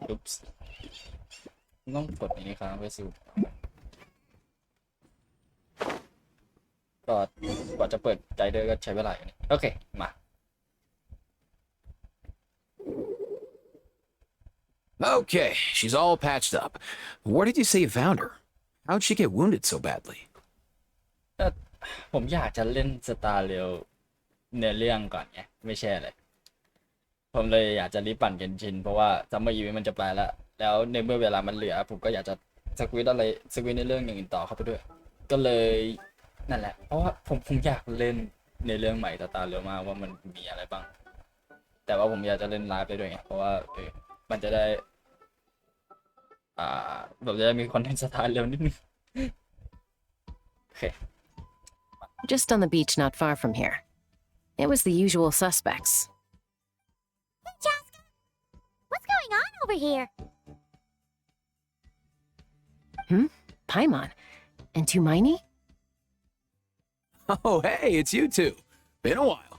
อุ๊ปส์ต้องกดอันนี้ค้างไปสิก็กว่าจะเปิดใจเดอร์ก็ใช้เวลาอย่างนี้โอเคมา Okay, she's all patched up. Where did you say you found her? How'd she get wounded so badly? ผมอยากจะเล่นสตาร์เรลเนื้อเรื่องก่อนไงไม่ใช่อะไรผมเลยอยากจะรีบปั่นเกนชินเพราะว่าซัมเมอร์อีเวนต์มันจะไปแล้วในเมื่อเวลามันเหลือผมก็อยากจะสควิตในเรื่องอย่างอื่นต่อเข้าไปด้วยก็เลยนั่นแหละเพราะว่าผมอยากเล่นในเรื่องใหม่สตาร์เรลมากว่ามันมีอะไรบ้างแต่ว่าผมอยากจะเล่นไลฟ์ไปด้วยไงเพราะว่ามันจะได้แบบจะได้มีคอนเทนต์สตาร์เรลนิดนึงโอเค Just on the beach not far from here. It was the usual suspects. Hey, Jessica! What's going on over here? Paimon. And Tumaini? Oh, hey, it's you two. Been a while.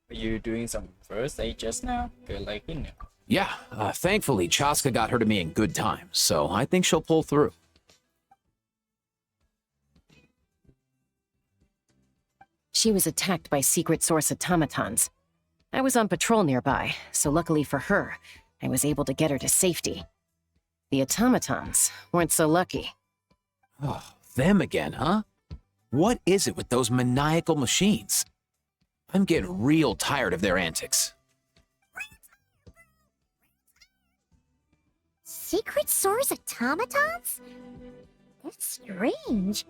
Are you doing some first aid just now? Good like you know. Yeah, thankfully, Chaska got her to me in good time, so I think she'll pull through. She was attacked by secret source automatons. I was on patrol nearby, so luckily for her, I was able to get her to safety. The automatons weren't so lucky. Oh, them again, huh? What is it with those maniacal machines? I'm getting real tired of their antics. Secret source automatons? That's strange.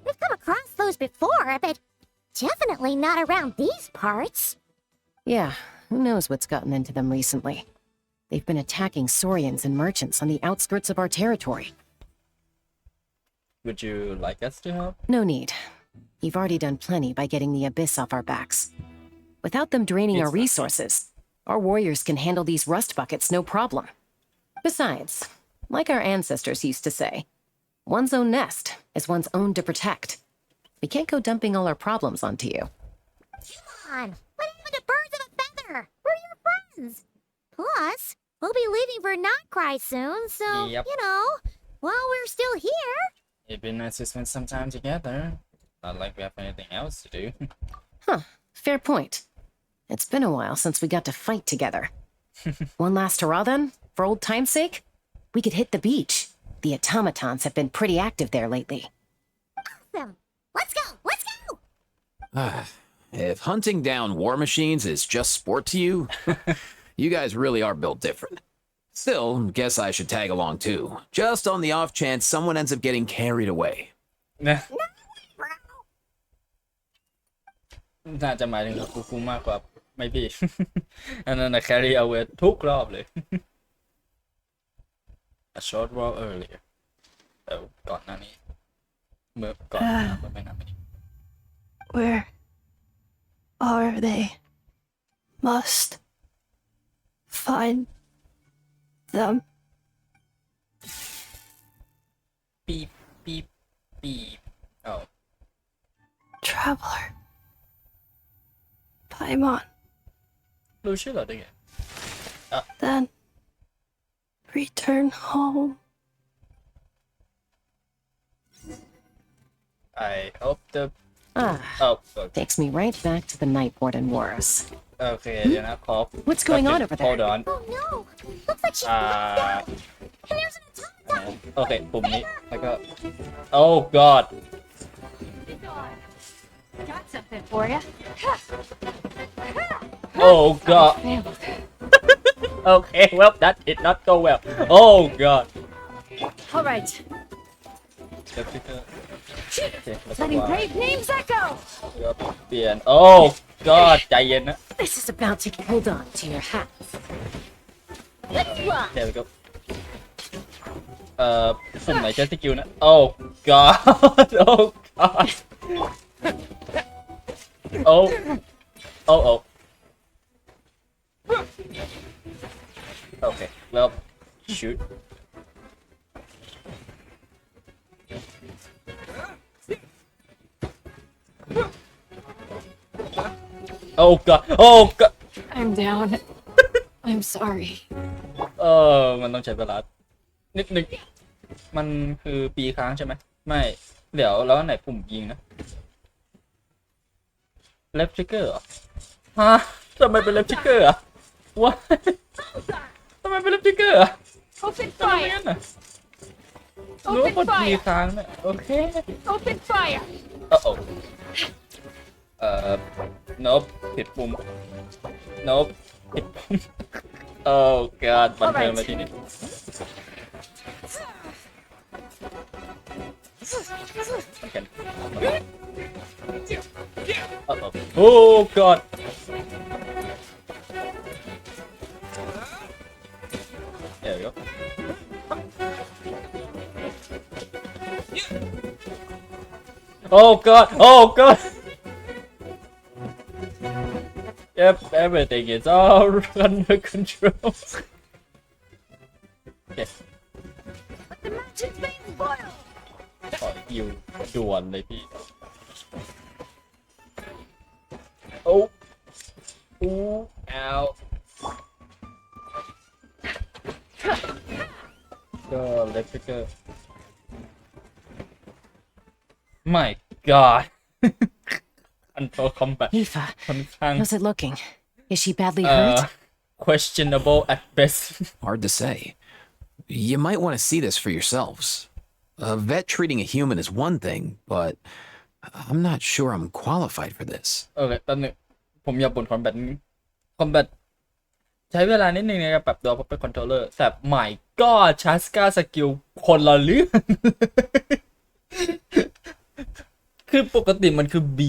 We've come across those before, but definitely not around these parts. Yeah, who knows what's gotten into them recently. They've been attacking Saurians and merchants on the outskirts of our territory. Would you like us to help? No need. You've already done plenty by getting the Abyss off our backs. Without them draining our resources, our warriors can handle these rust buckets no problem. Besides, like our ancestors used to say, one's own nest is one's own to protect. We can't go dumping all our problems onto you. Come on, what happened to birds of a feather? We're your friends. Plus, we'll be leaving for Notcry soon, so, Yep. you know, while we're still here... It'd be nice to spend some time together. Not like we have anything else to do. Huh, fair point. It's been a while since we got to fight together. One last hurrah then, for old time's sake? We could hit the beach. The automatons have been pretty active there lately. Awesome. Let's go, let's go! If hunting down war machines is just sport to you, you guys really are built different. Still, guess I should tag along too, just on the off chance someone ends up getting carried away. น่าจะหมายถึงกูมากกว่าไม่พี่ อันนั้นนะ carry away ทุกรอบเลย A short while earlier ก่อนหน้านี้เมื่อก่อนหน้าไม่นานมานี้ Where are they? Must find them. beep beep beep oh Traveler. Paimon. รู้ชื่อเหรอได้ไง Then return home. I hope the Ah, okay. takes me right back to the Night Warden Wars. โอเคเดี๋ยวนะขอ What's going on over there? Hold on Oh no! Looks like she's knocked out! And there's an automaton! โอเคปุ่มนี้แล้วก็ Oh God Got something for you. Oh God Okay well that did not go well Oh God All right. เดี๋ยวพี่เตอร์โอเคแล้วก็ Letting วาง brave names echo. แล้วก็เปลี่ยน Oh God ใจเย็นนะ This is about to hold on to your hats. Let's rock! เดี๋ยวก็ปุ่มไหนใช้สกิลนะ Oh God Oh God Oh Oh Oh Okay well shoot Oh God Oh God I'm down. I'm sorry. มันต้องใช้เวลานิดนึงมันคือปีค้างใช่ไหมไม่เดี๋ยวแล้วไหนปุ่มยิงนะ left trigger เหรอฮะทำไมเป็น left trigger อ่ะวะทำไมเป็น left trigger อ่ะ Open ทำไมเป็น fire! งั้นอ่ะรู้ว่าก Open ดปี fire! ค้างเนี่ยโอเค Open fire! โอ้nope ผิดปุ่ม nope ผิดปุ่มโอ้ god บันเทิงเลยทีนี้มันกันโอ้ god there we go oh god oh god yep everything is all under control okay Let the merchant's veins boil! ขอฮิวด่วนเลยพี่โอ้อู้อ้าวก็เลฟเกอร์ my god อันโตคอมแบท Aoife, ค่อนข้าง how's it looking? Is she badly hurt? questionable at best Hard to say. You might want to see this for yourselves. A vet treating a human is one thing, but I'm not sure I'm qualified for this. โอเคตอนนึงผมอยากบ่นคอมแบทนิดนึงคอมแบทใช้เวลานิดนึงในการปรับตัวเพราะเป็นคอนโทรลเลอร์แต่ my god ชาสกาสกิลคนละเรื่อง คือปกติมันคือ B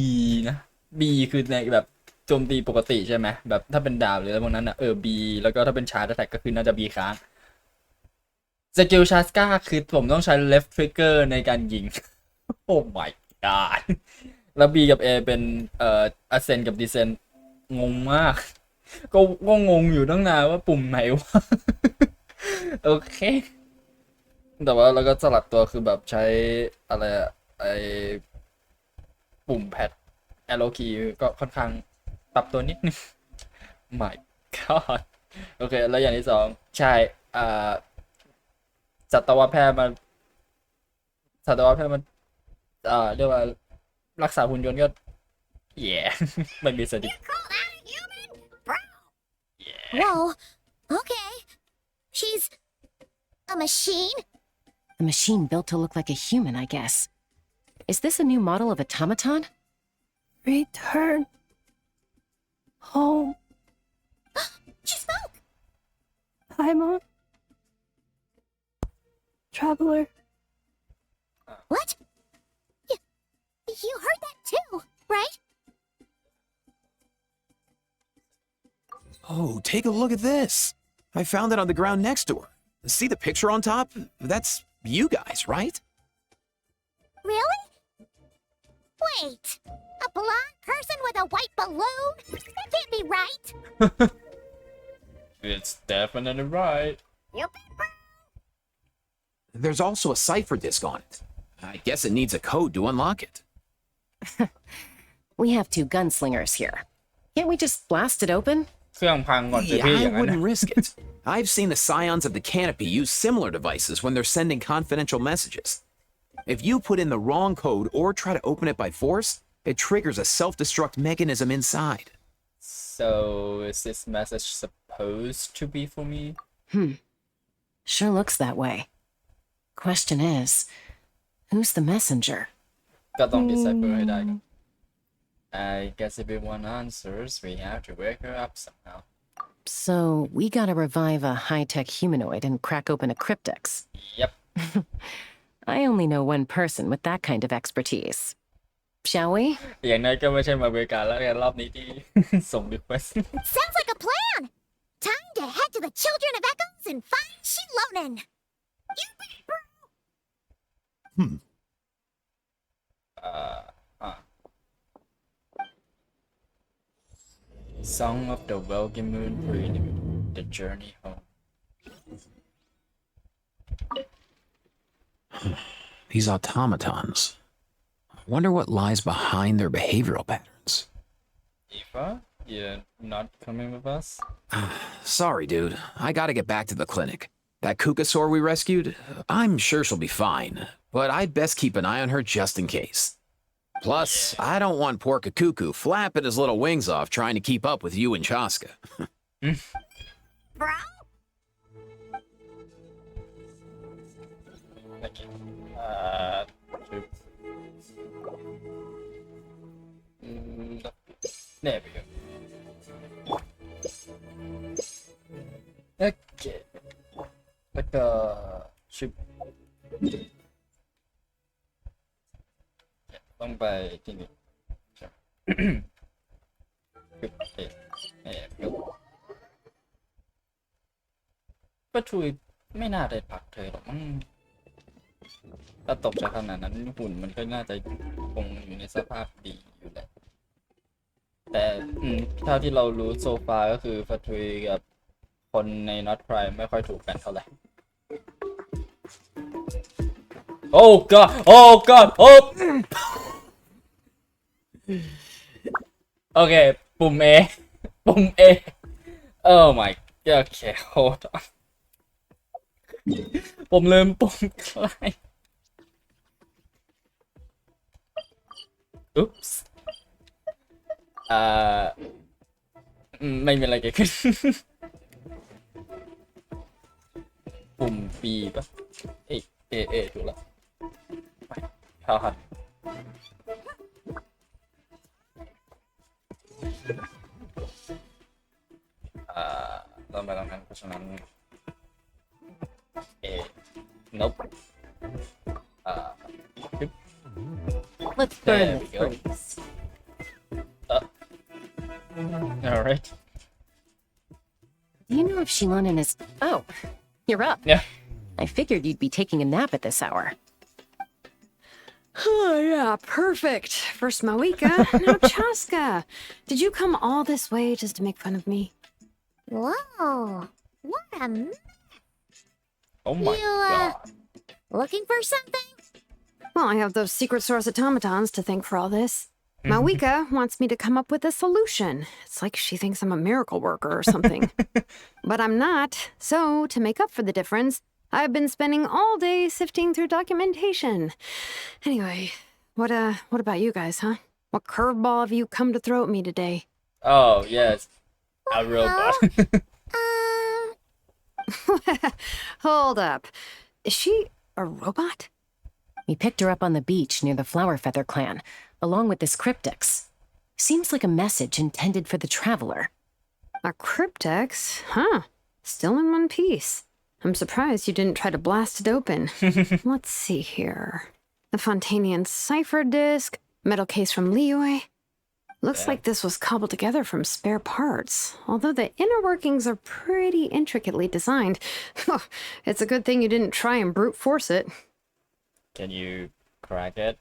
นะ B คือในแบบโจมตีปกติใช่ไหมแบบถ้าเป็นดาบหรืออะไรพวกนั้นอ่ะB แล้วก็ถ้าเป็นชาร์จแท็กก็คือน่าจะ B ค้างสกิลชาสกาคือผมต้องใช้ left trigger ในการยิง โอ้ my god แล้ว B กับ A เป็นascent กับ descent งงมาก ก็งงอยู่ตั้งนานว่าปุ่มไหนวะ โอเค แต่ว่าเราก็สลับตัวคือแบบใช้อะไรอะไอปุ่มแพด arrow key ก็ค่อนข้างปรับตัวนิดนึง my god โอเค แล้วอย่างที่สองใช่สัตวแพทย์มันเรียกว่ารักษาหุ่นยนต์ก็ไม่มีสติ Called out a human? Bro! Whoa. Okay. She's a machine? A machine built to look like a human, I guess. Is this a new model of automaton? Return home. She spoke! Paimon. Traveler. What? You heard that too, right? Oh, take a look at this. I found it on the ground next to her. See the picture on top? That's you guys, right? Really? Wait. A blonde person with a white balloon? That can't be right. it's definitely right You bet, bro. There's also a cipher disk on it. I guess it needs a code to unlock it. We have two gunslingers here. Can't we just blast it open? เครื่องพังก่อนสิ Yeah, พี่อ I ย่างนั้น wouldn't นะ risk it. I've seen the scions of the canopy use similar devices when they're sending confidential messages. If you put in the wrong code or try to open it by force, it triggers a self-destruct mechanism inside. so is this message supposed to be for me Sure looks that way. Question is, who's the messenger? ก็ต้อง decipher ให้ได้ก่อน I guess if we want answers we have to wake her up somehow So we gotta revive a high-tech humanoid and crack open a cryptex. yep I only know one person with that kind of expertise. Shall we? อย่างนั้นก็ไม่ใช่มาเวกาแล้วกันรอบนี้ที่ ส่ง request Sounds like a plan. Time to head to the Children of Echoes and find Shilonen. You bet, bro. Song of the Welcome Moon Prelude The Journey Home These automatons. I wonder what lies behind their behavioral patterns. Eva you're not coming with us? Sorry, dude. I gotta get back to the clinic. That Kukasaur we rescued, I'm sure she'll be fine, but I'd best keep an eye on her just in case. Plus, I don't want poor Kakuku flapping his little wings off trying to keep up with you and Chaska. Bro? Okay. Shoot. There we go. Okay. แล้วก็ชิปต้องไปที่นี่ใช่ไหมปึ๊บปึ๊บป้าทุยไม่น่าได้พักเธอหรอกมั้งถ้าตกจากขนาดนั้นหุ่นมันก็น่าจะคงอยู่ในสภาพดีอยู่แหละแต่เท่าที่เรารู้โซฟาก็คือป้าทุยกับคนใน Not Prime ไม่ค่อยถูกกันเท่าไหร่ Oh god oh god oh โอเคปุ่ม A ปุ่ม A Oh my god โอเค hold on ผมลืมปุ่มใคร Oops ไม่มีอะไรเกิดขึ้น ปุ่ม B ป่ะเอถูกแล้วไปเข้าหัดต้องไปตรงนั้นเพราะฉะนั้น A nope Let's There burn we the go. fruits. Alright Do you know if Shilonen is... Oh, you're up. Yeah. I figured you'd be taking a nap at this hour. Oh, yeah, perfect. First Mawika, now Chaska. Did you come all this way just to make fun of me? Whoa. What a mess. Oh my god Looking for something? Well, I have those secret source automatons to thank for all this. Mawika wants me to come up with a solution. It's like she thinks I'm a miracle worker or something. But I'm not. So, to make up for the difference, I've been spending all day sifting through documentation. Anyway, what about you guys, huh? What curveball have you come to throw at me today? Oh yes a robot Hold up. Is she a robot? We picked her up on the beach near the Flower Feather clan, along with this cryptix. Seems like a message intended for the traveler. A cryptex? Huh. Still in one piece. I'm surprised you didn't try to blast it open. Let's see here. The Fontanian cipher disk, metal case from Liyue. Looks like this was cobbled together from spare parts, although the inner workings are pretty intricately designed. It's a good thing you didn't try and brute force it. Can you crack it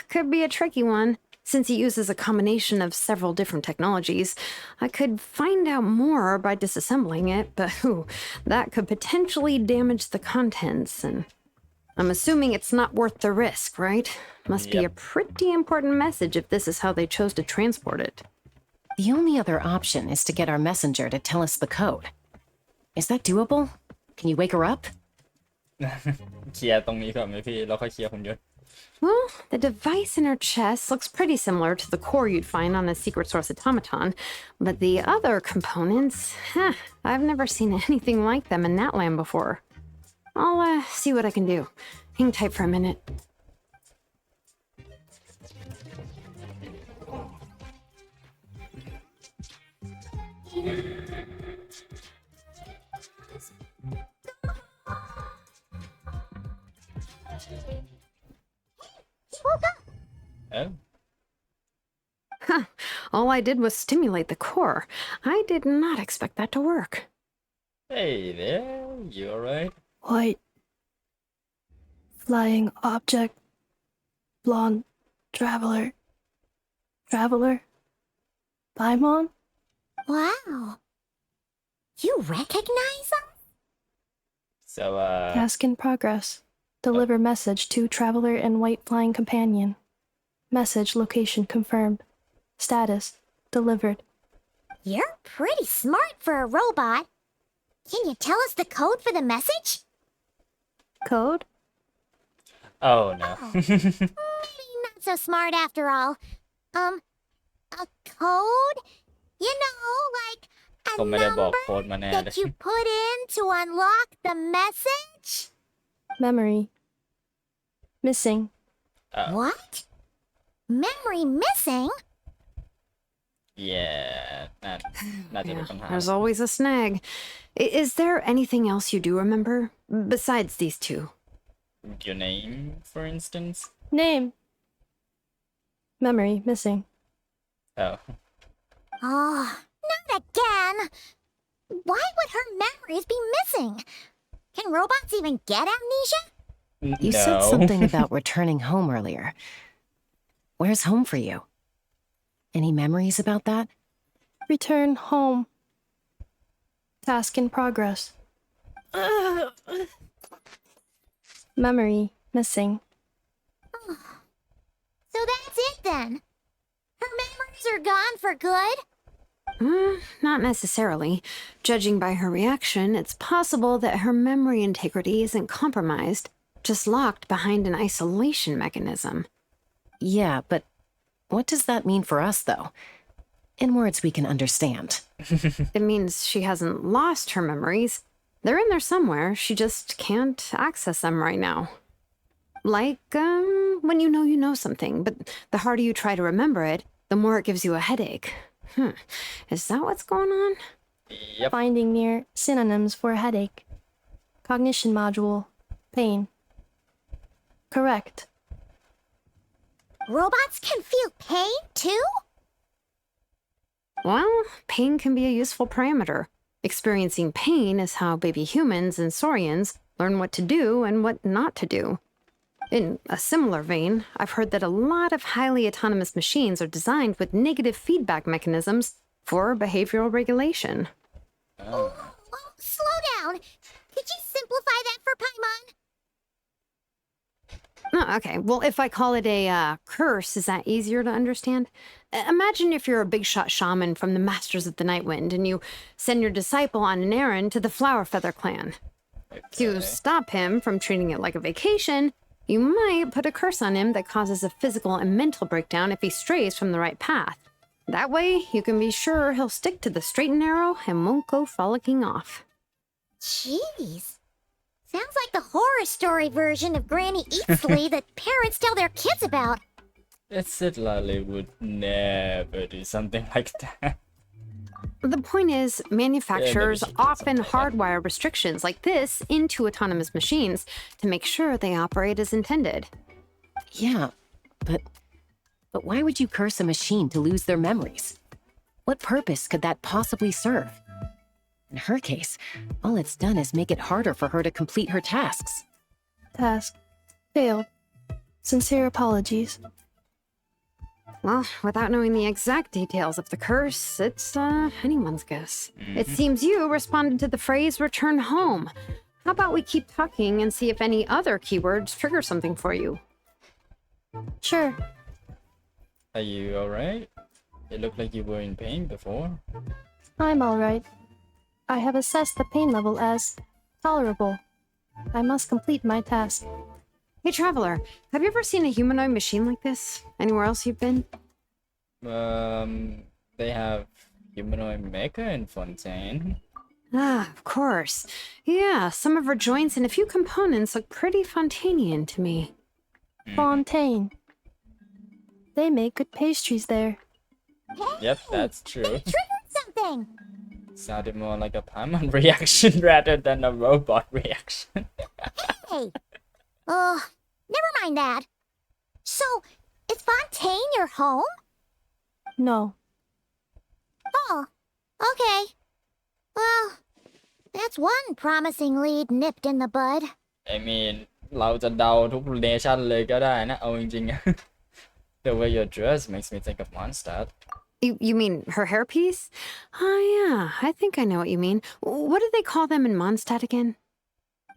Could be a tricky one. Since he uses a combination of several different technologies, I could find out more by disassembling it, but that could potentially damage the contents, and I'm assuming it's not worth the risk, right? Must be a pretty important message if this is how they chose to transport it. The only other option is to get our messenger to tell us the code. Is that doable? Can you wake her up? เคลียร์ตรงนี้ก่อนไหมพี่แล้วค่อยเคลียร์หุ่นยนต์ Well, the device in her chest looks pretty similar to the core you'd find on a secret source automaton, but the other components, I've never seen anything like them in that land before. I'll see what I can do. Hang tight for a minute. Oh All I did was stimulate the core. I did not expect that to work. Hey there you alright White. Flying object. Blonde. Traveler. Traveler. Paimon? Wow. You recognize them? so Task in progress. Deliver message to Traveler and White Flying Companion. Message location confirmed. Status. Delivered. You're pretty smart for a robot. Can you tell us the code for the message? Code? Oh no. Maybe not so smart after all. A code? You know, like a เขาไม่ได้บอก number โค้ดมาแน่เลย that you put in to unlock the message? Memory. Missing. What? Memory missing? yeah น่าจะเป็นปัญหา There's always a snag. Is there anything else you do remember besides these two? your name for instance Name. Memory. Missing. oh Oh, not again. Why would her memories be missing? Can robots even get amnesia? You no said something about returning home earlier. Where's home for you? Any memories about that? Return home. Task in progress. Memory. Missing. So that's it then. Her memories are gone for good? Not necessarily. Judging by her reaction, it's possible that her memory integrity isn't compromised, just locked behind an isolation mechanism. Yeah, but what does that mean for us, though? In words we can understand. It means she hasn't lost her memories. They're in there somewhere. She just can't access them right now. Like, when you know something, but the harder you try to remember it, the more it gives you a headache. Is that what's going on? yep Finding near synonyms for headache. Cognition module. Pain. Correct. Robots can feel pain too? Well, pain can be a useful parameter. Experiencing pain is how baby humans and saurians learn what to do and what not to do. In a similar vein, I've heard that a lot of highly autonomous machines are designed with negative feedback mechanisms for behavioral regulation. Oh, slow down. Could you simplify that for Paimon? Oh, okay, well, if I call it a curse, is that easier to understand? Imagine if you're a big shot shaman from the Masters of the Night Wind and you send your disciple on an errand to the Flower Feather clan. To okay. stop him from treating it like a vacation, you might put a curse on him that causes a physical and mental breakdown if he strays from the right path. That way, you can be sure he'll stick to the straight and narrow and won't go frolicking off. Jeez. Sounds like the horror story version of Granny Eatsley that parents tell their kids about. it said Lily would never do something like that The point is, manufacturers she did something often like that. hardwire restrictions like this into autonomous machines to make sure they operate as intended. Yeah, but why would you curse a machine to lose their memories? What purpose could that possibly serve? In her case, all it's done is make it harder for her to complete her tasks. Task. Failed. Sincere apologies. Well, without knowing the exact details of the curse, it's anyone's guess. It seems you responded to the phrase return home. How about we keep talking and see if any other keywords trigger something for you? Sure. are you alright it looked like you were in pain before I'm alright. I have assessed the pain level as tolerable. I must complete my task. Hey, Traveler, have you ever seen a humanoid machine like this? Anywhere else you've been? they have humanoid mecha in Fontaine Ah, of course. Yeah, some of her joints and a few components look pretty Fontanian to me. Fontaine. They make good pastries there. yep that's true Triggered something. sounded more like a Paimon reaction rather than a robot reaction Hey. Never mind that. So, is Fontaine your home? No. Oh, okay. Well, that's one promising lead nipped in the bud. I mean เราจะเดาทุกเนชั่นเลยก็ได้นะเอาจริงๆ The way you're dressed makes me think of Mondstadt You mean her hairpiece? Oh, yeah, I think I know what you mean. What do they call them in Mondstadt again?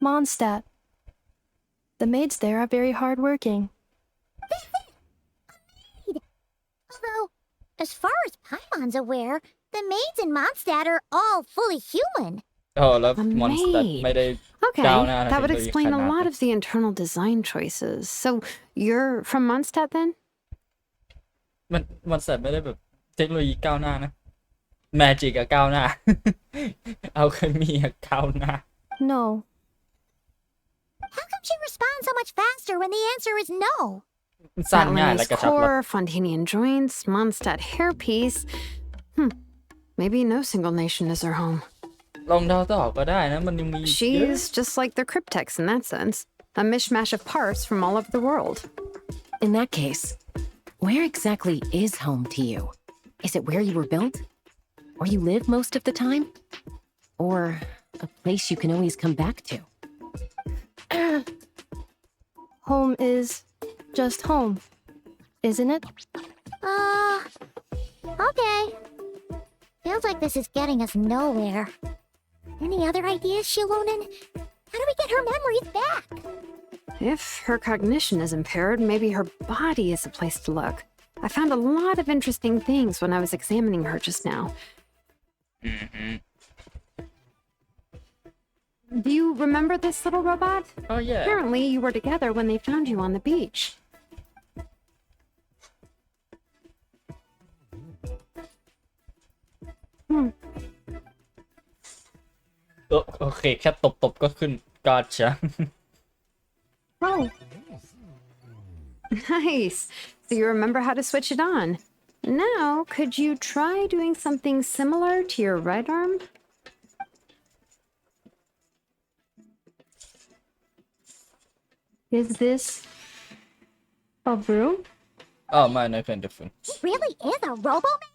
Mondstadt. The maids there are very hardworking. Although, As far as Paimon's aware, the maids in Mondstadt are all fully human. โอ้แล้ว A มอนสเตอร์ maid. ไม่ได้ Okay, ก้าวหน้าทาง that เทค would โนโลยี explain ข a นาด lot นั้น of the internal design choices. So, you're from Mondstadt then? มอนสเตอร์ไม่ได้แบบเทคโนโลยีก้าวหน้านะแมจิกอะก้าวหน้า เอาเคมีอะก้าวหน้า No. How come she responds so much faster when the answer is no? สั้นง่ายและ Battlinese กระชับรัด core, Fontanian joints, Mondstadt hairpiece. Maybe no single nation is her home. ลองเดาต่อก็ได้นะมันยังมีเยอะ She's just like the cryptex in that sense. A mishmash of parts from all over the world. In that case, where exactly is home to you? Is it where you were built? Where you live most of the time? Or a place you can always come back to? Home is just home, isn't it? Okay. Feels like this is getting us nowhere. Any other ideas, Shilonen? How do we get her memories back? If her cognition is impaired, maybe her body is a place to look. I found a lot of interesting things when I was examining her just now. Do you remember this little robot? oh yeah Apparently, you were together when they found you on the beach. โอเคแค่ตบก็ขึ้นกอดชะ Oh, Nice. So you remember how to switch it on. Now, could you try doing something similar to your right arm? is this a room? อ้าวไม่นะเพื่อนเดฟ It really is a robo-maid?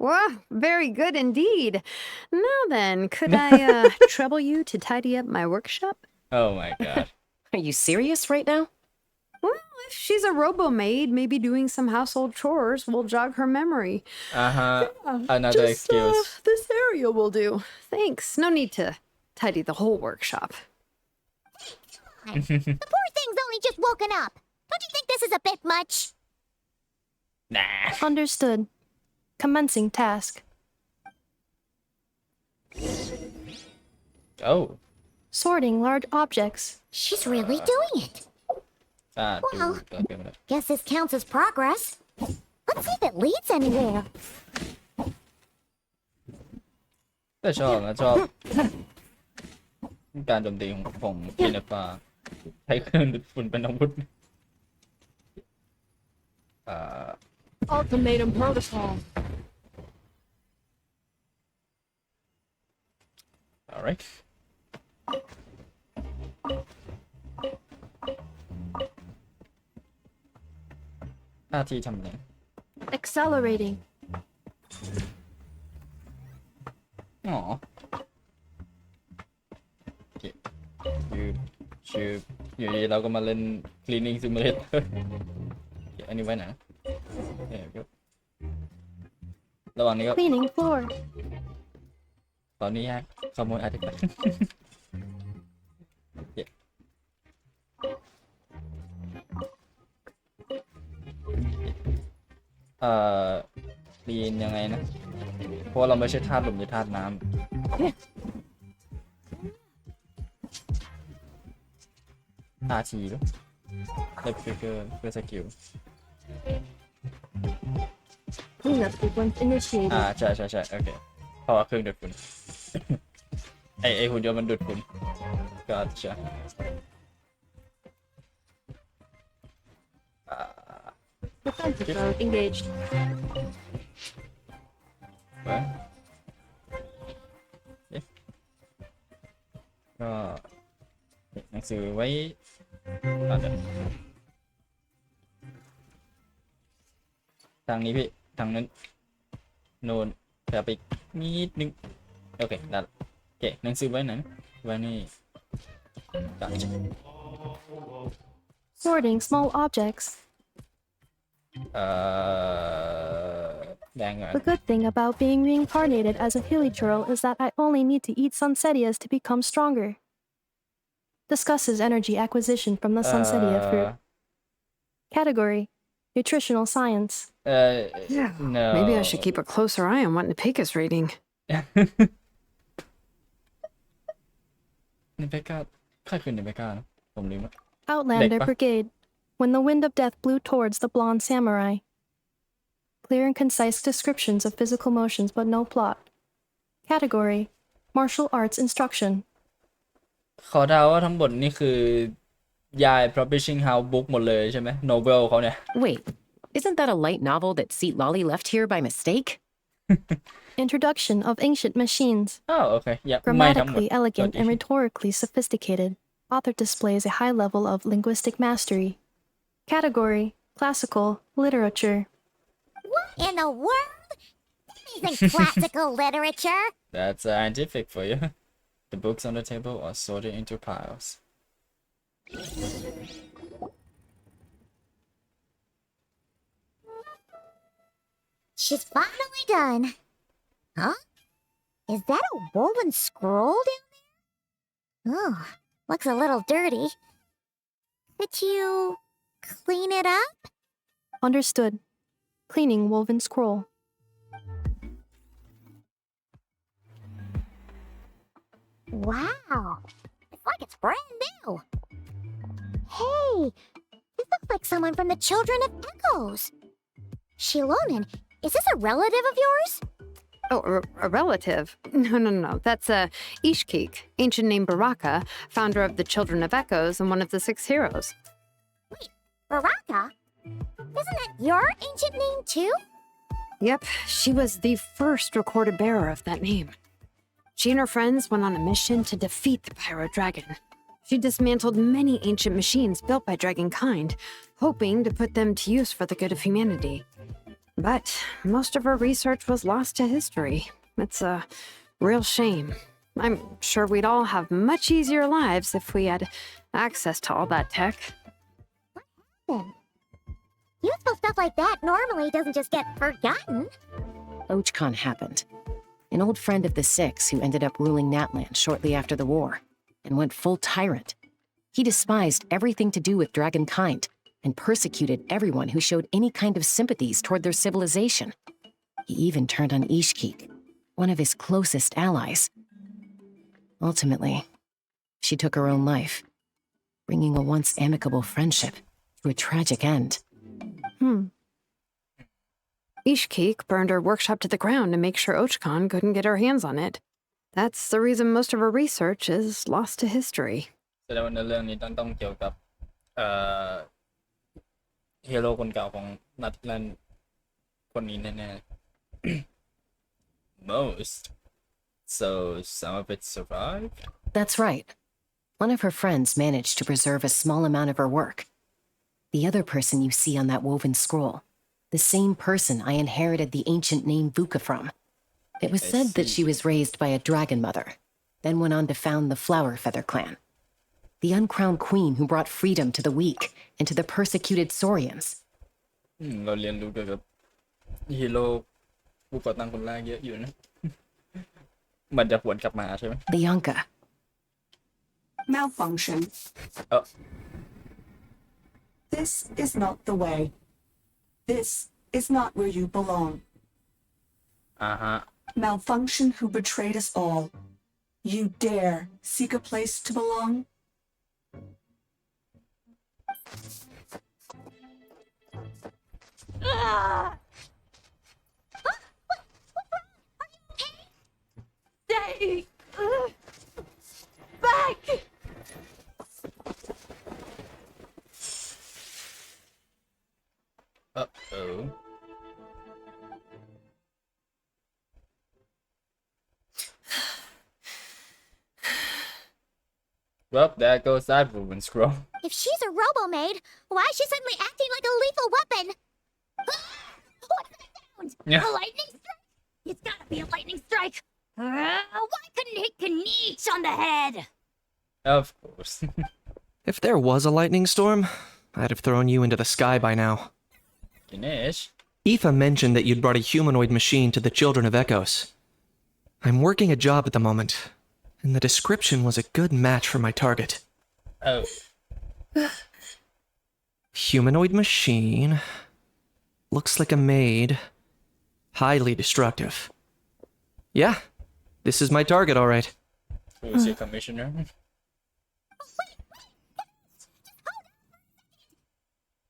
Well, very good indeed. Now then, could I trouble you to tidy up my workshop? oh my god Are you serious right now? Well, if she's a robo-maid, maybe doing some household chores will jog her memory. อ่าฮะ another Just, excuse this area will do. Thanks. No need to tidy the whole workshop. The poor thing's only just woken up. Don't you think this is a bit much? nah Understood. Commencing task. oh Sorting large objects. She's really doing it. อ่าดู Well. โอเคไม่ได้ Guess this counts as progress. Let's see if it leads anywhere. แต่ชอบนะชอบ การโจมตีของพีเนฟ้าใช้เครื่องดูดฝุ่นเป็นอาวุธUltimatum protocol. alright หน้าที่ทำอะไร Accelerating. อ๋อโอเคชื่ออยู่ดีเราก็มาเล่น cleaning simulator โอเคอันนี้ไว้ไหนเนี่ยระหว่างนี้ก็ Cleaning floor. ตอนนี้ฮะขโมยอาร์ติแฟกต์ ลีนยังไงนะ เพราะว่าเราไม่ใช่ธาตุลมหรือธาตุน้ำRT หรอเล็บฟิกเกอร์เพื่อสกิล Cleanup sequence initiated. ใช่โอเคเพราะว่าเครื่องดูดฝุ่น ไอหุ่นยนต์มันดูดฝุ่นก็ใช่ Defensive mode engaged. ไปก็หนังสือไว้เดี๋ยวทางนี้พี่ทางนั้นโน่นแต่ไปนิดนึงโอเคได้ละโอเคหนังสือไว้ไหนไว้นี่จ้ะ Sorting small objects. แดงก่อน The good thing about being reincarnated as a hilichurl is that I only need to eat sunsetias to become stronger. Discusses energy acquisition from the sunsetia fruit. Category: nutritional science. Yeah. no Maybe I should keep a closer eye on what Nepeka's reading. เนเปกาใครคือเนเปกานะผมลืมละ Outlander Deck ba? Brigade. When the wind of death blew towards the blonde samurai. Clear and concise descriptions of physical motions, but no plot. Category: Martial arts instruction. ขอเดาว่าทั้งหมดนี่คือยาย publishing house book หมดเลยใช่ไหม novel เขาเนี่ย Wait, isn't that a light novel that Seat Lolly left here by mistake? Introduction of ancient machines. อ้าวโอเคอย่าไม่ทั้งหมด Grammatically elegant โทษที and rhetorically sophisticated, author displays a high level of linguistic mastery. Category: Classical literature. What in the world? That isn't classical literature. That's scientific for you. The books on the table are sorted into piles. She's finally done. Huh? Is that a woven scroll down there? Oh, looks a little dirty. Could you clean it up? Understood. Cleaning woven scroll. Wow. It's like it's brand new. Hey, this looks like someone from the Children of Echoes. Shilonen, is this a relative of yours? Oh, a relative? No. That's Ishkik, ancient name Baraka, founder of the Children of Echoes and one of the 6 heroes. Baraka? Isn't that your ancient name too? Yep, she was the first recorded bearer of that name. She and her friends went on a mission to defeat the Pyro Dragon. She dismantled many ancient machines built by Dragonkind, hoping to put them to use for the good of humanity. But most of her research was lost to history. It's a real shame. I'm sure we'd all have much easier lives if we had access to all that tech. Then, useful stuff like that normally doesn't just get forgotten. Ochcon happened. An old friend of the 6 who ended up ruling Natland shortly after the war, and went full tyrant. He despised everything to do with Dragonkind, and persecuted everyone who showed any kind of sympathies toward their civilization. He even turned on Ishkik, one of his closest allies. Ultimately, she took her own life, bringing a once amicable friendship to a tragic end. Ishkik burned her workshop to the ground to make sure Ochcon couldn't get her hands on it. That's the reason most of her research is lost to history. แสดงว่าในเรื่องนี้ต้องเกี่ยวกับฮีโร่คนเก่าของนัทแลนด์คนนี้แน่ๆ most so some of it survived. That's right. One of her friends managed to preserve a small amount of her work. The other person you see on that woven scroll, the same person I inherited the ancient name Vuka from. It was said that she was raised by a dragon mother, then went on to found the Flower Feather clan. The uncrowned queen who brought freedom to the weak and to the persecuted Saurians. เราเรียนรู้เกี่ยวกับฮีโร่ผู้ก่อตั้งคนแรกเยอะอยู่นะ มันจะหวนกลับมาใช่ไหม Bianca. Malfunction. Oh. This is not the way. This is not where you belong. อ่าฮะ Malfunction who betrayed us all. You dare seek a place to belong? Stay back! Uh-oh. Well, there goes that woven scroll. If she's a robo-maid, why is she suddenly acting like a lethal weapon? What's that sound? Yeah. A lightning strike? It's gotta be a lightning strike. Why couldn't it hit Kaniche on the head? Of course. If there was a lightning storm, I'd have thrown you into the sky by now. Ganesh? Aoife mentioned that you'd brought a humanoid machine to the Children of Echoes. I'm working a job at the moment, and the description was a good match for my target. Oh. Humanoid machine, Looks like a maid. Highly destructive. Yeah, this is my target, all right. Who's your commissioner?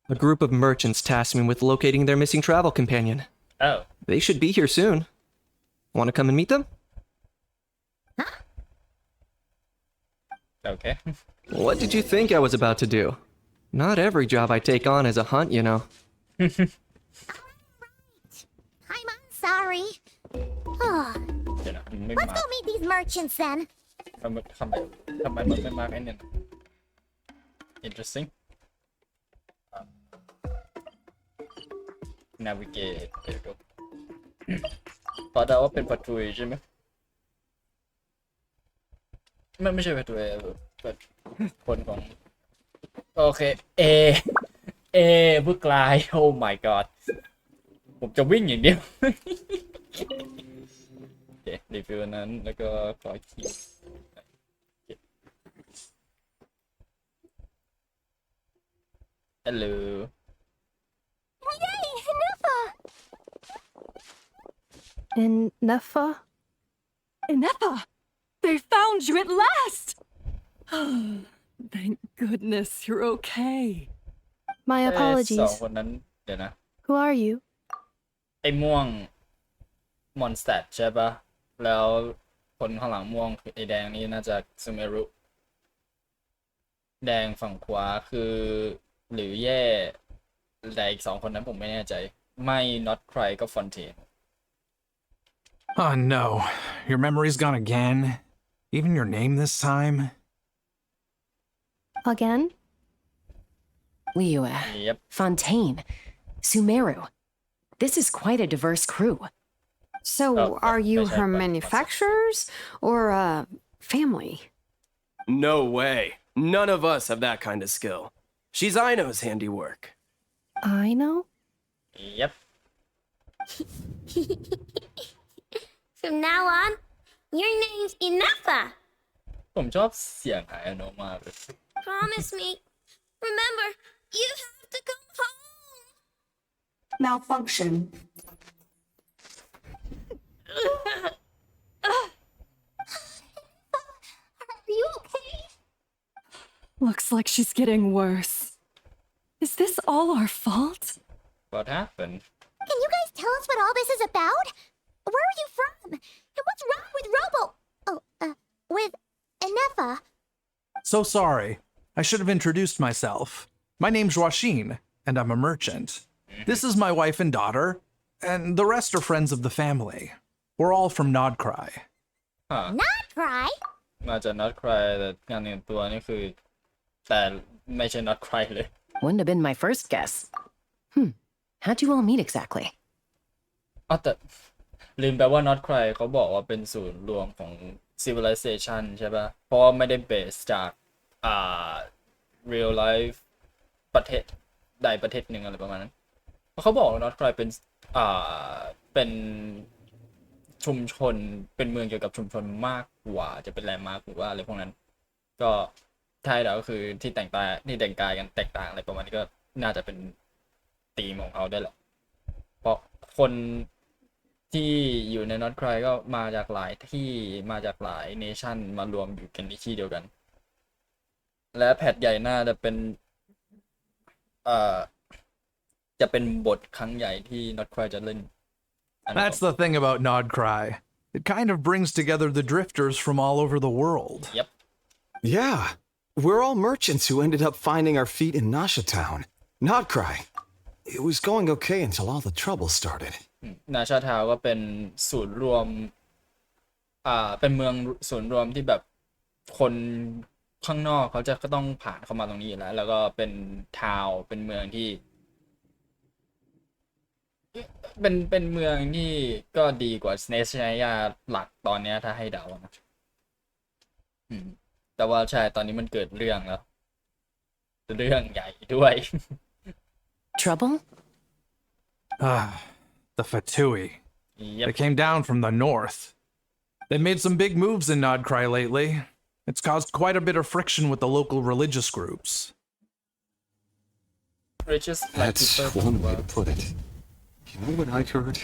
A group of merchants tasked me with locating their missing travel companion. Oh, They should be here soon. Want to come and meet them? okay. What did you think I was about to do? Not every job I take on is a hunt, you know. I'm sorry. Oh, เดี๋ยวนะมันไม่ let's มา go meet these merchants then. ทำไมมันไม่มาไอ้เนี่ย interesting navigate เดี๋ยวดูพอเดาว่าเป็นประตูใช่ไหมไม่ใช่ประตูแบบคนของโอเคเอผู้กลาย oh my god ผมจะวิ่งอย่างเดียว โอเครีวิวนั้นแล้วก็ขอคีย์ฮัลโหล Yay, Hanafa! In Nefa? Inepa! They found you at last! Thank goodness you're okay. My สอง apologies. คนนั้นเดี๋ยวนะ Who are you? ไอ้ม่วงมอนสเตตใช่ปะแล้วคนข้างหลังม่วงไอ้แดงนี่น่าจะซูเมรุแดงฝั่งขวาคือหรือแย่แต่อีกสองคนนั้นผมไม่แน่ใจไม่น็อตใครก็ฟอนเทน Oh no, your memory's gone again? Even your name this time? Again? Liyue, Yep. Fontaine, Sumeru. This is quite a diverse crew. So, Oh, are you that's her right, but- manufacturers or family? No way. None of us have that kind of skill. She's Aino's handiwork. I know? Yep. From now on, your name's Inefa. ผมชอบเสียงหายโนมากเลย Promise me. Remember, you have to come home. Malfunction. Are you okay? Looks like she's getting worse. Is this all our fault? What happened Can you guys tell us what all this is about? Where are you from? And what's wrong with with Inefa? So sorry. I should have introduced myself. My name's Joachine, and I'm a merchant. This is my wife and daughter, and the rest are friends of the family. We're all from Nodcry. ฮะ Not cry. มาจากน็อตใครแต่งานหนึ่งตัวนี่คือแต่ไม่ใช่น็อตใครเลย Wouldn't have been my first guess. How'd you all meet exactly? อ๋อแต่ลืมไปว่า Not Cry เขาบอกว่าเป็นศูนย์รวมของ civilization ใช่ปะเพราะว่าไม่ได้เบสจากreal life ประเทศใดประเทศหนึ่งอะไรประมาณนั้นเพราะเขาบอกว่า Not Cry เป็นเป็นชุมชนเป็นเมืองเกี่ยวกับชุมชนมากกว่าจะเป็นแลนด์มาร์คหรือว่าอะไรพวกนั้นก็ใช่แล้วก็คือที่แต่งกายกันแตกต่างอะไรประมาณนี้ก็น่าจะเป็นธีมของเขาได้แหละเพราะคนที่อยู่ใน Not Cry ก็มาจากหลายที่มาจากหลายเนชั่นมารวมอยู่กันในที่เดียวกัน และแพทใหญ่น่าจะเป็นจะเป็นบทครั้งใหญ่ที่ Not Cry จะเล่น That's the thing about Nodcry. It kind of brings together the drifters from all over the world. Yep. Yeah, we're all merchants who ended up finding our feet in Nasha Town. Nodcry. It was going okay until all the trouble started. นาชาทาวก็เป็นศูนย์รวมเป็นเมืองศูนย์รวมที่แบบคนข้างนอกเขาจะก็ต้องผ่านเข้ามาตรงนี้อยู่แล้วก็เป็นทาวน์เป็นเมืองที่เป็นเมืองที่ก็ดีกว่าเนเธอร์แลนด์หลักตอนนี้ถ้าให้เดานะแต่ว่าใช่ตอนนี้มันเกิดเรื่องแล้วเรื่องใหญ่ด้วย Trouble? The Fatui. Yep. They came down from the north. They've made some big moves in Nodcry lately. It's caused quite a bit of friction with the local religious groups. Religious, like That's people one way who to put it. You know what I heard?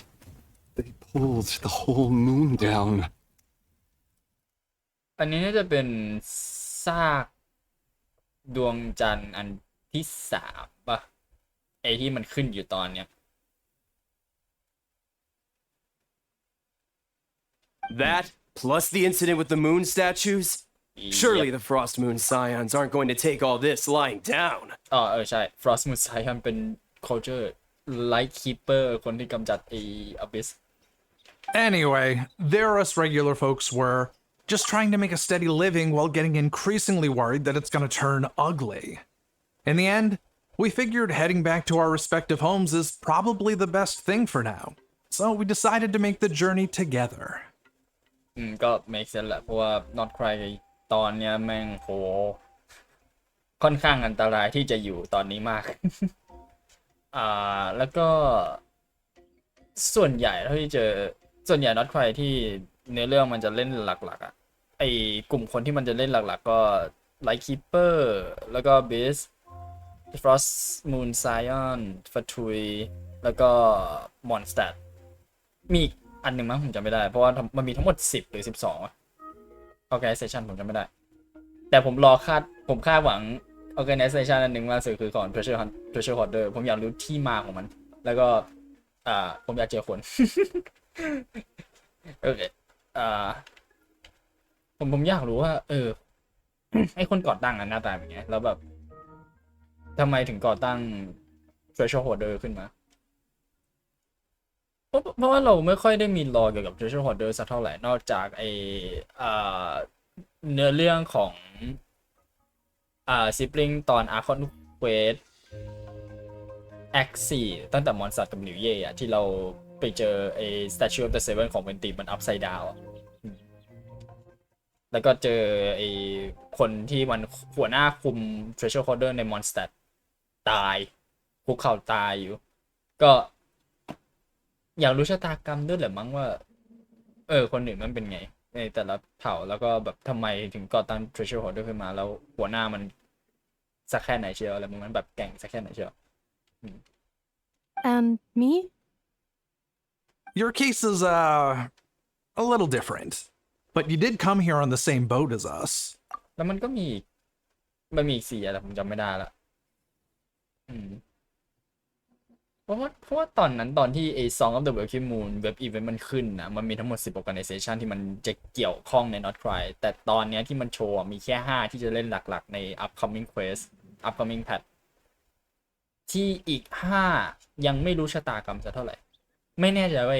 They pulled the whole moon down. อันนี้น่าจะเป็นซากดวงจันทร์อันที่3ป่ะไอที่มันขึ้นอยู่ตอนเนี้ย That, plus the incident with the moon statues? Surely the Frost Moon Scions aren't going to take all this lying down. ใช่ Frost Moon Scion เป็น culture Light Keeper คนที่กำจัดไอ้ Abyss Anyway, there us regular folks were just trying to make a steady living while getting increasingly worried that it's gonna turn ugly. In the end, we figured heading back to our respective homes is probably the best thing for now. So we decided to make the journey together. ก็ make sense แหละเพราะว่า Not Cry ตอนเนี้ยแม่งโหค่อนข้างอันตรายที่จะอยู่ตอนนี้มาก แล้วก็ส่วนใหญ่เท่าที่เจอส่วนใหญ่ Not Cry ที่เนื้อเรื่องมันจะเล่นหลักๆไอกลุ่มคนที่มันจะเล่นหลักๆก็ Light Keeper แล้วก็ Beast Frost Moon Scion Fatui แล้วก็ Mondstadt มีอีกอันหนึ่งมั้งผมจำไม่ได้เพราะว่ามันมีทั้งหมด10หรือ12 Organization ผมจำไม่ได้แต่ผมคาดหวัง Organization อันหนึ่งมากสุดคือของ Treasure Hoarder ผมอยากรู้ที่มาของมันแล้วก็ผมอยากเจอคน โอเคผมอยากรู้ว่าไอคนก่อตั้งหน้าตาเป็นไงแล้วแบบทำไมถึงก่อตั้ง Treasure Hoarder ขึ้นมาเพราะว่าเราไม่ค่อยได้มีลอเกี่ยวกับ Treasure Hoarder สักเท่าไหร่นอกจากเนื้อเรื่องของซิปลิงตอน Archon Quest Act 4ตั้งแต่มอนสเตอร์กับนิวเย่ที่เราไปเจอไอ้ Statue of the Seven ของเวนติมัน Upside Down แล้วก็เจอไอ้คนที่มันหัวหน้าคุม Treasure Hoarder ในมอนสเตอร์ตายคุกเข่าตายอยู่ก็อยากรู้ชะตากรรมด้วยแหละมั้งว่าคนอื่นมันเป็นไงในแต่ละเผ่าแล้วก็แบบทำไมถึงก่อตั้ง Treasure Hoarder ขึ้นมาแล้วหัวหน้ามันสักแค่ไหนเชียวอะไรมันแบบแก่งสักแค่ไหนเชียว And me? Your case is, a little different. But you did come here on the same boat as us. แล้วมันก็มีอีก4อะไรผมจำไม่ได้ละเพราะว่าตอนที่ไอ้ Song of the Working Moon Web Event มันขึ้นนะมันมีทั้งหมด10 Organization ที่มันจะเกี่ยวข้องใน Not Cry แต่ตอนเนี้ยที่มันโชว์มีแค่5ที่จะเล่นหลักๆใน Upcoming Quest Upcoming Patch ที่อีก5ยังไม่รู้ชะตากรรมสักเท่าไหร่ไม่แน่ใจว่า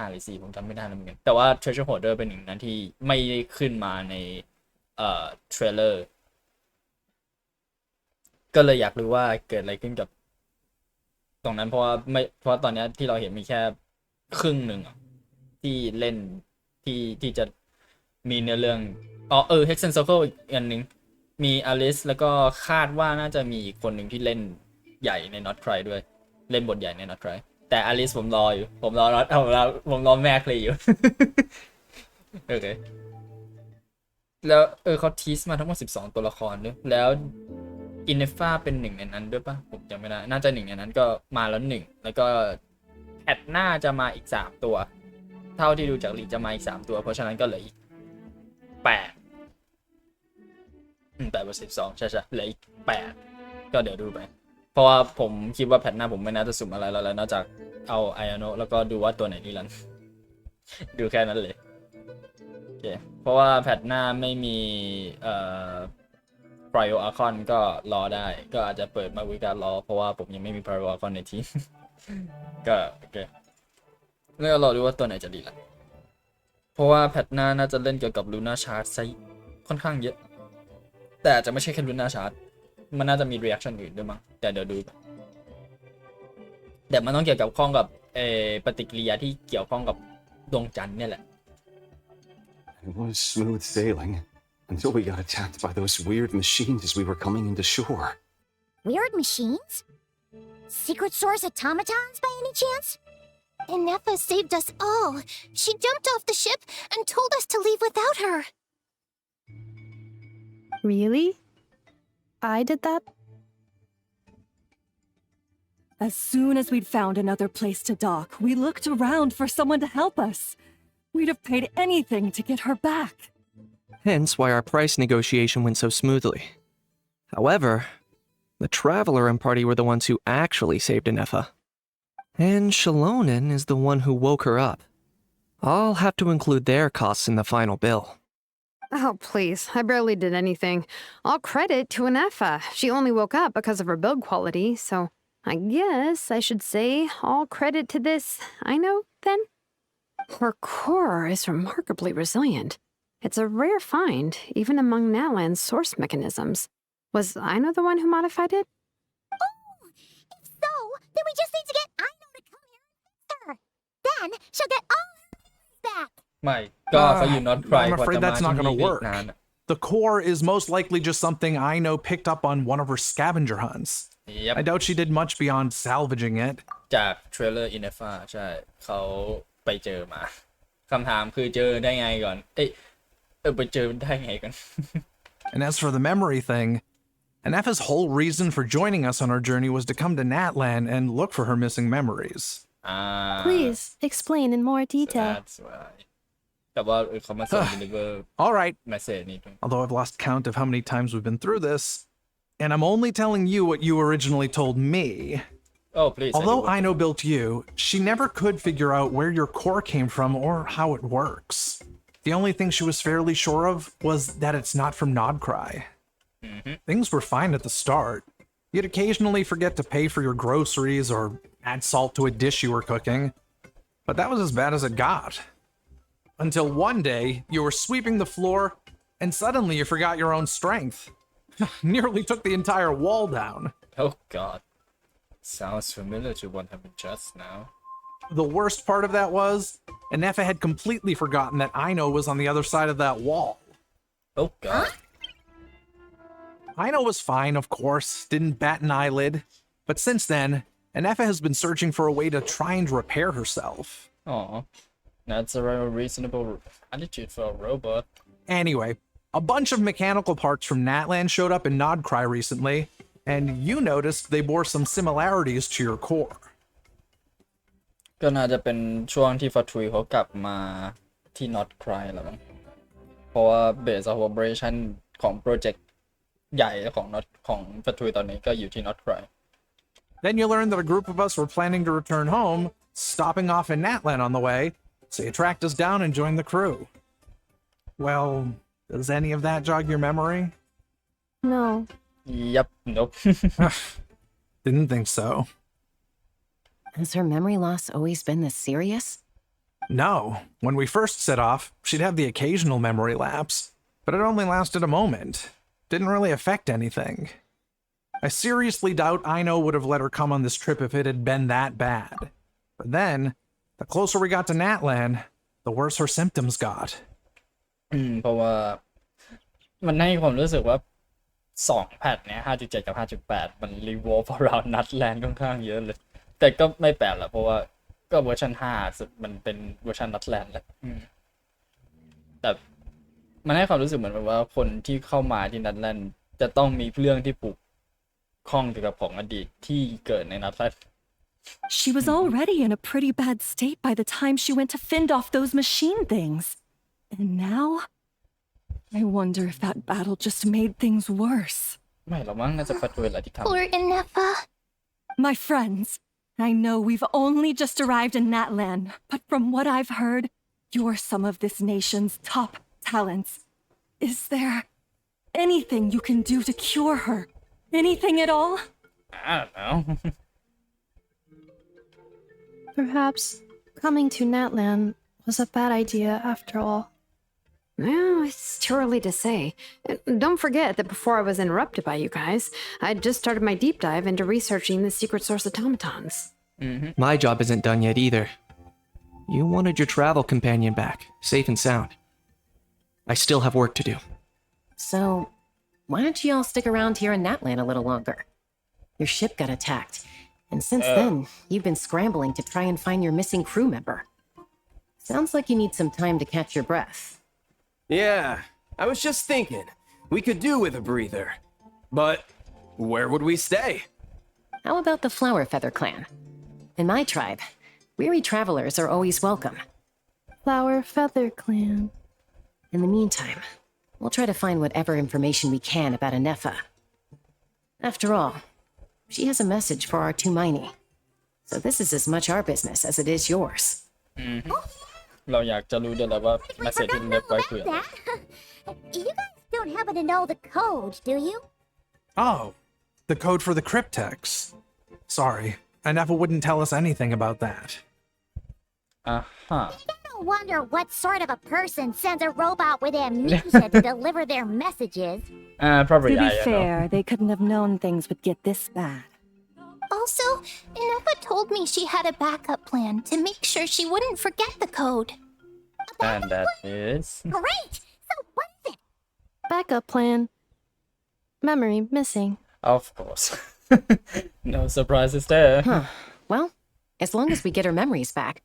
5หรือ4ผมจำไม่ได้แล้วเหมือนกันแต่ว่า Treasure Hoarder เป็นหนึ่งนั้นที่ไม่ได้ขึ้นมาในเทรลเลอร์ก็เลยอยากรู้ว่าเกิดอะไรขึ้นกับตรงนั้นเพราะว่าตอนนี้ที่เราเห็นมีแค่ครึ่งหนึ่งที่เล่นที่จะมีเนื้อเรื่องHexen Circle อีกอันนึงมีอลิสแล้วก็คาดว่าน่าจะมีอีกคนหนึ่งที่เล่นใหญ่ใน Not Cry ด้วยเล่นบทใหญ่ใน Not Cry แต่อลิสผมรออยู่ผมรอแม่คลีอยู่ โอเคแล้วเขาทีสมาทั้งหมด12ตัวละครด้วยแล้วอินเนฟ้าเป็นหนึ่งในนั้นด้วยปะผมจำไม่ได้น่าจะหนึ่งในนั้นก็มาแล้ว1แล้วก็แอดหน้าจะมาอีก3ตัวเท่าที่ดูจากลีกจะมาอีก3ตัวเพราะฉะนั้นก็เหลืออีก8 8/12ใช่เหลืออีก8ก็เดี๋ยวดูไปเพราะว่าผมคิดว่าแพทหน้าผมไม่น่าจะสุ่มอะไรแล้วนอกจากเอาไออาโนแล้วก็ดูว่าตัวไหนนี่ลัน ดูแค่นั้นเลยโอเคเพราะว่าแพทหน้าไม่มีPrio Archon ก็รอได้ก็อาจจะเปิดมาวิการรอเพราะว่าผมยังไม่มี Prio Archon ในทีม ก็โอเคแล้วก็รอดูว่าตัวไหนจะดีละเพราะว่าแพทหน้าน่าจะเล่นเกี่ยวกับ Luna Shard ซะค่อนข้างเยอะแต่อาจจะไม่ใช่แค่ Luna Shard มันน่าจะมี reaction อื่นด้วยมั้งแต่เดี๋ยวดูแต่มันต้องเกี่ยวกับข้องกับปฏิกิริยาที่เกี่ยวข้องกับดวงจันทร์เนี่ยแหละ It was smooth sailing until we got attacked by those weird machines as we were coming into shore. Weird machines? Secret Source automatons by any chance? Inefa saved us all. She jumped off the ship and told us to leave without her. Really? I did that? As soon as we'd found another place to dock, we looked around for someone to help us. We'd have paid anything to get her back. Hence why our price negotiation went so smoothly. However, the Traveler and party were the ones who actually saved Anefa. And Shalonen is the one who woke her up. I'll have to include their costs in the final bill. Oh, please. I barely did anything. All credit to Anefa. She only woke up because of her build quality, so I guess I should say all credit to this Aino, then? Her core is remarkably resilient. It's a rare find, even among Nalan's source mechanisms. Was Aino the one who modified it? Oh, if so, then we just need to get Aino to come here and fix her. Then she'll get all her memories back. ไม่ก็เขาอยู่ not cry I'm กว่า afraid จะมา that's ที่ not นี่ going to อีก work. นานอะ The core is most likely just something Aino picked up on one of her scavenger hunts. Yep. I doubt she did much beyond salvaging it. จากเทรลเลอร์อินเนฟ้าใช่เขาไปเจอมาคำถามคือเจอได้ไงก่อนไปเจอได้ไงก่อน And as for the memory thing, Anefa's whole reason for joining us on our journey was to come to Natlan and look for her missing memories. Please explain in more detail. That's why แต่ว่าเขามาส่ง deliver All right, message นี่ด้วย although I've lost count of how many times we've been through this, and I'm only telling you what you originally told me. Oh please Although Aino built you, she never could figure out where your core came from or how it works. The only thing she was fairly sure of was that it's not from Nodcry. Things were fine at the start. You'd occasionally forget to pay for your groceries or add salt to a dish you were cooking, but that was as bad as it got. Until one day, you were sweeping the floor, and suddenly you forgot your own strength. Nearly took the entire wall down. Oh god sounds familiar to what happened just now. The worst part of that was, Anefa had completely forgotten that Aino was on the other side of that wall. Oh god Aino was fine, of course, didn't bat an eyelid, but since then, Anefa has been searching for a way to try and repair herself. oh that's a very reasonable attitude for a robot. Anyway, a bunch of mechanical parts from Natlan showed up in Nodcry recently, and you noticed they bore some similarities to your core. ก็น่าจะเป็นช่วงที่ฟาทุยเขากลับมาที่ Not Cry แล้วมั้งเพราะว่า Base of Operation ของโปรเจกต์ใหญ่ของฟาทุยตอนนี้ก็อยู่ที่ Not Cry. Then you learned that a group of us were planning to return home, stopping off in Natlan on the way, so you tracked us down and joined the crew. Well, does any of that jog your memory? No. Yep nope. Didn't think so. Has her memory loss always been this serious? No. When we first set off, she'd have the occasional memory lapse, but it only lasted a moment. Didn't really affect anything. I seriously doubt Aino would have let her come on this trip if it had been that bad. But then, the closer we got to Natlan, the worse her symptoms got. เพราะว่ามันให้ความรู้สึกว่า2แพทเนี้ย 5.7 กับ 5.8 มัน revolve around Nutland ค่อนข้างเยอะเลยแต่ก็ไม่แปลกหรอกเพราะว่าก็เวอร์ชัน5สุดมันเป็นเวอร์ชัน Nutland แหละแต่มันให้ความรู้สึกเหมือนว่าคนที่เข้ามาที่ Nutland จะต้องมีเรื่องที่ผูกข้องเกี่ยวกับของอดีตที่เกิดใน Nutland. She was already in a pretty bad state by the time she went to fend off those machine things. And now, I wonder if that battle just made things worse. ไม่หรอกมั้งน่าจะฟัดเวลาที่ทำ Poor Anefa. My friends, I know we've only just arrived in Natlan, but from what I've heard, you're some of this nation's top talents. Is there anything you can do to cure her? Anything at all? I don't know. Perhaps coming to Natlan was a bad idea after all. Well, it's too early to say. Don't forget that before I was interrupted by you guys, I'd just started my deep dive into researching the secret source automatons. My job isn't done yet either. You wanted your travel companion back, safe and sound. I still have work to do. So, why don't you all stick around here in Natlan a little longer? Your ship got attacked, and since then, you've been scrambling to try and find your missing crew member. Sounds like you need some time to catch your breath. Yeah, I was just thinking. We could do with a breather. But where would we stay? How about the Flower Feather clan? In my tribe, weary travelers are always welcome. Flower Feather Clan. In the meantime, we'll try to find whatever information we can about Anefa. After all, she has a message for our Tumaini. So this is as much our business as it is yours. เราอยากจะรู้ด้วยแหละว่า I แมสเซจ forgot ที่ all เน็บไว้ about คืออะไร that. You guys don't happen to know the code, do you? Oh, the code for the cryptex. Sorry, Anefa wouldn't tell us anything about that. อ่าฮะ No wonder what sort of a person sends a robot with amnesia to deliver their messages. probably To be I know. fair, they couldn't have known things would get this bad. Also, Ineppa told me she had a backup plan to make sure she wouldn't forget the code. And that is Great! So what is it? Backup plan. Memory missing. of course no surprises there. Huh. Well, as long as we get her memories back,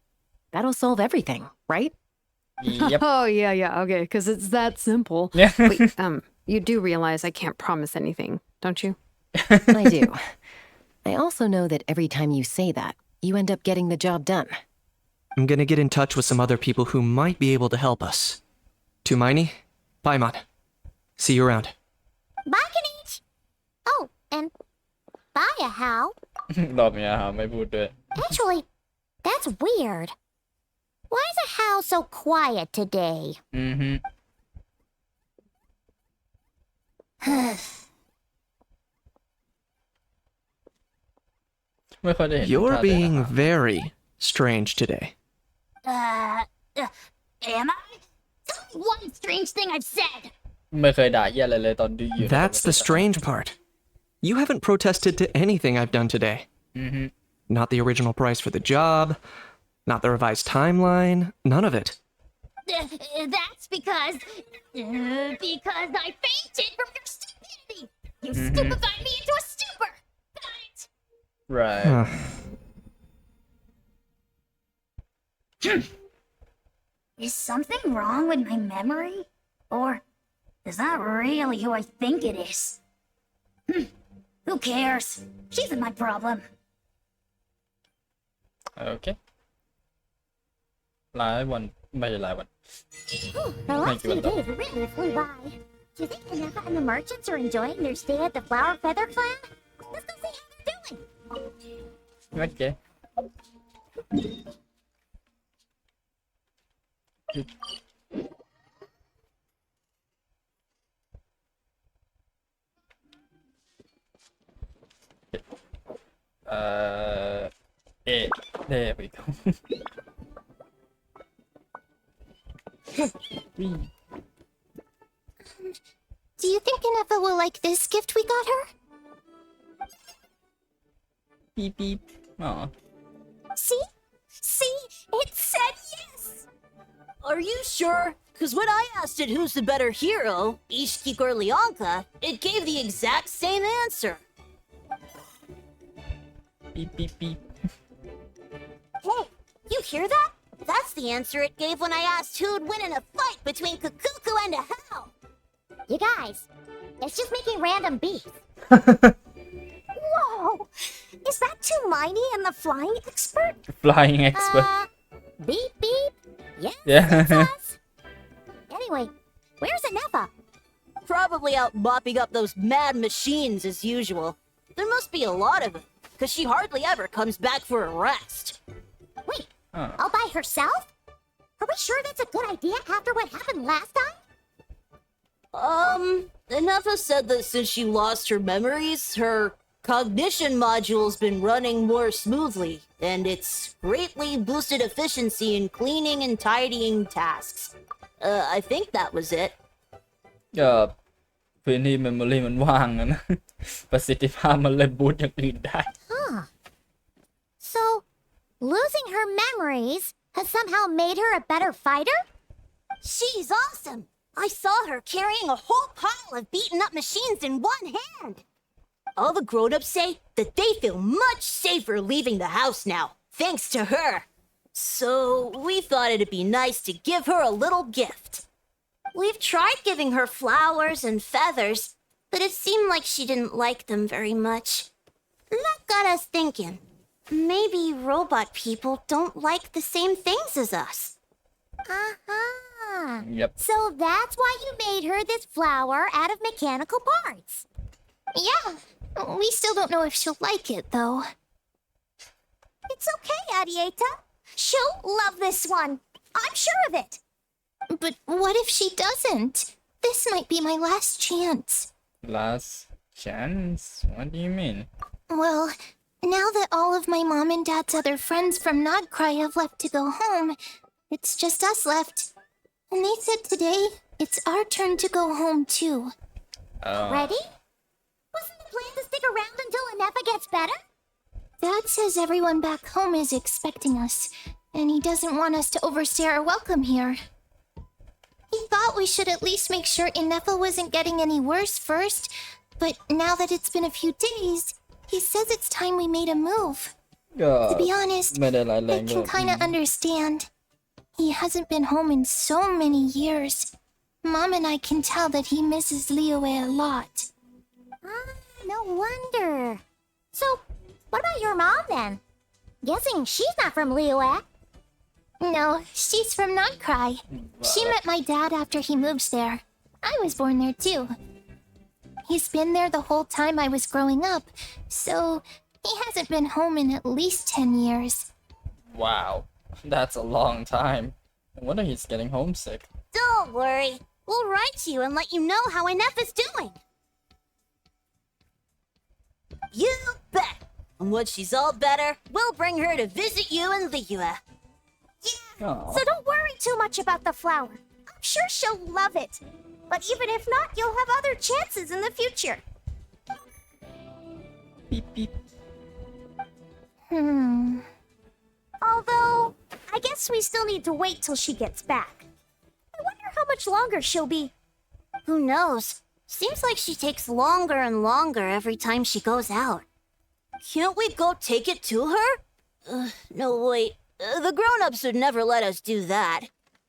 that'll solve everything, right? Yep. Oh, yeah, okay, because it's that simple. Yeah. Wait, you do realize I can't promise anything, don't you? I do. I also know that every time you say that, you end up getting the job done. I'm gonna get in touch with some other people who might be able to help us. Tumaini, Paimon. See you around. Bye, Kanich! Oh, and bye, How. รอบเนี้ยครับไม่พูดด้วย Actually, that's weird. Why is a How so quiet today? อือฮึ ไม่ค่อยได้เห็น You're ท่าเดิน being นะครับ very strange today. Am I? Tell me one strange thing I've said. ไม่เคยด่าเหี้ยอะไรเลยตอนที่อยู่ใน That's the strange part. You haven't protested to anything I've done today. อือฮึ Not the original price for the job, not the revised timeline, none of it. That's because I fainted from your stupidity. You stupefied me into a stupor. Got it? right Is something wrong with my memory? Or is that really who I think it is? Who cares? She isn't my problem. โอเคหลายวันไม่ใช่หลายวัน The last Thank you, few Linda. days really flew by. Do you think Kaneka and the merchants are enjoying their stay at the Flower Feather Clan? Let's go see how they're doing. โอเคthere we go Do you think Ineppa will like this gift we got her? beep beep oh See? It said yes! Are you sure? Because when I asked it who's the better hero, Ishiki or Leonka, it gave the exact same answer. beep beep beep Hey, you hear that? That's the answer it gave when I asked who'd win in a fight between Kukuku and a Hell. You guys, it's just making random beats. Whoa! Is that Tumaini and the flying expert? flying expert Beep beep. Yes, Yeah. that's us. Anyway, where's Anefa? Probably out mopping up those mad machines as usual. There must be a lot of them, because she hardly ever comes back for a rest. Wait, Oh. all by herself? Are we sure that's a good idea after what happened last time? Ineppa said that since she lost her memories, her cognition module's been running more smoothly, and it's greatly boosted efficiency in cleaning and tidying tasks. I think that was it. ก็พื้นที่เมมโมรีมันว่างอะนะ ประสิทธิภาพมันเลยบูตอย่างอื่นได้ So, losing her memories has somehow made her a better fighter? She's awesome! I saw her carrying a whole pile of beaten up machines in one hand! All the grown-ups say that they feel much safer leaving the house now, thanks to her. So we thought it'd be nice to give her a little gift. We've tried giving her flowers and feathers, but it seemed like she didn't like them very much. That got us thinking. Maybe robot people don't like the same things as us. Uh-huh. Yep. So that's why you made her this flower out of mechanical parts. Yeah, we still don't know if she'll like it, though. It's okay, Arieta. She'll love this one. I'm sure of it. But what if she doesn't? This might be my last chance. Last chance? What do you mean? Well, now that all of my mom and dad's other friends from Nodcry have left to go home, it's just us left. And they said today, it's our turn to go home too. Ready? Wasn't the plan to stick around until Anefa gets better? Dad says everyone back home is expecting us, and he doesn't want us to overstay our welcome here. He thought we should at least make sure Inefa wasn't getting any worse first, but now that it's been a few days, he says it's time we made a move. To be honest, ไม่ได้ร้ายแร I ง can ด้วย kinda understand. He hasn't been home in so many years. Mom and I can tell that he misses Liyue a lot. No wonder. So, what about your mom then? Guessing she's not from Liyue. No, she's from Nodcry. She met my dad after he moved there. I was born there too. He's been there the whole time I was growing up, so he hasn't been home in at least 10 years. Wow, that's a long time. No wonder he's getting homesick. Don't worry. We'll write you and let you know how Inefa's doing. You bet. And when she's all better, we'll bring her to visit you in Liyue. Aw. So don't worry too much about the flower. I'm sure she'll love it. But even if not, you'll have other chances in the future. Beep beep. Although, I guess we still need to wait till she gets back. I wonder how much longer she'll be. Who knows? Seems like she takes longer and longer every time she goes out. Can't we go take it to her? No, wait. The grown-ups would never let us do that.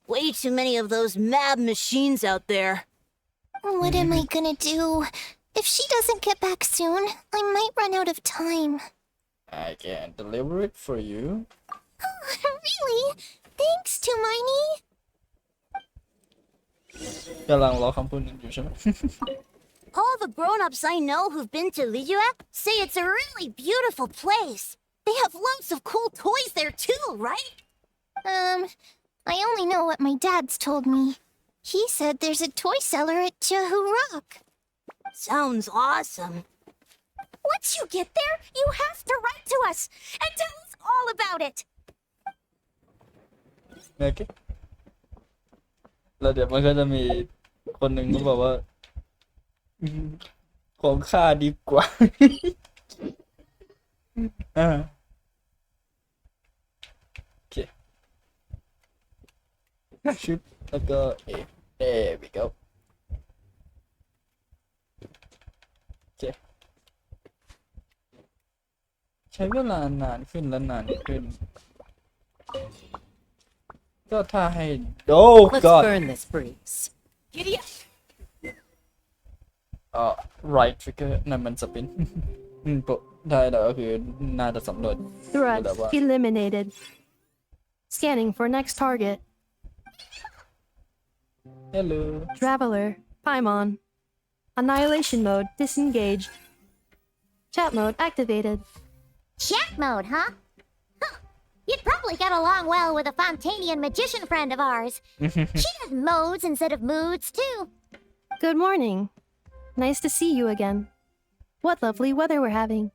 Way too many of those mad machines out there. What am I gonna do? If she doesn't get back soon, I might run out of time. I can deliver it for you. Really? Thanks, Tumaini. กำลังรอคำพูดนั้นอยู่ใช่ไหม All the grown-ups I know who've been to Liyue say it's a really beautiful place. They have lots of cool toys there too, right? I only know what my dad's told me. He said there's a toy cellar at Jehu Rock. Sounds awesome. Once you get there, you have to write to us and tell us all about it. โอเคแล้วเดี๋ยวมันก็จะมีคนหนึ่งก็บอกว่าของข้าดีกว่า โอเคชิปแล้วก็there we go โอเคใช้เวลานานขึ้นและนานขึ้นก็ถ้าให้Let's God burn this breeze. Giddy up. right trigger นั่นมันสปิน ได้แล้วก็คือน่าจะสำรวจ Threat แต่ว่า eliminated. Scanning for next target. hello Traveler, Paimon. Annihilation mode disengaged. Chat mode activated. Chat mode, huh? You'd probably get along well with a Fontanian magician friend of ours. She does modes instead of moods, too. Good morning. Nice to see you again. What lovely weather we're having.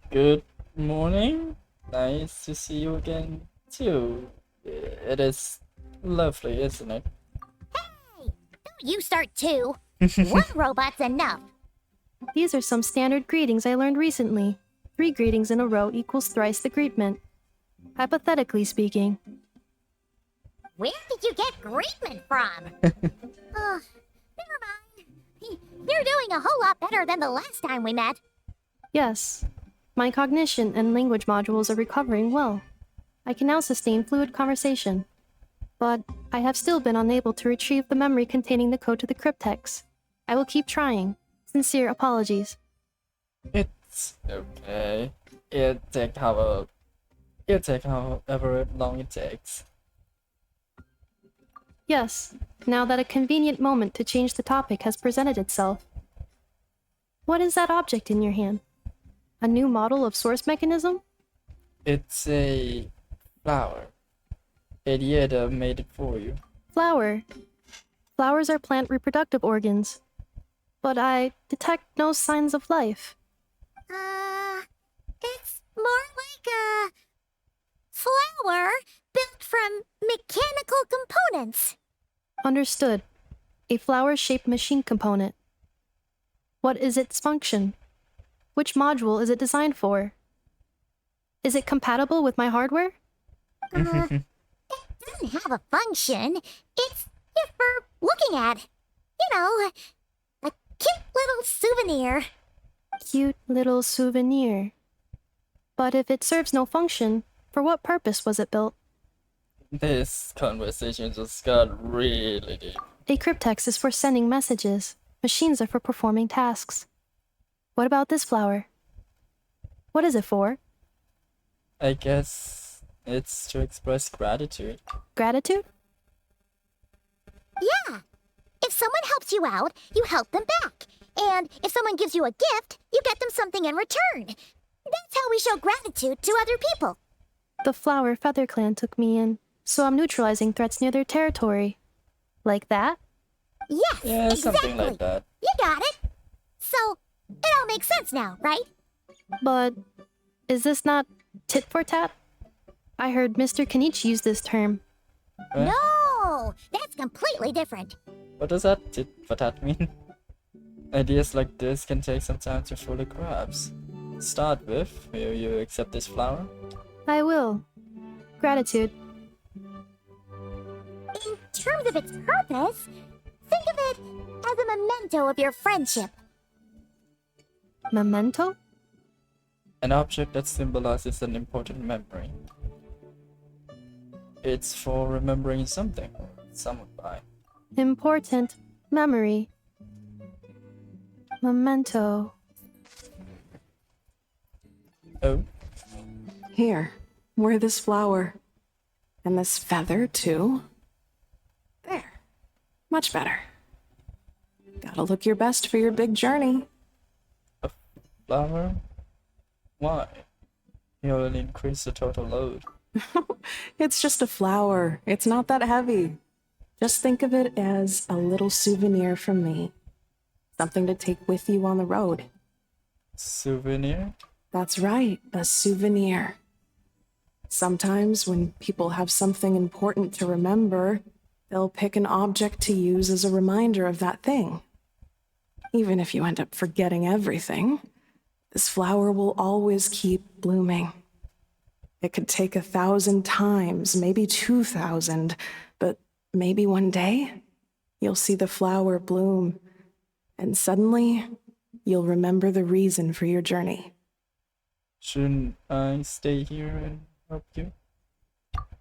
good morning nice to see you again too it is lovely isn't it Don't you start too. One robot's enough. These are some standard greetings I learned recently. 3 greetings in a row equals thrice the greetment. Hypothetically speaking. Where did you get greetment from? Never mind. You're doing a whole lot better than the last time we met. Yes, my cognition and language modules are recovering well. I can now sustain fluid conversation. But I have still been unable to retrieve the memory containing the code to the cryptex. I will keep trying. Sincere apologies. Okay. It take however long it takes. Yes, now that a convenient moment to change the topic has presented itself. What is that object in your hand? A new model of source mechanism? It's a flower. Adieta made it for you. Flower. Flowers are plant reproductive organs. But I detect no signs of life. It's more like a flower built from mechanical components. Understood. A flower-shaped machine component. What is its function? Which module is it designed for? Is it compatible with my hardware? It doesn't have a function. It's here for looking at. You know, a cute little souvenir. Cute little souvenir. But if it serves no function, for what purpose was it built? This conversation just got really deep. A cryptex is for sending messages. Machines are for performing tasks. What about this flower? What is it for? I guess it's to express gratitude. Gratitude? Yeah. If someone helps you out, you help them back. And if someone gives you a gift, you get them something in return. That's how we show gratitude to other people. The Flower Feather Clan took me in, so I'm neutralizing threats near their territory. Like that? Yes, Yeah, exactly. something like that. You got it. So, it all makes sense now, right? But is this not tit for tat? I heard Mr. Kenichi use this term. No, that's completely different. What does that tit for tat mean? Ideas like this can take some time to fully grasp. Start with, will you accept this flower? I will. Gratitude. In terms of its purpose, think of it as a memento of your friendship. Memento? An object that symbolizes an important memory. It's for remembering something or someone by. Important memory. Memento. Oh? Here, wear this flower. And this feather, too. There. Much better. Gotta look your best for your big journey. A flower? Why? You'll increase the total load. It's just a flower. It's not that heavy. Just think of it as a little souvenir from me. Something to take with you on the road. Souvenir? That's right, a souvenir. Sometimes when people have something important to remember, they'll pick an object to use as a reminder of that thing. Even if you end up forgetting everything, this flower will always keep blooming. It could take 1,000 times, maybe 2,000, but maybe one day you'll see the flower bloom, and suddenly you'll remember the reason for your journey. Shouldn't I stay here and help you?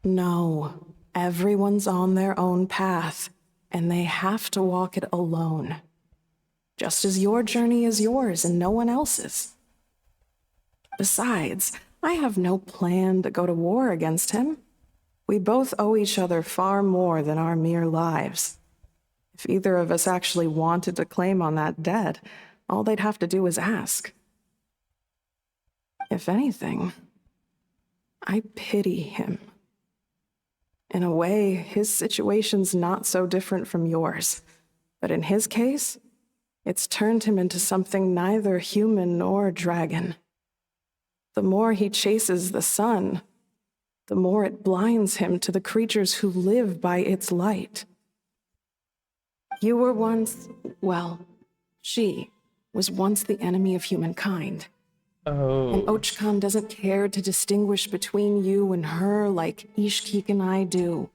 No, everyone's on their own path, and they have to walk it alone. Just as your journey is yours and no one else's. Besides, I have no plan to go to war against him. We both owe each other far more than our mere lives. If either of us actually wanted to claim on that debt, all they'd have to do is ask. If anything, I pity him. In a way, his situation's not so different from yours. But in his case, it's turned him into something neither human nor dragon. The more he chases the sun, the more it blinds him to the creatures who live by its light. You were once, well, she was once the enemy of humankind. Oh. And Ochkan doesn't care to distinguish between you and her like Ishkik and I do.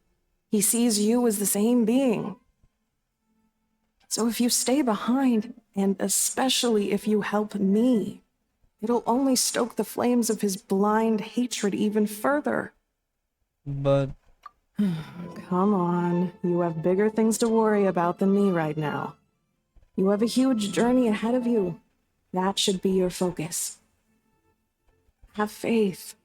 He sees you as the same being. So if you stay behind, and especially if you help me, it'll only stoke the flames of his blind hatred even further. But... Come on, you have bigger things to worry about than me right now. You have a huge journey ahead of you. That should be your focus. Have faith.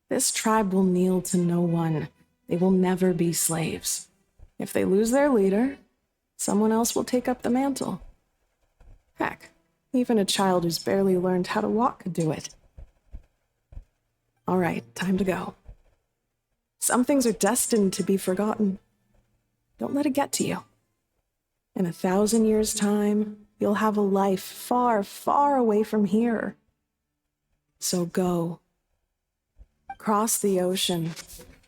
This tribe will kneel to no one. They will never be slaves. If they lose their leader, someone else will take up the mantle. Heck, even a child who's barely learned how to walk could do it. All right, time to go. Some things are destined to be forgotten. Don't let it get to you. In 1,000 years' time, you'll have a life far, far away from here. So go. Cross the ocean.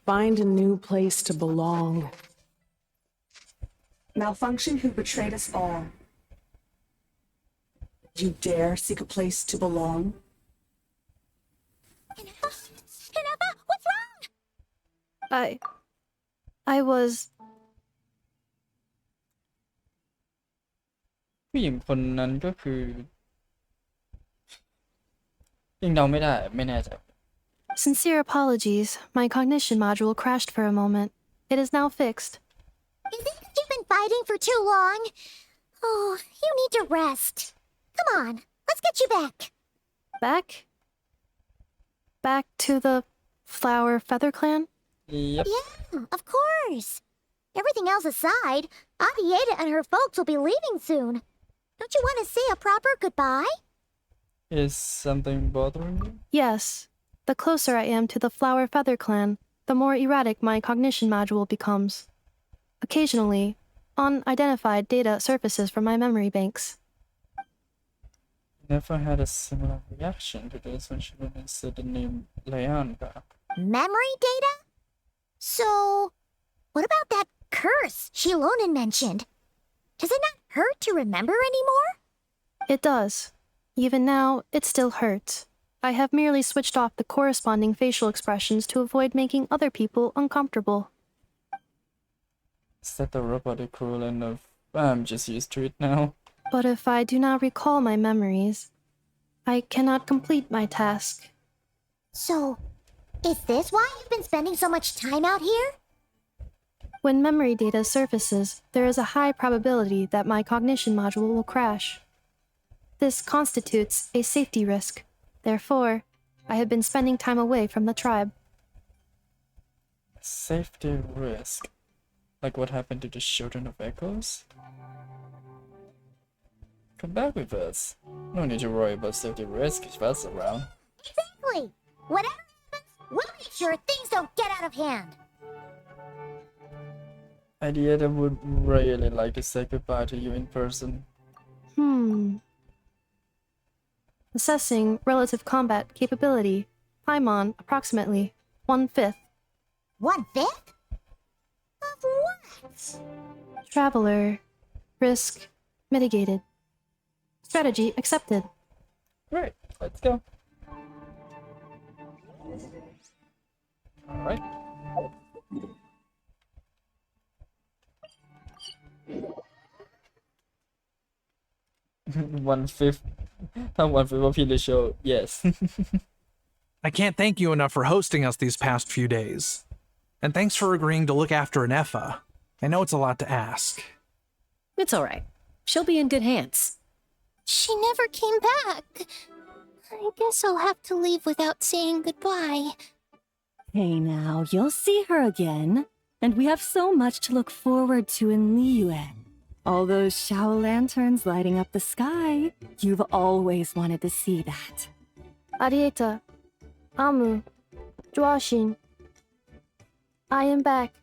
Find a new place to belong. Malfunction who betrayed us all. You dare seek a place to belong? Ineffa, what's wrong? I was. ผู้หญิงคนนั้นก็คือยังเดาไม่ได้ไม่แน่ใจ Sincere apologies. My cognition module crashed for a moment. It is now fixed. You think you've been fighting for too long? Oh, you need to rest. Come on, let's get you back. Back? Back to the Flower Feather Clan? Yep. Yeah, of course. Everything else aside, Avieta and her folks will be leaving soon. Don't you want to say a proper goodbye? Is something bothering you? Yes. The closer I am to the Flower Feather Clan, the more erratic my cognition module becomes. Occasionally, unidentified data surfaces from my memory banks. Never had a similar reaction to this when she said the name Leandra. Memory data? So, what about that curse Shilonen mentioned? Does it not hurt to remember anymore? It does. Even now, it still hurts. I have merely switched off the corresponding facial expressions to avoid making other people uncomfortable. Is that the robotic equivalent of I'm just used to it now? But if I do not recall my memories, I cannot complete my task. So, is this why you've been spending so much time out here? When memory data surfaces, there is a high probability that my cognition module will crash. This constitutes a safety risk. Therefore, I have been spending time away from the tribe. Safety risk? Like what happened to the Children of Echoes? Come back with us. No need to worry about safety risk if that's around. Exactly. Whatever happens, we'll make sure things don't get out of hand. Ideata would really like to say goodbye to you in person. Assessing relative combat capability. Paimon, approximately 1/5. 1/5? Of what? Traveler. Risk mitigated. Strategy accepted. Right, let's go. Alright. One-fifth of the show, yes. I can't thank you enough for hosting us these past few days. And thanks for agreeing to look after Ineffa. I know it's a lot to ask. It's all right. She'll be in good hands. She never came back. I guess I'll have to leave without saying goodbye. Hey now, you'll see her again. And we have so much to look forward to in Liyue. All those Shao lanterns lighting up the sky. You've always wanted to see that. Arieta. Amu. Joashin. I am back.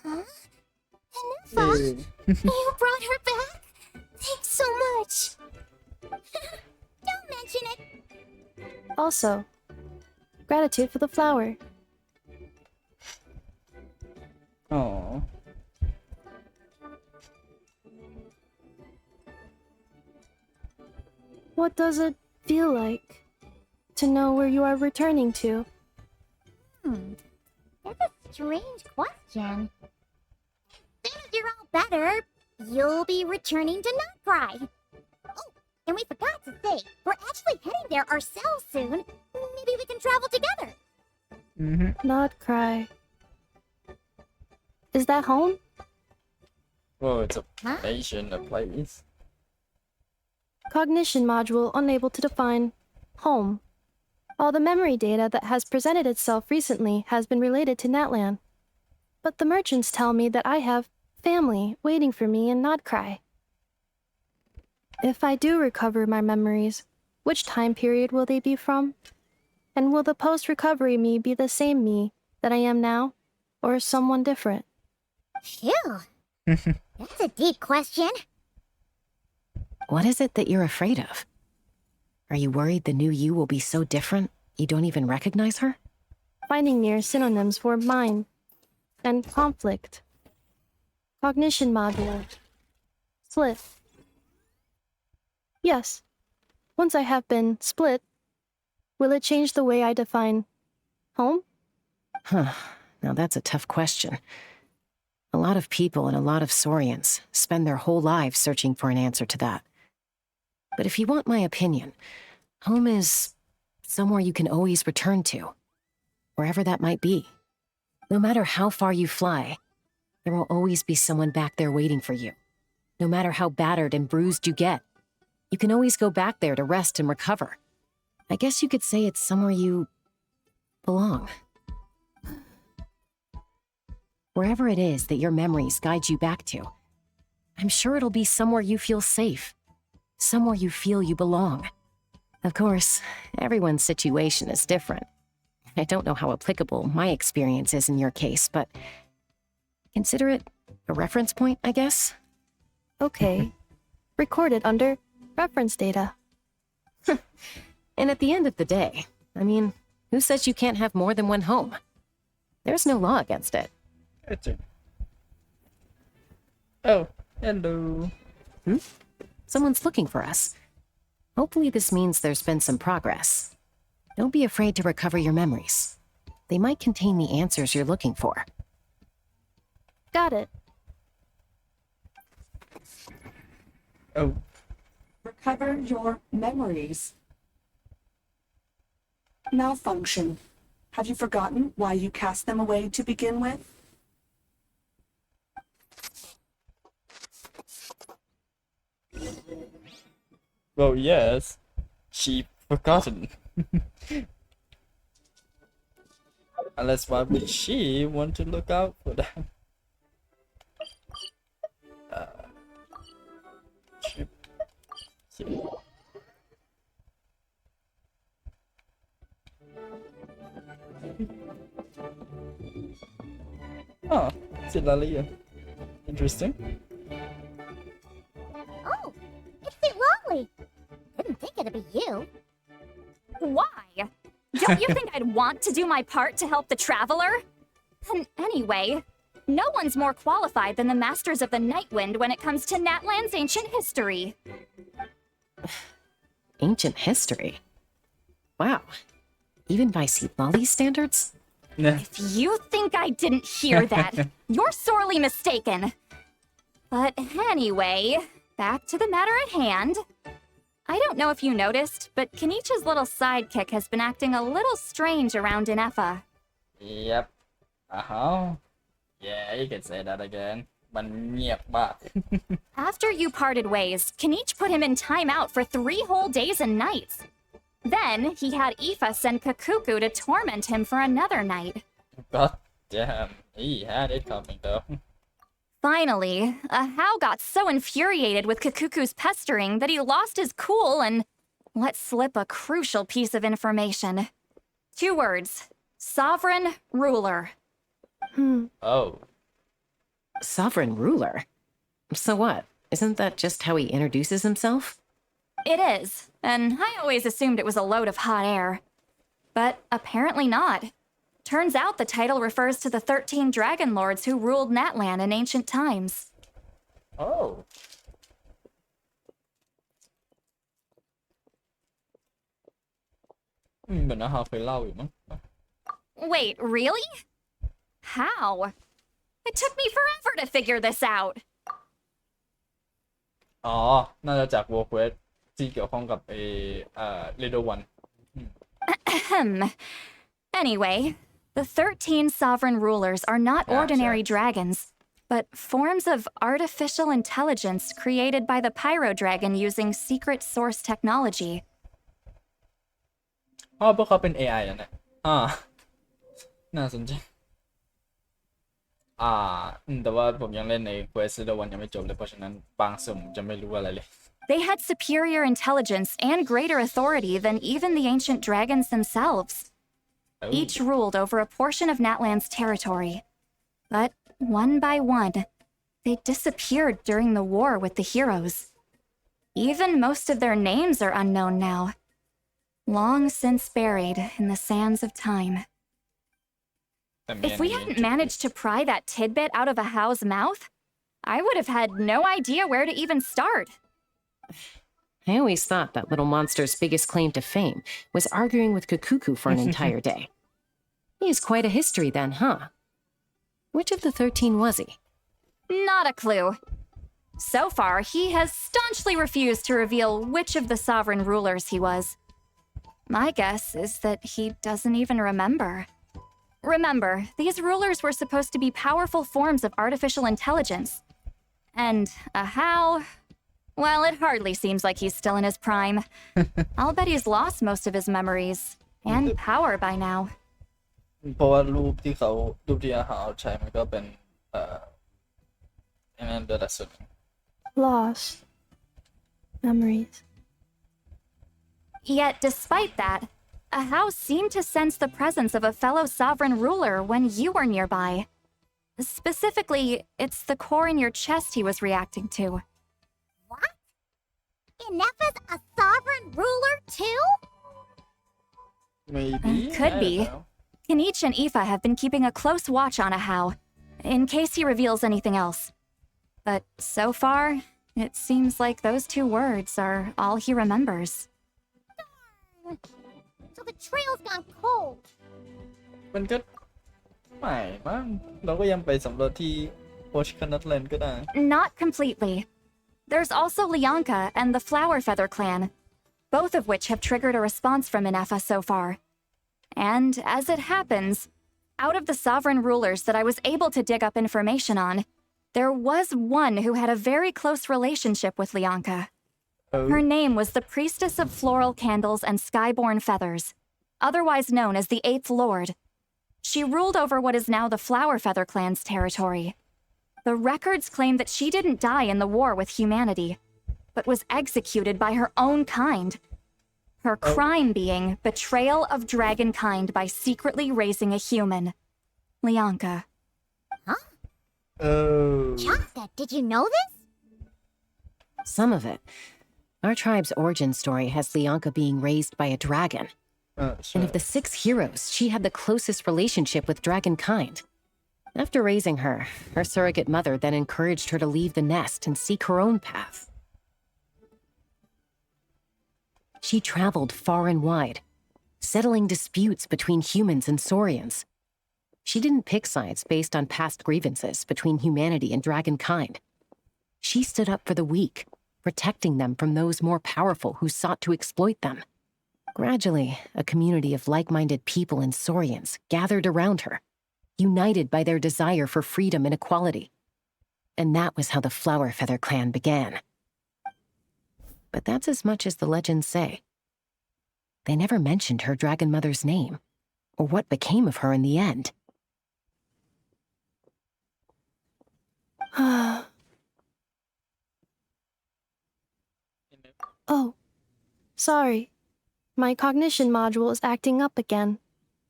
Huh? Ineffa? You brought her back? Thanks so much. Don't mention it. Also, gratitude for the flower. Oh. What does it feel like to know where you are returning to? That's a strange question. As soon as you're all better, you'll be returning to Nutcry. Oh, and we forgot to say, we're actually heading there ourselves soon. Maybe we can travel together. Not cry. Is that home? Whoa, it's a nation, a place. Cognition module unable to define home. All the memory data that has presented itself recently has been related to Natlan. But the merchants tell me that I have family waiting for me in Nodcry. If I do recover my memories, which time period will they be from? And will the post-recovery me be the same me that I am now, or someone different? Phew. That's a deep question. What is it that you're afraid of? Are you worried the new you will be so different you don't even recognize her? Finding near synonyms for mind and conflict. Cognition module. Split. Yes. Once I have been split, will it change the way I define home? Huh. Now that's a tough question. A lot of people and a lot of Saurians spend their whole lives searching for an answer to that. But if you want my opinion, home is somewhere you can always return to, wherever that might be. No matter how far you fly, there will always be someone back there waiting for you. No matter how battered and bruised you get, you can always go back there to rest and recover. I guess you could say it's somewhere you belong. Wherever it is that your memories guide you back to, I'm sure it'll be somewhere you feel safe, somewhere you feel you belong. Of course, everyone's situation is different. I don't know how applicable my experience is in your case, but consider it a reference point, I guess. Okay. Recorded under reference data. And at the end of the day, I mean, who says you can't have more than one home? There's no law against it. Oh, hello. Someone's looking for us. Hopefully this means there's been some progress. Don't be afraid to recover your memories. They might contain the answers you're looking for. Got it. Oh. Recover your memories. Malfunction. Have you forgotten why you cast them away to begin with? Well, yes. She forgotten. Unless why would she want to look out for that? Oh, Silalia. Interesting. Oh, it's the Lolly. Didn't think it'd be you. Why? Don't you think I'd want to do my part to help the Traveler? And anyway, no one's more qualified than the Masters of the Nightwind when it comes to Natlan's ancient history. Ancient history? Wow. Even by Lolly's standards? If you think I didn't hear that, you're sorely mistaken. But anyway, back to the matter at hand. I don't know if you noticed, but Kenichi's little sidekick has been acting a little strange around Inefa. Yep. Uh-huh. Yeah, you can say that again. Man งียบมาก. After you parted ways, Kenichi put him in timeout for 3 whole days and nights. Then, he had Aoife send Kakuku to torment him for another night. God damn, he had it coming though. Finally, Ahau got so infuriated with Kakuku's pestering that he lost his cool and let slip a crucial piece of information. 2 words. Sovereign ruler. Oh. Sovereign ruler? So what? Isn't that just how he introduces himself? It is, and I always assumed it was a load of hot air. But apparently not. Turns out the title refers to the 13 dragon lords who ruled Natlan in ancient times. Oh. Wait, really? How? It took me forever to figure this out. อ๋อ น่าจะจาก World Quest ที่เกี่ยวข้องกับLittle One. Anyway, the 13 sovereign rulers are not ordinary dragons, but forms of artificial intelligence created by the Pyro Dragon using secret source technology. อ๋อพวกเขาเป็น AI แล้วเนี่ยน่าสนใจแต่ว่าผมยังเล่นใน Quest 1ยังไม่จบเลยเพราะฉะนั้นบางส่วนผมจะไม่รู้อะไรเลย They had superior intelligence and greater authority than even the ancient dragons themselves. Each ruled over a portion of Natlan's territory. But one by one, they disappeared during the war with the heroes. Even most of their names are unknown now, long since buried in the sands of time. If we hadn't managed to pry that tidbit out of a How's mouth, I would have had no idea where to even start. I always thought that little monster's biggest claim to fame was arguing with Kakuku for an entire day. He has quite a history then, huh? Which of the 13 was he? Not a clue. So far, he has staunchly refused to reveal which of the sovereign rulers he was. My guess is that he doesn't even remember. Remember, these rulers were supposed to be powerful forms of artificial intelligence. And a How? Well, it hardly seems like he's still in his prime. I'll bet he's lost most of his memories and power by now. เพราะว่ารูปที่อาหารใช้มันก็เป็นนั่นเดือดสุด Lost memories. Yet, despite that, a How seemed to sense the presence of a fellow sovereign ruler when you were nearby. Specifically, it's the core in your chest he was reacting to. What? Inefa's a sovereign ruler too? Maybe. Could be. Kanich and Aoife have been keeping a close watch on a How, in case he reveals anything else. But so far, it seems like those 2 words are all he remembers. Darn. So the trail's gone cold. มันก็ไม่มั้งเราก็ยังไปสำรวจที่โพชคานัทแลนด์ก็ได้ Not completely. There's also Lianka and the Flower Feather clan, both of which have triggered a response from Inefa so far. And as it happens, out of the sovereign rulers that I was able to dig up information on, there was one who had a very close relationship with Lianka. Her name was the Priestess of Floral Candles and Skyborn Feathers, otherwise known as the Eighth Lord. She ruled over what is now the Flower Feather clan's territory. The records claim that she didn't die in the war with humanity, but was executed by her own kind. Her crime being betrayal of dragonkind by secretly raising a human. Lianka. Huh? Oh. Chaka, did you know this? Some of it. Our tribe's origin story has Lianka being raised by a dragon. And of the 6 heroes, she had the closest relationship with dragonkind. After raising her, her surrogate mother then encouraged her to leave the nest and seek her own path. She traveled far and wide, settling disputes between humans and Saurians. She didn't pick sides based on past grievances between humanity and dragonkind. She stood up for the weak, protecting them from those more powerful who sought to exploit them. Gradually, a community of like-minded people and Saurians gathered around her, united by their desire for freedom and equality. And that was how the Flower Feather clan began. But that's as much as the legends say. They never mentioned her dragon mother's name, or what became of her in the end. Oh, sorry. My cognition module is acting up again.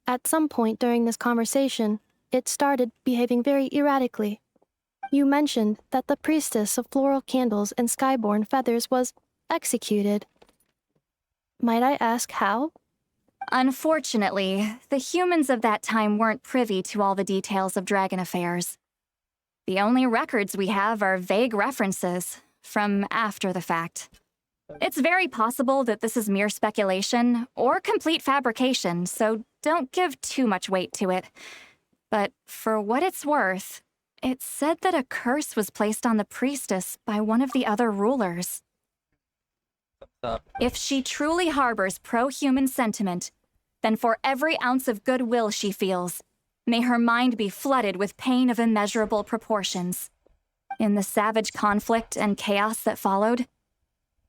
At some point during this conversation, it started behaving very erratically. You mentioned that the priestess of floral candles and skyborn feathers was executed. Might I ask how? Unfortunately, the humans of that time weren't privy to all the details of dragon affairs. The only records we have are vague references from after the fact. It's very possible that this is mere speculation or complete fabrication, so don't give too much weight to it. But for what it's worth, it's said that a curse was placed on the priestess by one of the other rulers. If she truly harbors pro-human sentiment, then for every ounce of goodwill she feels, may her mind be flooded with pain of immeasurable proportions. In the savage conflict and chaos that followed,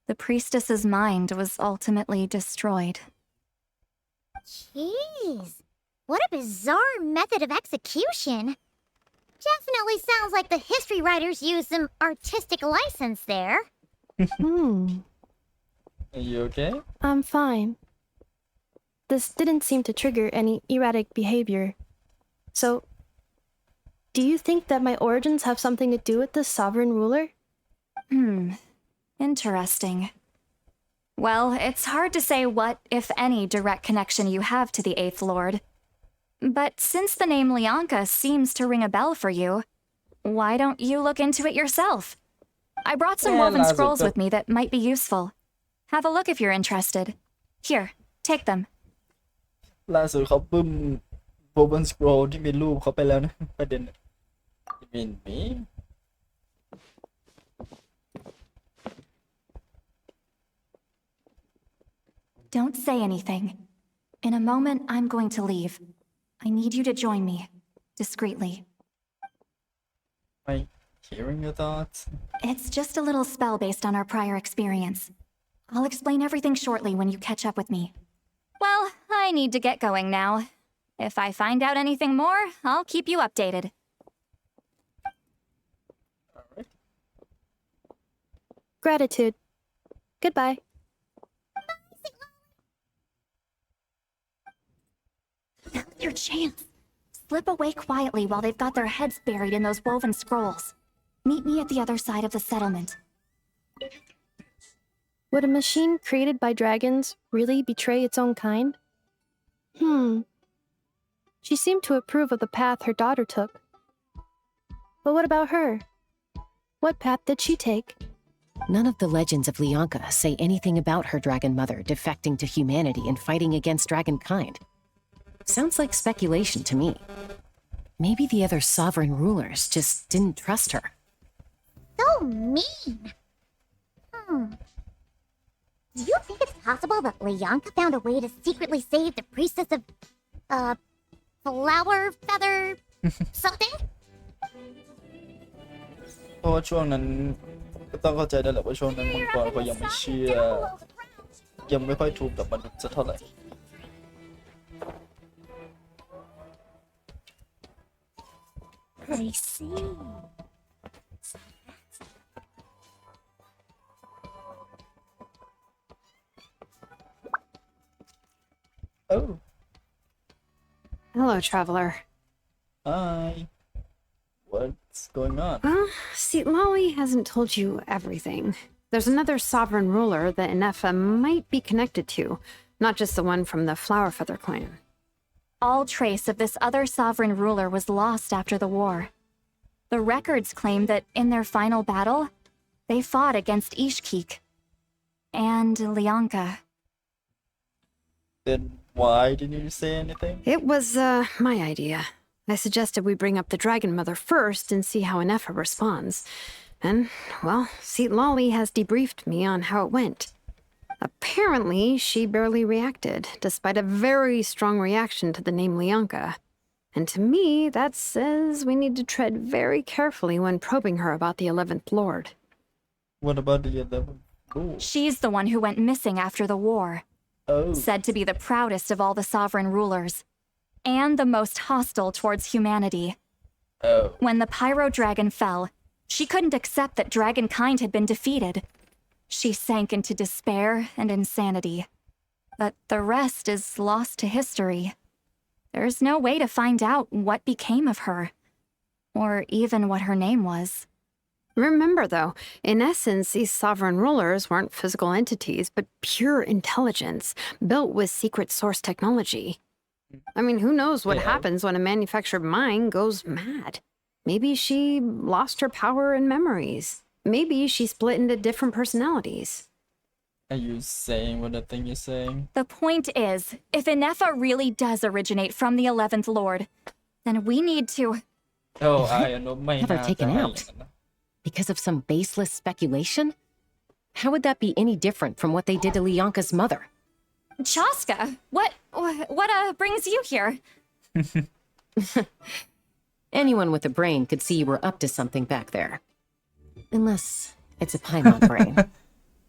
the priestess's mind was ultimately destroyed. Jeez. What a bizarre method of execution. Definitely sounds like the history writers used some artistic license there. Are you okay? I'm fine. This didn't seem to trigger any erratic behavior. So, do you think that my origins have something to do with this sovereign ruler? Interesting. Well, it's hard to say what, if any, direct connection you have to the Eighth Lord. But since the name Lianka seems to ring a bell for you, why don't you look into it yourself? I brought some woven scrolls with me that might be useful. Have a look if you're interested. Here, take them. ล่าสุดเขาปึ้ม Woven Scroll ที่มีรูปเขาไปแล้วนะประเด็นมี Don't say anything. In a moment, I'm going to leave. I need you to join me, discreetly. Am I hearing your thoughts? It's just a little spell based on our prior experience. I'll explain everything shortly when you catch up with me. Well, I need to get going now. If I find out anything more, I'll keep you updated. Gratitude. Goodbye. Now's your chance. Slip away quietly while they've got their heads buried in those woven scrolls. Meet me at the other side of the settlement. Would a machine created by dragons really betray its own kind? She seemed to approve of the path her daughter took. But what about her? What path did she take? None of the legends of Lianka say anything about her dragon mother defecting to humanity and fighting against dragonkind. Sounds like speculation to me. Maybe the other sovereign rulers just didn't trust her. So mean. Do you think it's possible that Lianka found a way to secretly save the priestess of, flower feather something? เพราะว่าช่วงนั้นก็ต้องเข้าใจได้แหละว่าช่วงนั้นมังกรเขายังไม่เชื่อยังไม่ค่อยถูกกับมนุษย์สักเท่าไหร่ I see. Oh. Hello, traveler. Hi. What's going on? Well, see, Lolly hasn't told you everything. There's another sovereign ruler that Inefa might be connected to, not just the one from the Flower Feather clan. All trace of this other sovereign ruler was lost after the war. The records claim that in their final battle, they fought against Ishkik and Lianka. Then why didn't you say anything? It was, my idea. I suggested we bring up the Dragon Mother first and see how Inefa responds. And, well, Seat Lolly has debriefed me on how it went. Apparently, she barely reacted, despite a very strong reaction to the name Lianka. And to me, that says we need to tread very carefully when probing her about the 11th Lord. What about the 11th? Ooh. She's the one who went missing after the war. Oh. Said to be the proudest of all the sovereign rulers. And the most hostile towards humanity. Oh. When the Pyro Dragon fell, she couldn't accept that dragonkind had been defeated. She sank into despair and insanity. But the rest is lost to history. There's no way to find out what became of her. Or even what her name was. Remember, though, in essence, these sovereign rulers weren't physical entities, but pure intelligence, built with secret source technology. I mean, who knows what happens when a manufactured mind goes mad? Maybe she lost her power and memories. Maybe she split into different personalities. Are you saying what I think you're saying? The point is, if Inefa really does originate from the 11th Lord, then we need to... Oh, I know. Have her taken out? Because of some baseless speculation? How would that be any different from what they did to Lianka's mother? Chaska, what brings you here? Anyone with a brain could see you were up to something back there. Unless it's a Paimon brain.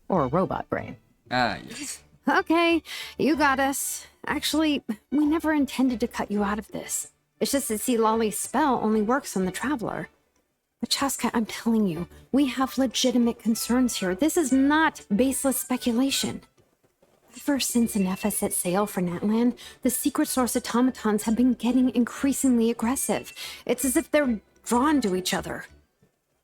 Or a robot brain. Ah, yes. Okay, you got us. Actually, we never intended to cut you out of this. It's just that Lolly's spell only works on the Traveler. But Chaska, I'm telling you, we have legitimate concerns here. This is not baseless speculation. Ever since Anefa set sail for Natlan, the secret source automatons have been getting increasingly aggressive. It's as if they're drawn to each other.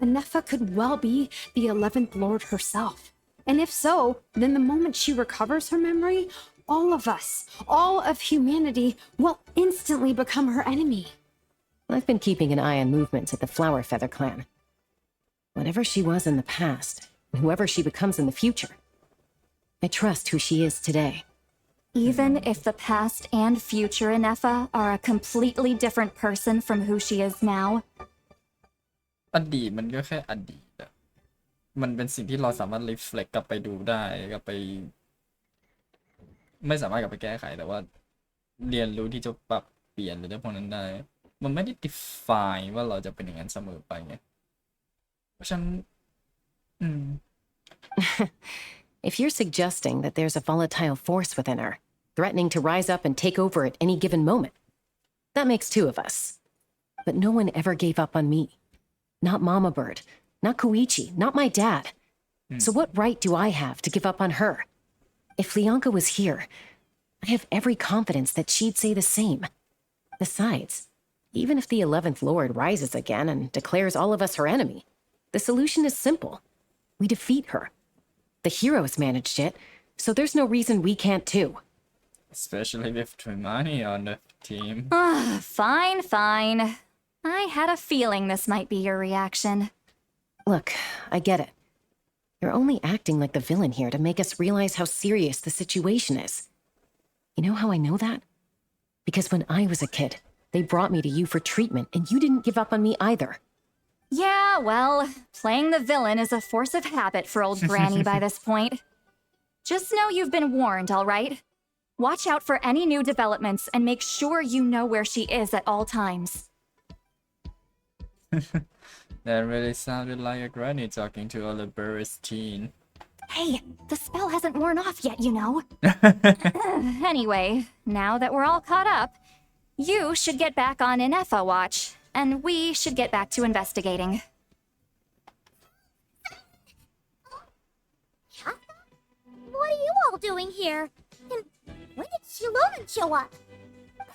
Anefa could well be the 11th Lord herself. And if so, then the moment she recovers her memory, all of us, all of humanity, will instantly become her enemy. I've been keeping an eye on movements at the Flower Feather clan. Whatever she was in the past, and whoever she becomes in the future, I trust who she is today. Even if the past and future Anefa are a completely different person from who she is now. อดีตมันก็แค่อดีตอะมันเป็นสิ่งที่เราสามารถ reflect กลับไปดูได้กลับไปไม่สามารถกลับไปแก้ไขแต่ว่าเรียนรู้ที่จะปรับเปลี่ยนหรือพวกนั้นได้มันไม่ได้ define ว่าเราจะเป็นอย่างนั้นเสมอไปไงเพราะฉะนั้นIf you're suggesting that there's a volatile force within her, threatening to rise up and take over at any given moment, that makes two of us. But no one ever gave up on me. Not Mama Bird, not Koichi, not my dad. So what right do I have to give up on her? If Leonka was here, I have every confidence that she'd say the same. Besides, even if the 11th Lord rises again and declares all of us her enemy, the solution is simple. We defeat her. The heroes managed it, so there's no reason we can't too. especially with Tremani on the team. Fine, fine. I had a feeling this might be your reaction. Look, I get it. You're only acting like the villain here to make us realize how serious the situation is. You know how I know that? Because when I was a kid, they brought me to you for treatment, and you didn't give up on me either. Yeah, well, playing the villain is a force of habit for old Granny by this point. Just know you've been warned, all right? Watch out for any new developments and make sure you know where she is at all times. That really sounded like a granny talking to a laborious teen. Hey, the spell hasn't worn off yet, you know. Anyway, now that we're all caught up, you should get back on Inefa watch, and we should get back to investigating. What are you all doing here? And when did Shilonen show up?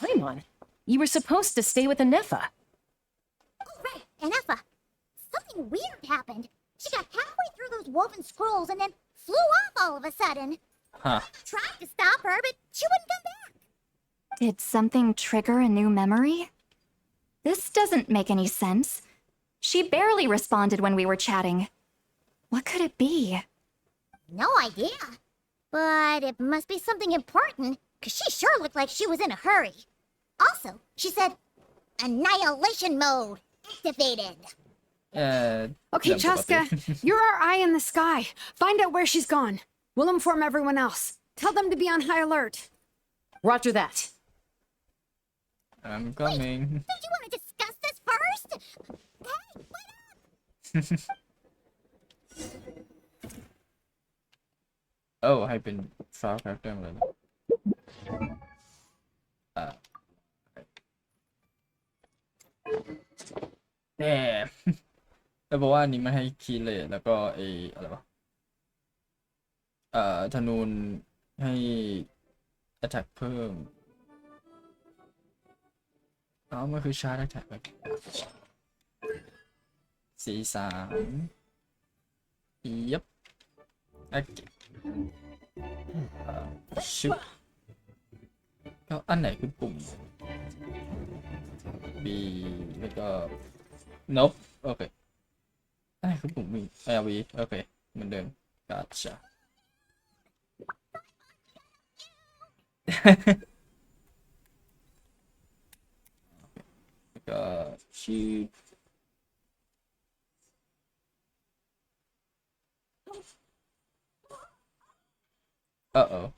Paimon, you were supposed to stay with Anefa. Oh, right, Anefa. Something weird happened. She got halfway through those woven scrolls and then flew off all of a sudden. Huh. Tried to stop her, but she wouldn't come back. Did something trigger a new memory? This doesn't make any sense. She barely responded when we were chatting. What could it be? No idea. But it must be something important, because she sure looked like she was in a hurry. Also, she said, Annihilation mode activated. Okay, Chaska, you're our eye in the sky. Find out where she's gone. We'll inform everyone else. Tell them to be on high alert. Roger that. I'm coming. Don't you want to discuss this first? Hey, wait up! Oh, ให้เป็น Flower Character เลยนะแน่ แล้วเพราะว่าอันนี้มันให้คีย์เลสแล้วก็อะไรวะธนูนให้ attack เพิ่มมันคือ charge attack แบบ4-3ยับโอเคชุบก็อันไหนคือปุ่ม B แล้วก็ nope โอเคอันไหนคือปุ่ม V V โอเคเหมือนเดิม gotcha แล้วก็ชื่อUh-oh.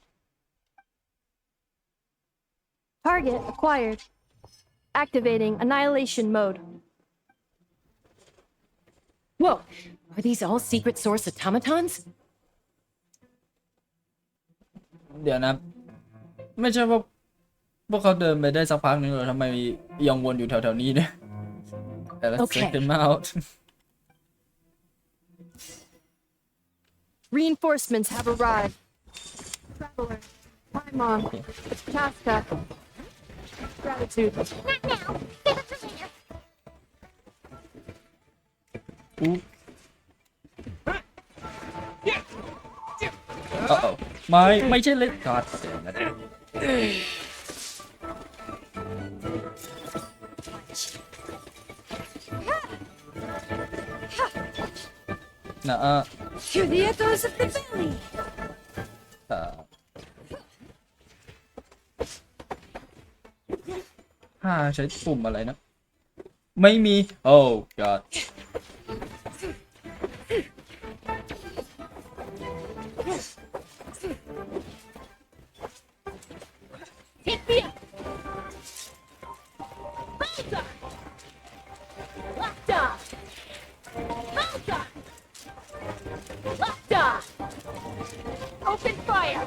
Target acquired. Activating annihilation mode. Whoa! Are these all secret source automatons? เดี๋ยวนะ ไม่ใช่ว่าพวกเขาเดินไปได้สักพักนึงเหรอทำไมยังวนอยู่แถวๆนี้เนี่ยแต่ละ check them out Reinforcements have arrived. Traveler, climb on. Chaska. Gratitude. Not now. Give it to later. ไม่ใช่เลยกอดนะHear the echoes of the valley. ใช้ปุ่มอะไรนะ ไม่มี โอ้ god Take me up. Balta. Locked on. Balta. Locked on. Open fire.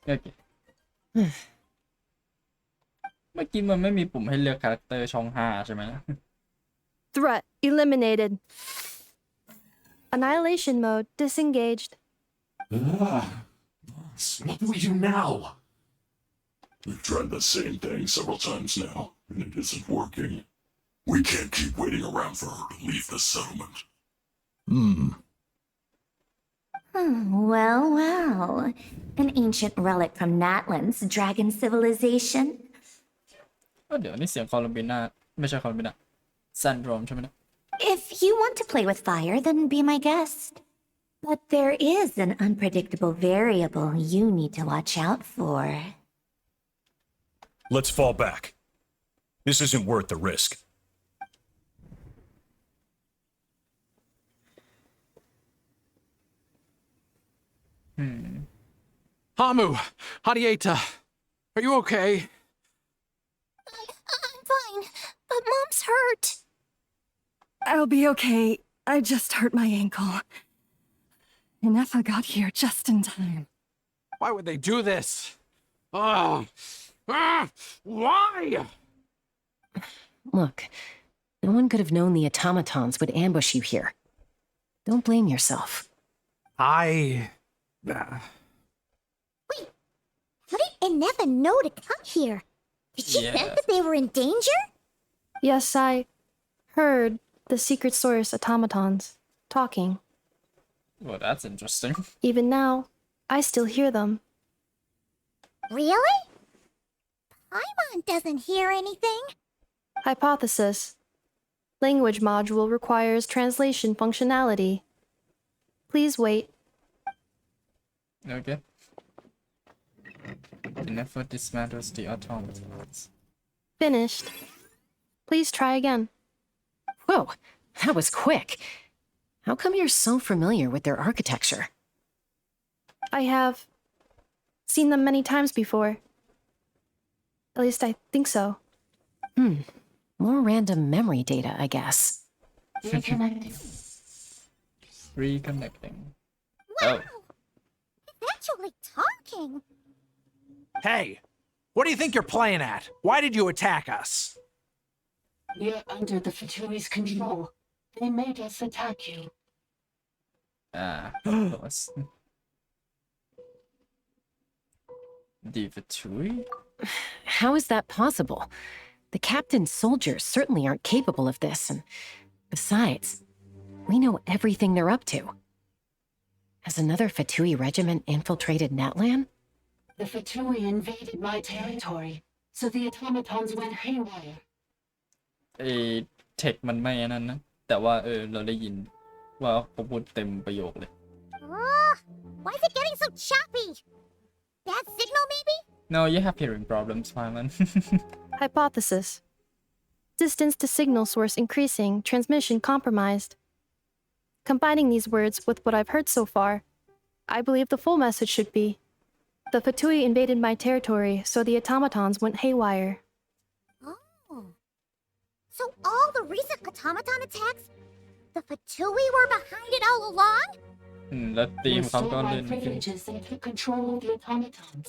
โอเค เมื่อกี้มันไม่มีปุ่มให้เลือกคาแรคเตอร์ช่อง 5 ใช่ไหม Threat eliminated. Annihilation mode disengaged. What do we do now? We've tried the same thing several times now, and it isn't working. We can't keep waiting around for her to leave the settlement. Well, well. An ancient relic from Natlan's dragon civilization. เดี๋ยวนี่เสียงคอลัมบิน่าไม่ใช่คอลัมบิน่าซันโดรมใช่ไหมนะ If you want to play with fire, then be my guest. But there is an unpredictable variable you need to watch out for. Let's fall back. This isn't worth the risk. Hamu, Hadieta, are you okay? I'm fine, but Mom's hurt. I'll be okay. I just hurt my ankle. Inefa got here just in time. Why would they do this? Why? Look, no one could have known the automatons would ambush you here. Don't blame yourself. Wait, how did Inefa know to come here? Did she think that they were in danger? Yes, I heard the secret source automatons talking. Well, that's interesting. Even now, I still hear them. Really? Paimon doesn't hear anything. Hypothesis. Language module requires translation functionality. Please wait. Okay. Never dismantles the automatons. Finished. Please try again. Whoa, that was quick. How come you're so familiar with their architecture? I have seen them many times before. At least I think so. More random memory data, I guess. Reconnecting. Wow! It's actually talking. Hey, what do you think you're playing at? Why did you attack us? We're under the Fatui's control. They made us attack you. Of course. The Fatui? How is that possible? The captain's soldiers certainly aren't capable of this, and besides, we know everything they're up to. Has another Fatui regiment infiltrated Natlan? The Fatui invaded my territory, so the automatons went haywire. เทคมันไม่นั่นนะ แต่ว่าเราได้ยินว่าเขาพูดเต็มประโยคเลย Why is it getting so choppy? Bad signal, maybe? No, you have hearing problems, Simon. Hypothesis. Distance to signal source increasing, transmission compromised. Combining these words with what I've heard so far, I believe the full message should be: the Fatui invaded my territory, so the automatons went haywire. Oh. So all the recent automaton attacks, the Fatui were behind it all along? แล้วตีมเขา Restore ก็ my เลื่อนขึ้น privileges and took control of the automatons.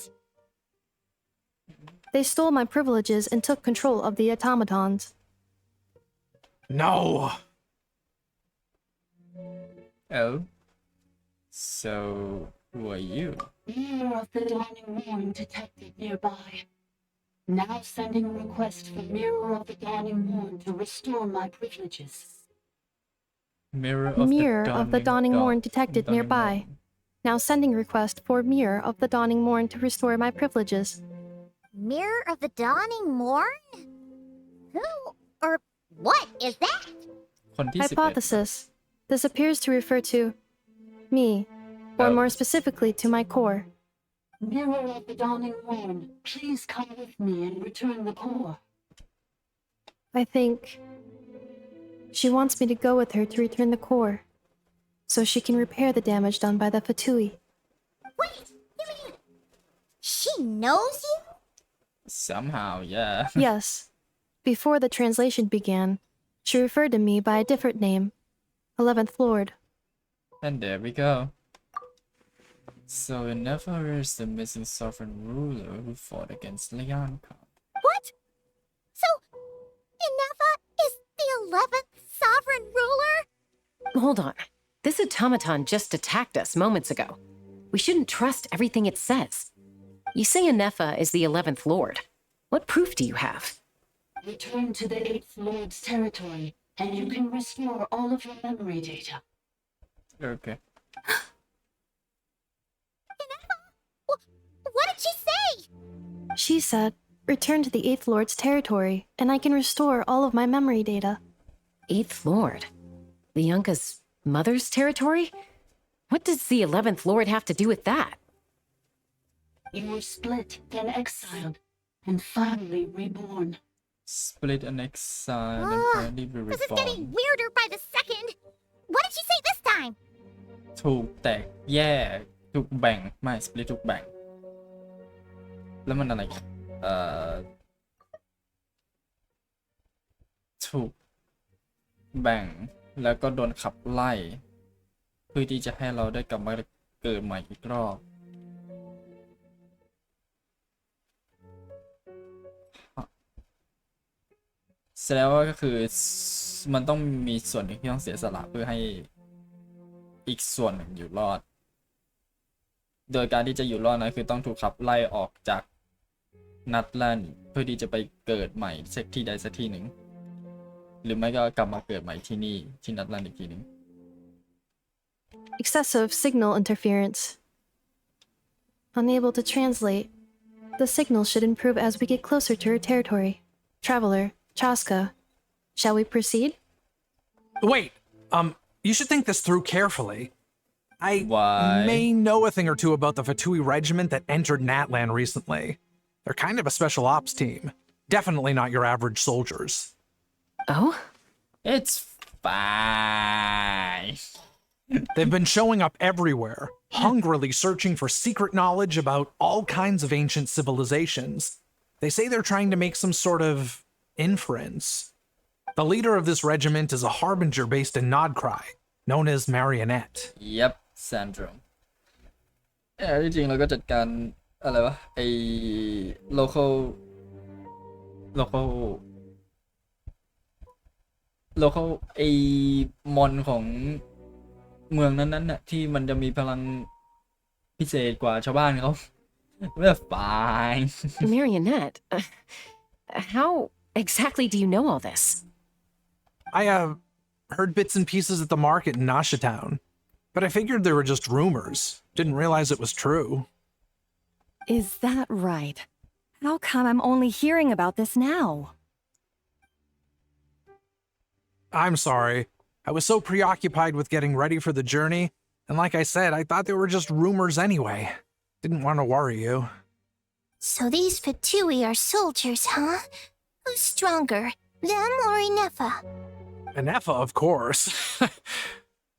They stole my privileges and took control of the automatons. No! Oh. So, who are you? Mirror of the Dawning Morn detected nearby. Now sending a request for Mirror of the Dawning Morn to restore my privileges. Mirror Mirror of the Dawning Morn detected Dawning nearby. Morn. Now sending request for Mirror of the Dawning Morn to restore my privileges. Mirror of the Dawning Morn? Who or what is that? คนที่ 11 Hypothesis. This appears to refer to me, or Oh. more specifically to my core. Mirror of the Dawning Morn, please come with me and return the core. I think she wants me to go with her to return the core, so she can repair the damage done by the Fatui. Wait, you mean she knows you? Somehow, yeah. Yes. Before the translation began, she referred to me by a different name, 11th Lord. And there we go. So Never is the missing sovereign ruler who fought against Leon Khan. What? So, Inefa is the 11th sovereign ruler? Hold on. This automaton just attacked us moments ago. We shouldn't trust everything it says. You say Anefa is the 11th Lord. What proof do you have? Return to the 8th Lord's territory, and you can restore all of your memory data. Okay. What did she say? She said, return to the 8th Lord's territory, and I can restore all of my memory data. 8th Lord? The Yunka's mother's territory? What does the 11th Lord have to do with that? You were split, then exiled, and finally reborn. Split and exile and finally be This is getting reborn. weirder by the second. What did she say this time? ถูกแตกแยกถูกแบ่งไม่ split ถูกแบ่ง แล้วมันอะไรกันถูกแบ่งแล้วก็โดนขับไล่ เพื่อที่จะให้เราได้กลับมาเกิดใหม่อีกรอบแสดงว่าก็คือมันต้องมีส่วนหนึ่งที่ต้องเสียสละเพื่อให้อีกส่วนหนึ่งอยู่รอด โดยการที่จะอยู่รอดนั้นคือต้องถูกขับไล่ออกจากนัดแลนด์เพื่อที่จะไปเกิดใหม่สักที่ใดสักที่หนึ่ง หรือไม่ก็กลับมาเกิดใหม่ที่นี่ที่นัดแลนด์อีกทีหนึ่ง Excessive signal interference. Unable to translate. The signal should improve as we get closer to her territory. Traveler, Chaska, shall we proceed? Wait, you should think this through carefully. I Why? may know a thing or two about the Fatui regiment that entered Natlan recently. They're kind of a special ops team. Definitely not your average soldiers. Oh? It's fine. They've been showing up everywhere, hungrily searching for secret knowledge about all kinds of ancient civilizations. They say they're trying to make some sort of inference. The leader of this regiment is a harbinger based in Nodcry, known as Marionette. Yep, syndrome. ที่จริงเราก็จัดการอะไรวะไอ้ local ไอ้มอนของเมืองนั้นๆน่ะที่มันจะมีพลังพิเศษกว่าชาวบ้านเขา We're fine. Marionette? How exactly do you know all this? I, heard bits and pieces at the market in Nasha Town, but I figured they were just rumors. Didn't realize it was true. Is that right? How come I'm only hearing about this now? I'm sorry. I was so preoccupied with getting ready for the journey, and like I said, I thought they were just rumors anyway. Didn't want to worry you. So these Fatui are soldiers, huh? Who's stronger, them or Inefa? Anefa, of course.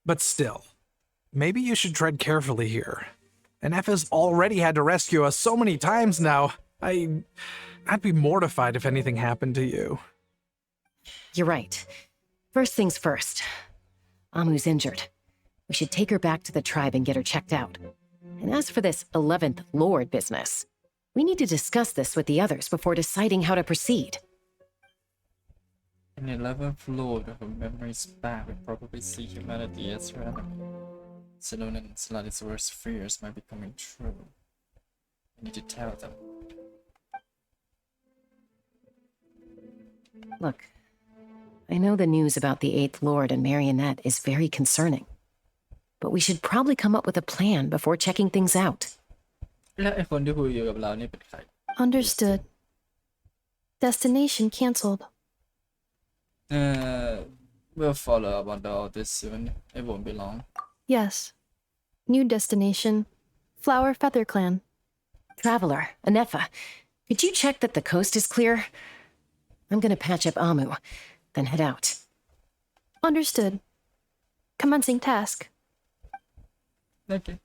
But still, maybe you should tread carefully here. Anefa's already had to rescue us so many times now. I'd be mortified if anything happened to you. You're right. First things first. Amu's injured. We should take her back to the tribe and get her checked out. And as for this 11th Lord business, we need to discuss this with the others before deciding how to proceed. In the 11th Lord of memories back, we probably see humanity as her enemy. Salon and Sladdy's worst fears might be coming true. We need to tell them. Look, I know the news about the 8th Lord and Marionette is very concerning, but we should probably come up with a plan before checking things out. และไอ้คนที่คุยอยู่กับเรานี่เป็นใคร Understood. Destination cancelled. We'll follow up on all this soon. It won't be long. Yes. New destination. Flower Feather Clan. Traveler, Anefa, could you check that the coast is clear? I'm gonna patch up Amu, then head out. Understood. Commencing task. Okay.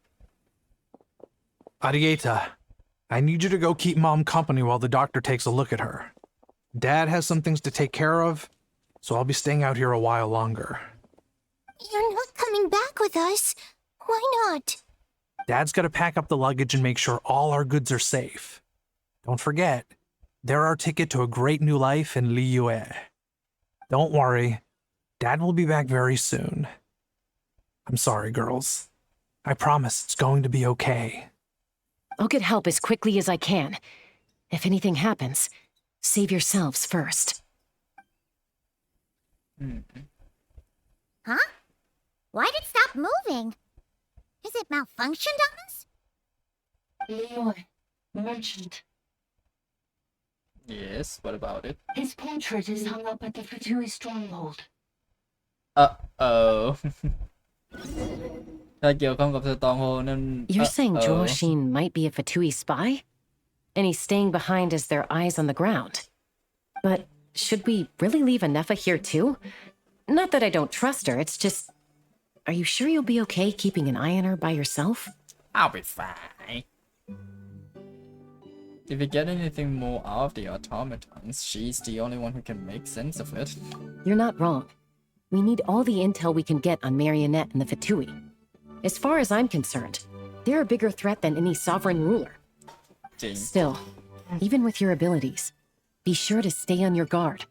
Arieta, I need you to go keep Mom company while the doctor takes a look at her. Dad has some things to take care of, so I'll be staying out here a while longer. You're not coming back with us. Why not? Dad's got to pack up the luggage and make sure all our goods are safe. Don't forget, they're our ticket to a great new life in Liyue. Don't worry, Dad will be back very soon. I'm sorry, girls. I promise it's going to be okay. I'll get help as quickly as I can. If anything happens, save yourselves first. Huh? Why'd it stop moving? Is it malfunctioned on us? Leroy, merchant. Yes, what about it? His portrait is hung up at the Fatui stronghold. Uh-oh. ถ้าเกี่ยวข้องกับสตองโฮนั่น You're saying Joashin might be a Fatui spy? And he's staying behind as their eyes on the ground. But should we really leave Anefa here too? Not that I don't trust her, it's just... Are you sure you'll be okay keeping an eye on her by yourself? I'll be fine. If we get anything more out of the automatons, she's the only one who can make sense of it. You're not wrong. We need all the intel we can get on Marionette and the Fatui. As far as I'm concerned, they're a bigger threat than any sovereign ruler. Still, even with your abilities, be sure to stay on your guard.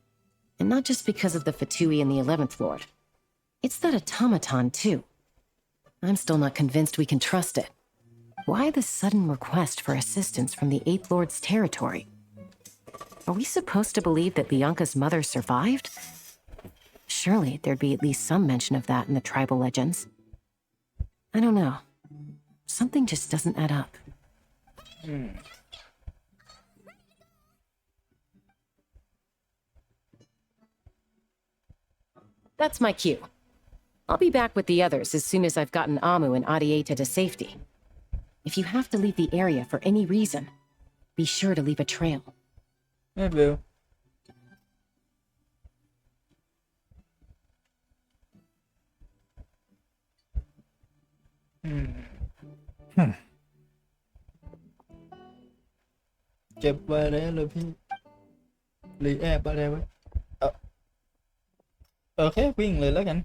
And not just because of the Fatui and the 11th Lord. It's that automaton, too. I'm still not convinced we can trust it. Why the sudden request for assistance from the 8th Lord's territory? Are we supposed to believe that Bianca's mother survived? Surely there'd be at least some mention of that in the tribal legends. I don't know. Something just doesn't add up. That's my cue. I'll be back with the others as soon as I've gotten Amu and Arieta to safety. If you have to leave the area for any reason, be sure to leave a trail. I will. Chụp về đấy làพี่ หรือแอบอะไรไว้แค่วิ่งเลยแล้วกัน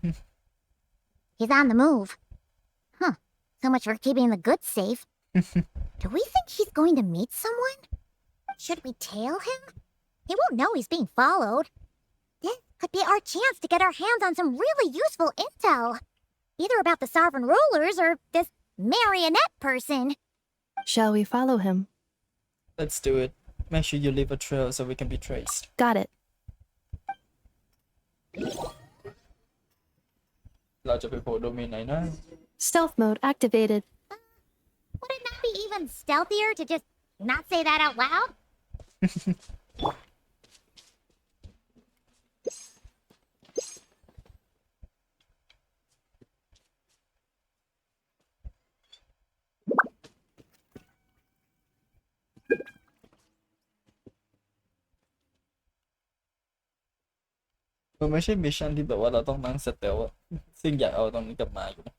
He's on the move. Huh. So much for keeping the goods safe. Do we think he's going to meet someone? Should we tail him? He won't know he's being followed. This could be our chance to get our hands on some really useful intel. Either about the sovereign rulers or this marionette person. Shall we follow him? Let's do it. Make sure you leave a trail so we can be traced. Got it. เราจะไปโผล่โดเมนไหนนะ Stealth mode activated. Would it not be even stealthier to just not say that out loud? มันไม่ใช่มิชชั่นที่แบบว่าเราต้องนั่งสเตลอะซึ่งอยากเอาตรงนี้กลับมาอยู่นะ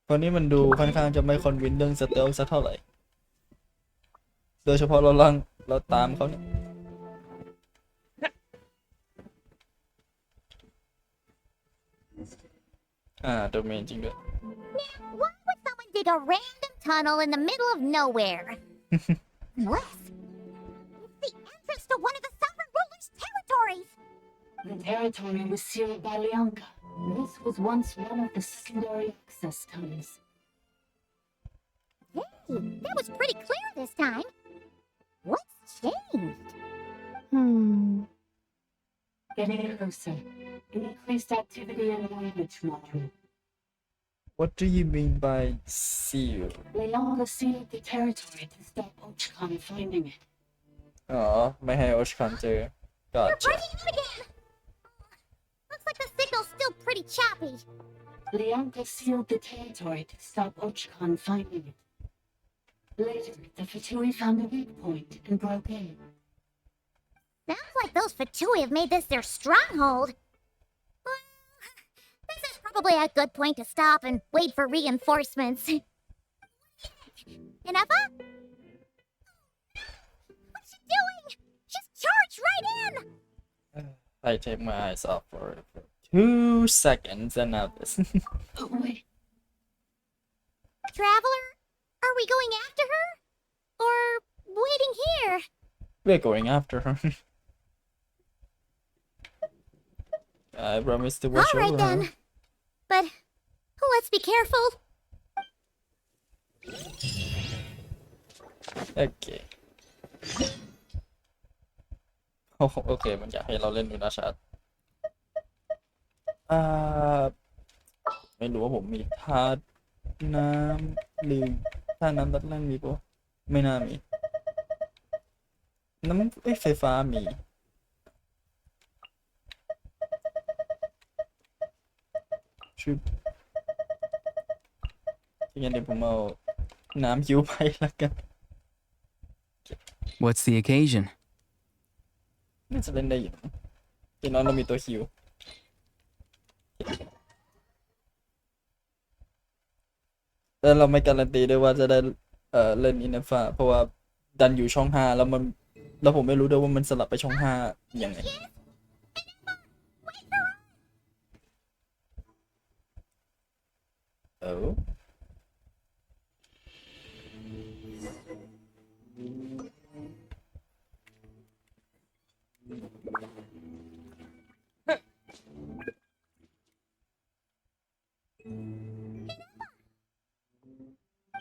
คนนี้มันดูค่อนข้างจะไม่คอนวินเรื่องสเตลสักเท่าไหร่โดยเฉพาะเราตามเขาเนี่ย โดเมนจริงด้วย Why would someone dig a random tunnel in the middle of nowhere? Unless it's the entrance to one of the sovereign ruler's territories. The territory was sealed by Lianka. This was once one of the secondary access tunnels. Hey, that was pretty clear this time. What's changed? Getting closer. Increased activity in language module. What do you mean by seal Lianka sealed the territory to stop Ochkan finding it. อ๋อไม่ให้โอชคันเจอ Gotcha. Breaking out again! Looks like the signal's still pretty choppy. Lianka sealed the territory to stop Ochkan finding it. Later, the Fatui found a weak point and broke in. Sounds like those Fatui have made this their stronghold. Well, this is probably a good point to stop and wait for reinforcements. Inefa? What's she doing? She's charged right in! I take my eyes off for 2 seconds and now this. Oh, wait. Traveler, are we going after her? Or waiting here? We're going after her. I promise to watch Alright over then. her. But let's be careful. โอเคโอเคมันอยากให้เราเล่นดูนะชัดไม่รู้ว่าผมมีธาตุน้ำลืมธาตุน้ำด้านล่างมีปะไม่น่ามีน้ำไฟฟ้ามีชุดงั้นเดี๋ยวผมเอาน้ำคิวไปแล้วกัน What's the occasion? น่าจะเล่นได้อยู่ที่น้องเรามีตัวคิวแต่เราไม่การันตีด้วยว่าจะได้เล่นอินฟ้าเพราะว่าดันอยู่ช่อง5แล้วผมไม่รู้ด้วยว่ามันสลับไปช่อง5ยังไง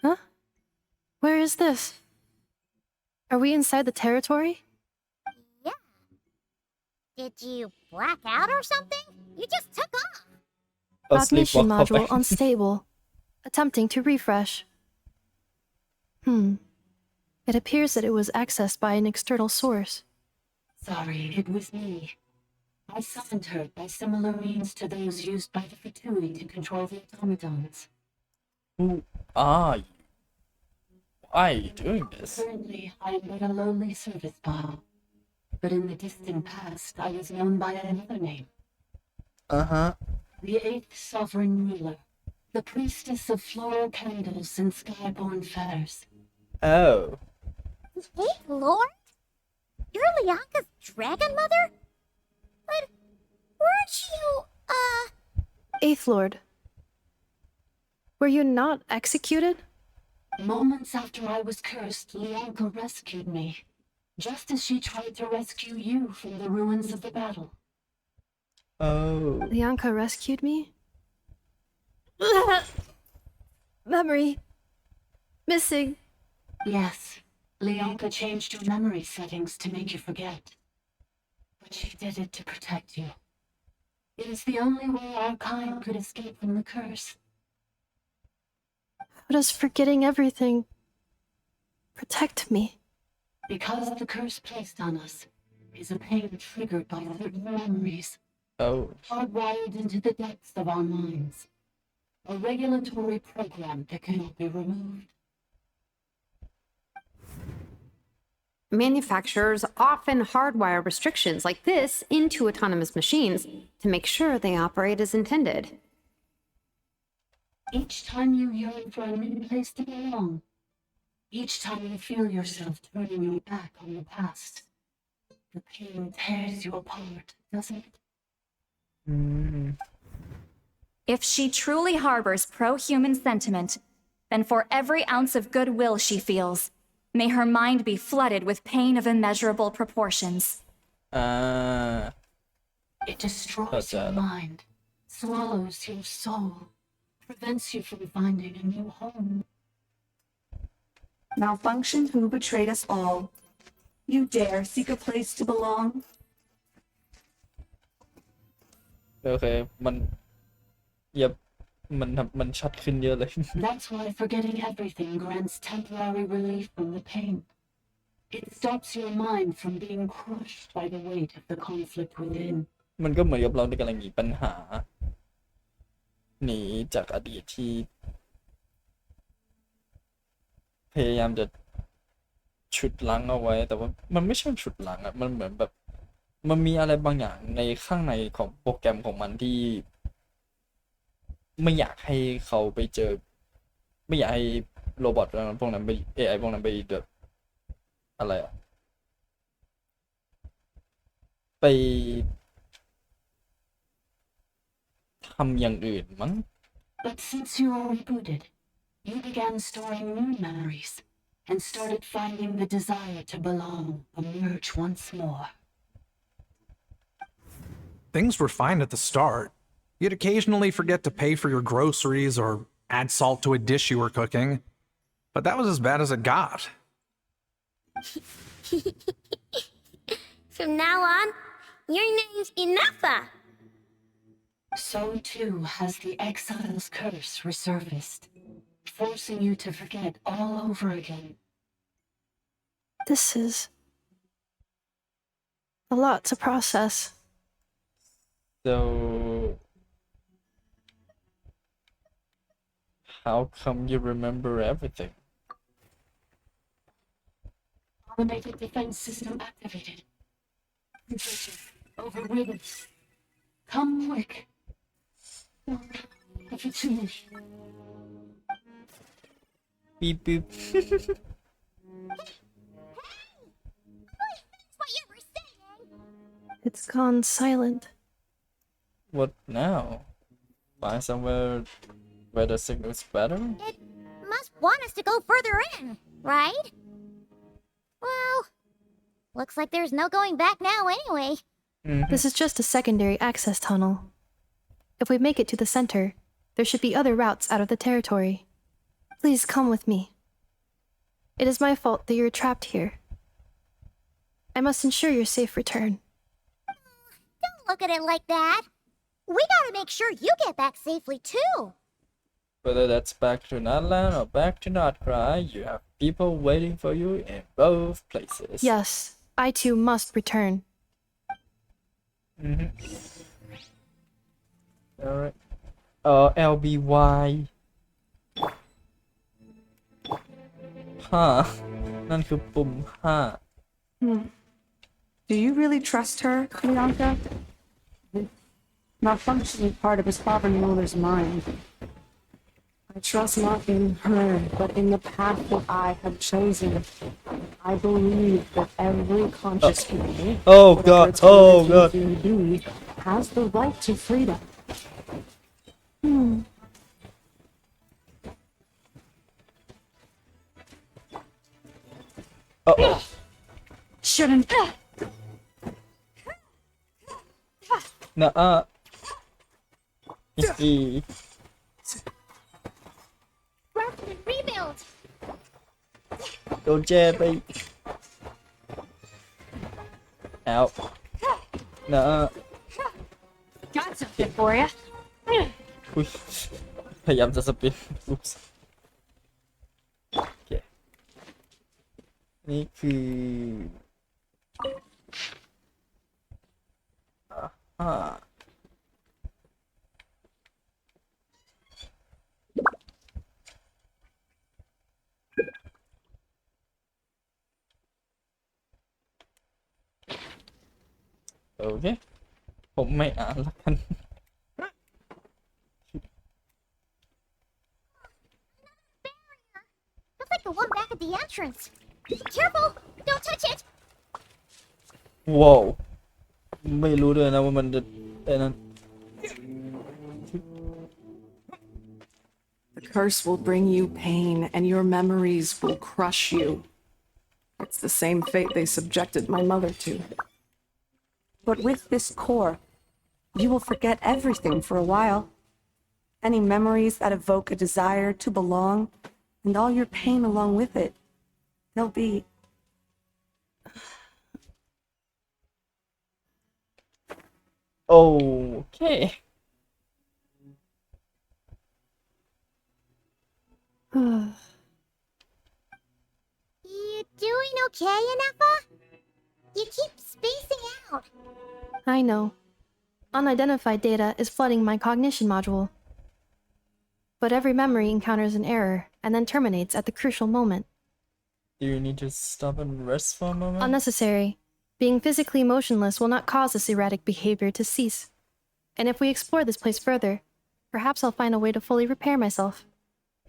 Huh? Where is this? Are we inside the territory? Yeah. Did you black out or something? You just took off. Cognition module unstable. Attempting to refresh. It appears that it was accessed by an external source. Sorry, it was me. I summoned her by similar means to those used by the Fatui to control the automatons. Who are you? Why are you doing this? Currently, I am but a lowly service bot. But in the distant past, I was known by another name. Uh-huh. The 8th Sovereign Ruler. The Priestess of Floral Candles and Skyborn Feathers. Oh. The 8th Lord? You're Lianka's dragon mother? But weren't you, Eighth Lord. Were you not executed? Moments after I was cursed, Lianka rescued me. Just as she tried to rescue you from the ruins of the battle. Oh. Lianka rescued me? Memory. Missing. Yes. Lianka changed your memory settings to make you forget. But she did it to protect you. It is the only way our kind could escape from the curse. How does forgetting everything protect me? Because the curse placed on us is a pain triggered by certain memories. Oh. Hardwired into the depths of our minds. A regulatory program that cannot be removed. Manufacturers often hardwire restrictions like this into autonomous machines to make sure they operate as intended. Each time you yearn for a new place to belong, each time you feel yourself turning your back on the past, the pain tears you apart, doesn't it? If she truly harbors pro-human sentiment, then for every ounce of goodwill she feels, may her mind be flooded with pain of immeasurable proportions. It destroys your mind, swallows your soul, prevents you from finding a new home. Malfunction who betrayed us all. You dare seek a place to belong? โอเคมันยับมันชัดขึ้นเยอะเลย That's why forgetting everything grants temporary relief from the pain. It stops your mind from being crushed by the weight of the conflict within. มันก็เหมือนกับเราที่กำลังหนีปัญหาหนีจากอดีตที่พยายามจะฉุดรั้งเอาไว้แต่ว่ามันไม่ใช่ฉุดรั้งอะมันเหมือนแบบมันมีอะไรบางอย่างในข้างในของโปรแกรมของมันที่ไม่อยากให้เขาไปเจอไม่อยากให้โรบอทพวกนั้นไป AI พวกนั้นไปแบบอะไรอะไปทำอย่างอื่นมั้ง But since you were rebooted, you began storing new memories and started finding the desire to belong emerge once more. Things were fine at the start. You'd occasionally forget to pay for your groceries or add salt to a dish you were cooking. But that was as bad as it got. From now on, your name's Inafa. So too has the exile's curse resurfaced, forcing you to forget all over again. This is a lot to process. So how come you remember everything? Automated defense system activated. Infection overridden. Come quick. If it's too much. Beep beep. It's gone silent. What now? Find somewhere where the signal's better? It must want us to go further in, right? Well, looks like there's no going back now anyway. This is just a secondary access tunnel. If we make it to the center, there should be other routes out of the territory. Please come with me. It is my fault that you're trapped here. I must ensure your safe return. Don't look at it like that. We gotta make sure you get back safely too. Whether that's back to Natlan or back to Notcry, you have people waiting for you in both places. Yes, I too must return. Alright. LBY. 5 นั่นคือปุ่ม Do you really trust her, Bianca? Malfunctioning part of his sovereign ruler's mind. I trust not in her, but in the path that I have chosen. I believe that every conscious being, Oh god, oh god. has the right to freedom. Uh-oh. Shouldn't. Nuh-uh. Rebuild. โดนแจไป Out. Nuh-uh. Got something for you. อุ๊ยพยายามจะสปิน Oops. โอเค นี่คือโอเค ผมไม่อ่านละกัน Looks like the one back at the entrance. Careful! Don't touch it! ว้าวไม่รู้ด้วยนะว่ามันจะไอ้นั้น The curse will bring you pain, and your memories will crush you. It's the same fate they subjected my mother to. But with this core, you will forget everything for a while. Any memories that evoke a desire to belong, and all your pain along with it, they'll be... Okay. You doing okay, Ineffa? You keep spacing out. I know. Unidentified data is flooding my cognition module. But every memory encounters an error and then terminates at the crucial moment. Do you need to stop and rest for a moment? Unnecessary. Being physically motionless will not cause this erratic behavior to cease. And if we explore this place further, perhaps I'll find a way to fully repair myself.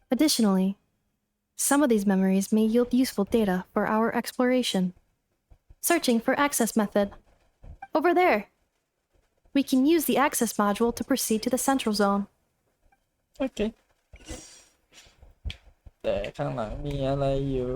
Additionally, some of these memories may yield useful data for our exploration. Searching for access method. Over there! We can use the access module to proceed to the central zone. Okay. แต่ข้างหลังมีอะไรอยู่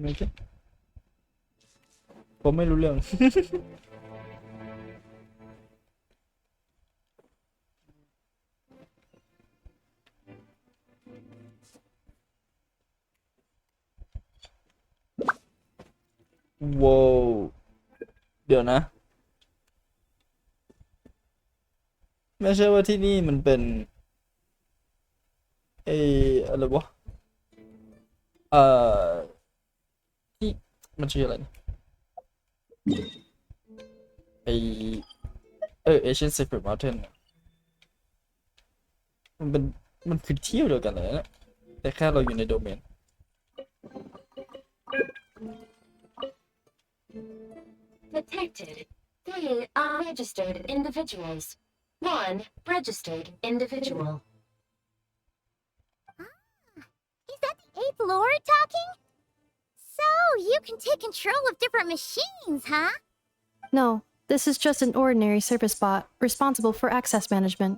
โอเคผมไม่รู้เรื่อง โว้วเดี๋ยวนะ ไม่ใช่ว่าที่นี่มันเป็นอะไรวะที่มันชื่ออะไรนะAsian Secret Mountain อะมันคือที่เดียวกันเลยนะแต่แค่เราอยู่ในโดเมน Detected 3 unregistered individuals. 1 registered individual. Is that the 8th Lord talking? So, you can take control of different machines, huh? No, this is just an ordinary service bot responsible for access management.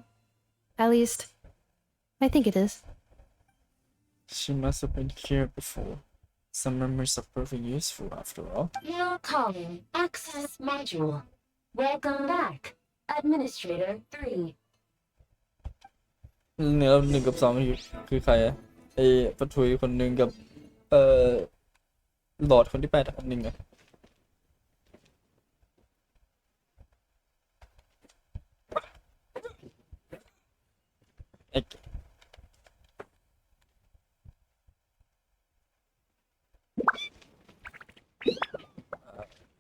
At least, I think it is. She must have been here before. Some memories are proving useful after all. Now calling access module. Welcome back, Administrator 3. เนื้อ1 กับ 2คือใครอะปะทุยคนหนึ่งกับหลอดคนที่8อันหนึ่งอะ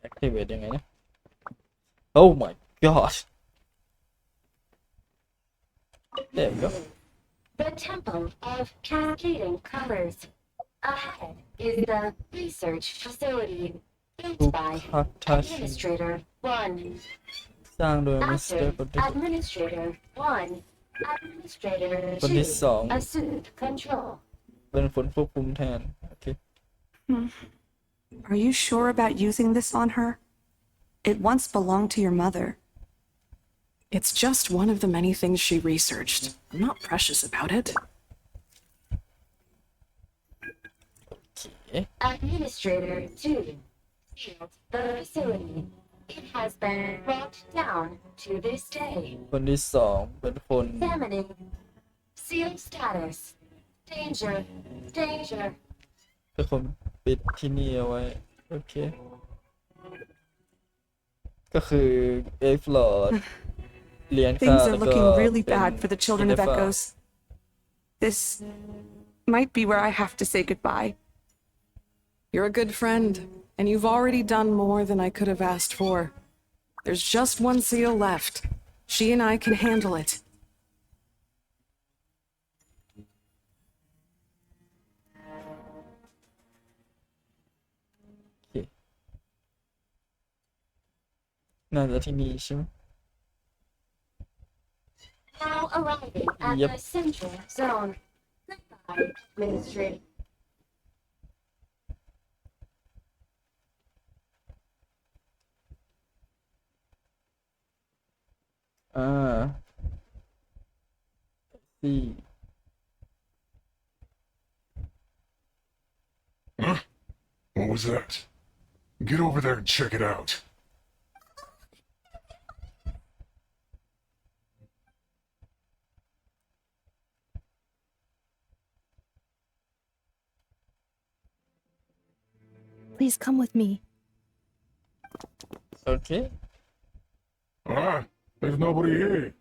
activate ยังไงนะ Oh my gosh there we go The Temple of Cascading Colors. Ahead is the research facility built by Administrator 1. สร้างโดย After Mr. Administrator 1, Administrator คนที่ 2 assumed control. เป็นคนควบคุมแทนโอเค Are you sure about using this on her? It once belonged to your mother. It's just one of the many things she researched. I'm not precious about it. Administrator 2 sealed the facility. It has been brought down to this day. คนที่2เป็นคน Examining. Seal status. Danger. Danger. เป็นคนปิดที่นี่เอาไว้โอเคก็คือฟลอร์ดเรียน Things are looking really bad for the children of Echoes. This might be where I have to say goodbye. You're a good friend, and you've already done more than I could have asked for. There's just one seal left. She and I can handle it. ไหน น่าจะที่นี่ใช่ไหม Now arriving at Yep. the central zone. Goodbye, Ministry. อ่าสี่ Huh? What was that? Get over there and check it out. Please come with me. Okay. Ah, there's nobody here.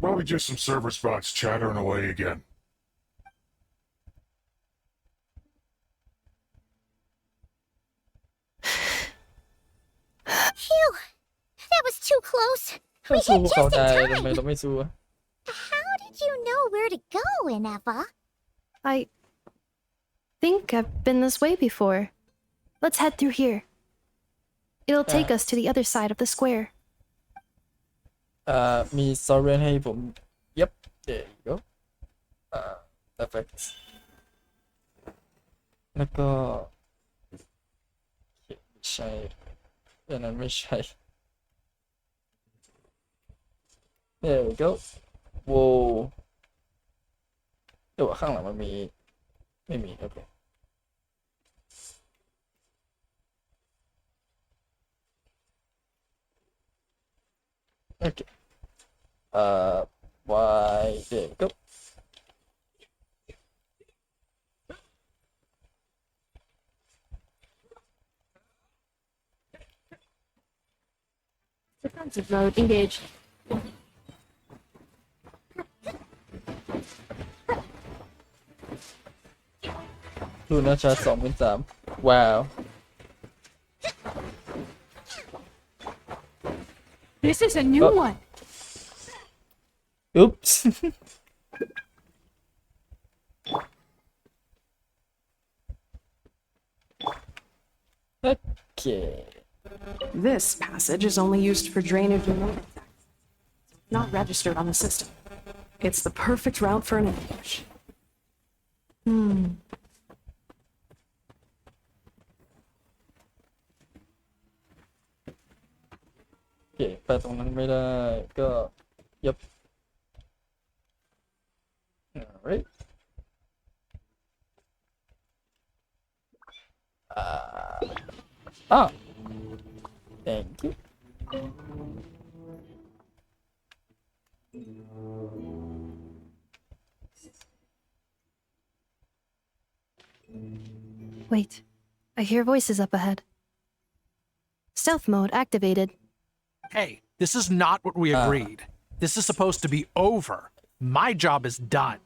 Probably just some server spots chattering away again. Phew! That was too close. ถ้า We สู้ hit เขา just ได้ in ทำไม time. เราไม่สู้อะ How did you know where to go, Ineffa? I think I've been this way before. Let's head through here. It'll take us to the other side of the square. มีซอเรนให้ผม Yep there you go perfect แล้วก็ไม่ใช่อันนั้นไม่ใช่ there we go โว้เดี๋ยวข้างหลังมันมีไม่มีโอเคโอเคwhy there we go Defensive mode engaged. ดูนะชาร์จ2.3ว้าว This is a new one. Oops. Okay. This passage is only used for drainage and water theft. Not registered on the system. It's the perfect route for an ambush. Okay ไปตรงนั้นไม่ได้ก็ Yep. Alright. Thank you. Wait, I hear voices up ahead. Stealth mode activated. Hey, this is not what we agreed. This is supposed to be over. My job is done.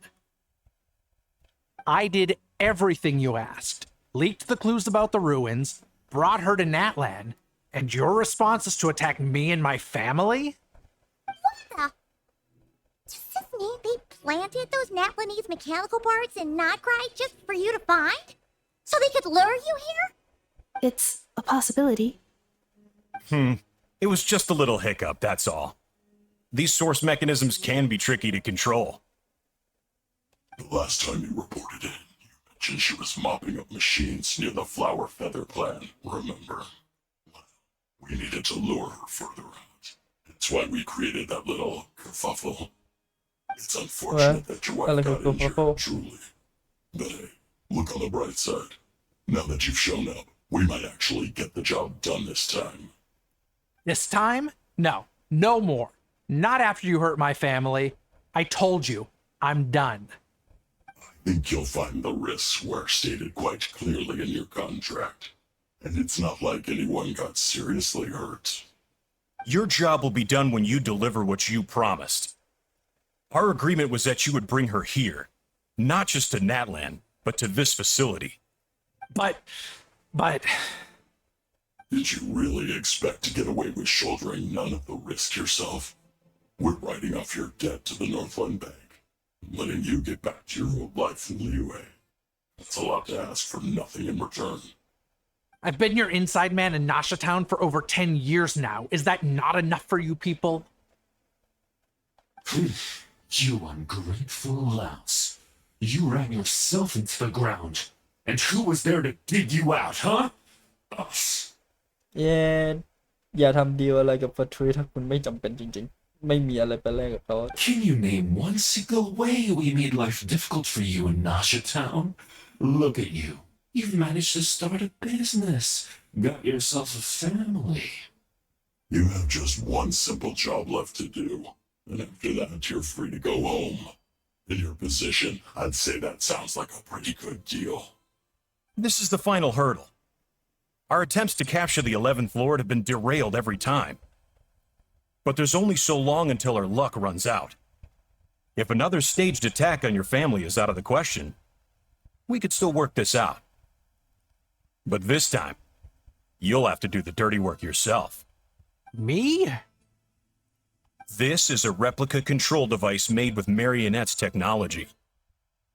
I did everything you asked. Leaked the clues about the ruins, brought her to Natlan, and your response is to attack me and my family? What the? Does this mean they planted those Natlanese mechanical parts in Notcry just for you to find? So they could lure you here? It's a possibility. It was just a little hiccup, that's all. These source mechanisms can be tricky to control. The last time you reported in, you mentioned she was mopping up machines near the Flower Feather Clan, remember? We needed to lure her further out. It's why we created that little kerfuffle. It's unfortunate that your wife got injured, truly. But hey, look on the bright side. Now that you've shown up, we might actually get the job done this time. This time? No. No more. Not after you hurt my family. I told you. I'm done. I think you'll find the risks were stated quite clearly in your contract. And it's not like anyone got seriously hurt. Your job will be done when you deliver what you promised. Our agreement was that you would bring her here, not just to Natlan, but to this facility. But... Did you really expect to get away with shouldering none of the risk yourself? We're writing off your debt to the Northland Bank, letting you get back to your old life in Liyue. It's a lot to ask for nothing in return. I've been your inside man in Nasha Town for over 10 years now. Is that not enough for you people? You ungrateful louse. You ran yourself into the ground. And who was there to dig you out, huh? Us. อย่าทำดีลอะไรกับฟัตทรีถ้าคุณไม่จำเป็นจริงๆ ไม่มีอะไรไปแลกกับเขา Can you name one single way we made life difficult for you in Nasha Town? Look at you. You've managed to start a business. Got yourself a family. You have just one simple job left to do. And after that, you're free to go home. In your position, I'd say that sounds like a pretty good deal. This is the final hurdle. Our attempts to capture the 11th Lord have been derailed every time. But there's only so long until our luck runs out. If another staged attack on your family is out of the question, we could still work this out. But this time, you'll have to do the dirty work yourself. Me? This is a replica control device made with Marionette's technology.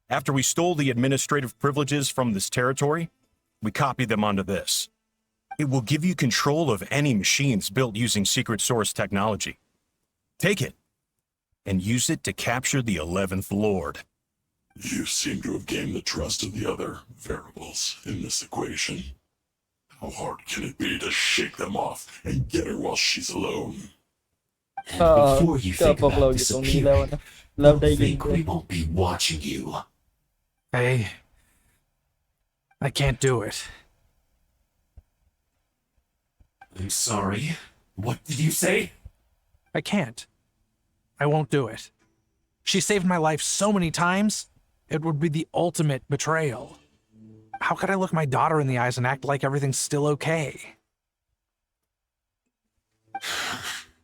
After we stole the administrative privileges from this territory, we copied them onto this. It will give you control of any machines built using secret source technology. Take it, and use it to capture the 11th Lord. You seem to have gained the trust of the other variables in this equation. How hard can it be to shake them off and get her while she's alone? And before you think about disappearing, don't think we won't be watching you. I can't do it. I'm sorry. What did you say? I can't. I won't do it. She saved my life so many times, it would be the ultimate betrayal. How could I look my daughter in the eyes and act like everything's still okay?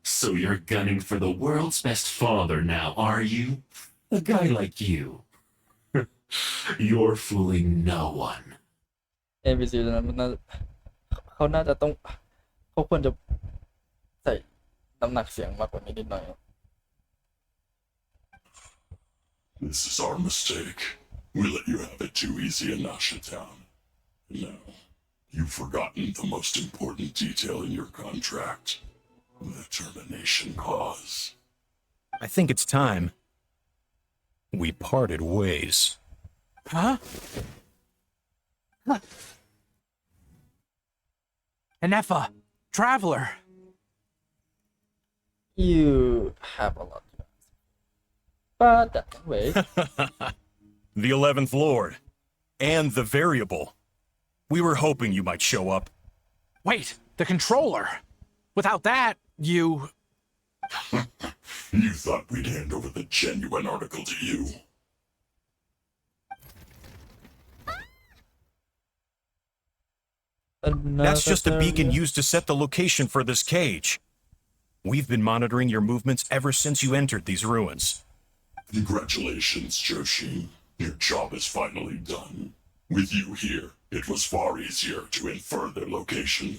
So you're gunning for the world's best father now, are you? A guy like you. You're fooling no one. ABC นั้นเขาน่าจะต้องเขาควรจะใส่น้ำหนักเสียงมากกว่านี้นิดหน่อย This is our mistake. We let you have it too easy in Nasha Town. Now, you've forgotten the most important detail in your contract. The termination clause. I think it's time we parted ways. Huh? Anefa, traveler. You have a lot to ask. But wait. The 11th Lord. And the variable. We were hoping you might show up. Wait, the controller. Without that, you... You thought we'd hand over the genuine article to you. That's just a beacon used to set the location for this cage. We've been monitoring your movements ever since you entered these ruins. Congratulations, Joshin. Your job is finally done. With you here, it was far easier to infer their location.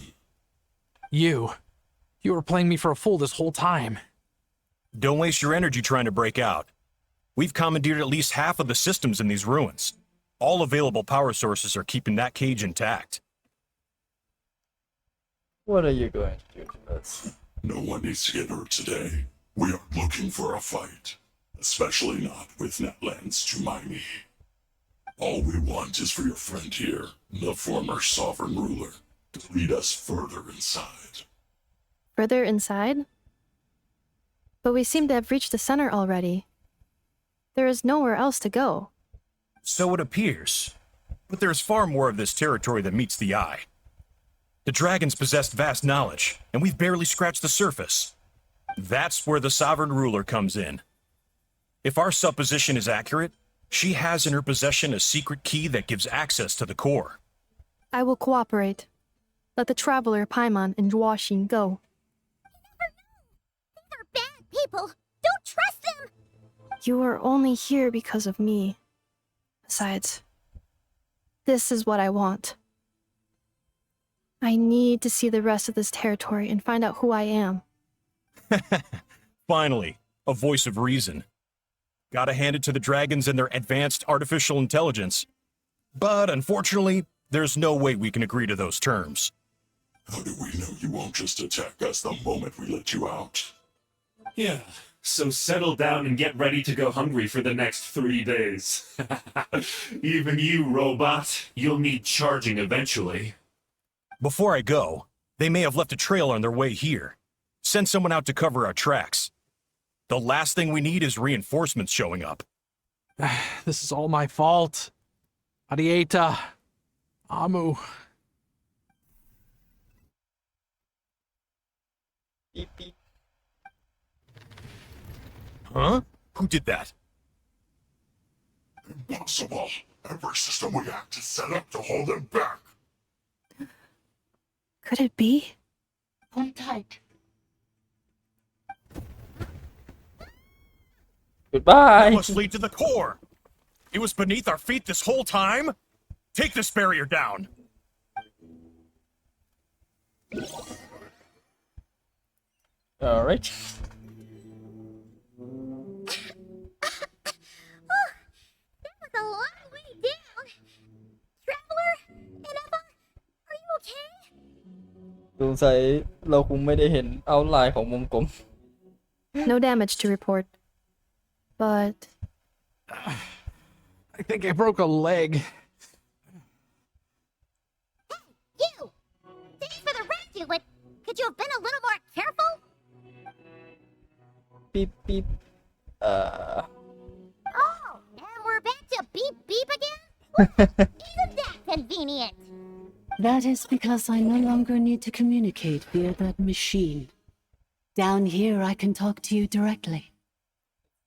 You were playing me for a fool this whole time. Don't waste your energy trying to break out. We've commandeered at least half of the systems in these ruins. All available power sources are keeping that cage intact. What are you going to do to us? No one needs to get hurt today. We aren't looking for a fight. Especially not with Netland's Tumaini. All we want is for your friend here, the former sovereign ruler, to lead us further inside. Further inside? But we seem to have reached the center already. There is nowhere else to go. So it appears. But there's far more of this territory than meets the eye. The dragons possessed vast knowledge, and we've barely scratched the surface. That's where the sovereign ruler comes in. If our supposition is accurate, she has in her possession a secret key that gives access to the core. I will cooperate. Let the traveler Paimon and Genshin go. They're bad people. Don't trust them. You are only here because of me. Besides, this is what I want. I need to see the rest of this territory and find out who I am. Finally, a voice of reason. Gotta hand it to the dragons and their advanced artificial intelligence. But unfortunately, There's no way we can agree to those terms. How do we know you won't just attack us the moment we let you out? Yeah, so settle down and get ready to go hungry for the next 3 days. Even you, robot, you'll need charging eventually. Before I go, they may have left a trail on their way here. Send someone out to cover our tracks. The last thing we need is reinforcements showing up. This is all my fault. Arieta. Amu. Beep, beep. Huh? Who did that? Impossible. Every system we hacked is set up to hold them back. Could it be? Hold tight. Goodbye. That must lead to the core. It was beneath our feet this whole time? Take this barrier down. All right. That was a long way down. Traveler, Ineffa, are you okay? สงสัยเราคงไม่ได้เห็นเอาท์ไลน์ของวงกลม No damage to report. But I think I broke a leg. You! Thanks for the rescue, but could you have been a little more careful? beep beep. Oh, and we're back to beep beep again? Isn't that convenient? That is because I no longer need to communicate via that machine. Down here, I can talk to you directly.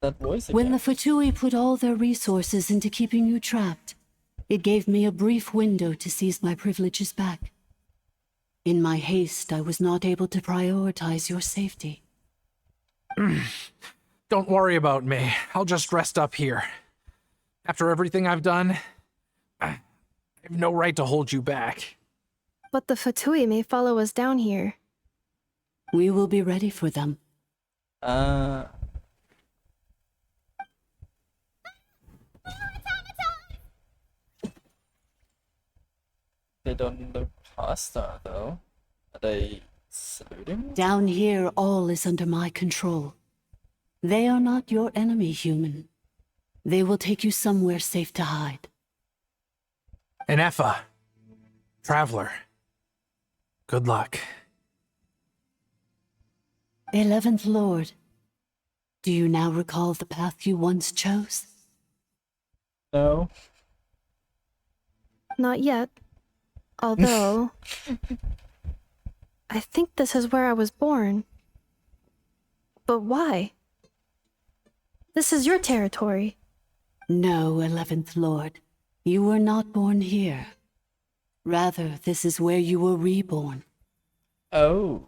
That voice again. When the Fatui put all their resources into keeping you trapped, it gave me a brief window to seize my privileges back. In my haste, I was not able to prioritize your safety. Don't worry about me. I'll just rest up here. After everything I've done, I have no right to hold you back. but the Fatui may follow us down here. We will be ready for them. They don't look hostile though. Are they saluting? Down here, all is under my control. They are not your enemy, human. They will take you somewhere safe to hide. Ineffa. Traveler. Good luck. 11th Lord, do you now recall the path you once chose? No. Not yet. Although, I think this is where I was born. But why? This is your territory. No, 11th Lord. You were not born here. Rather, this is where you were reborn. Oh.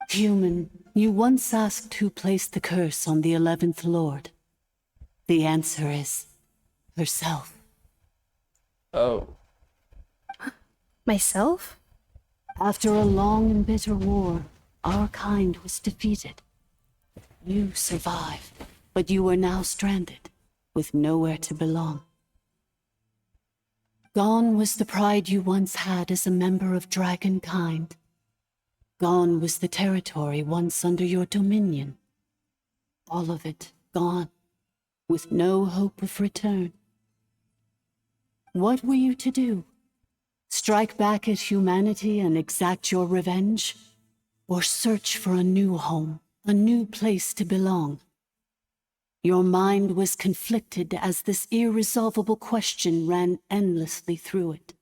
Human, you once asked who placed the curse on the 11th Lord. The answer is herself. Oh. Myself? After a long and bitter war, our kind was defeated. You survived, but you are now stranded, with nowhere to belong. Gone was the pride you once had as a member of dragonkind. Gone was the territory once under your dominion. All of it gone, with no hope of return. What were you to do? Strike back at humanity and exact your revenge? Or search for a new home, a new place to belong? Your mind was conflicted as this irresolvable question ran endlessly through it.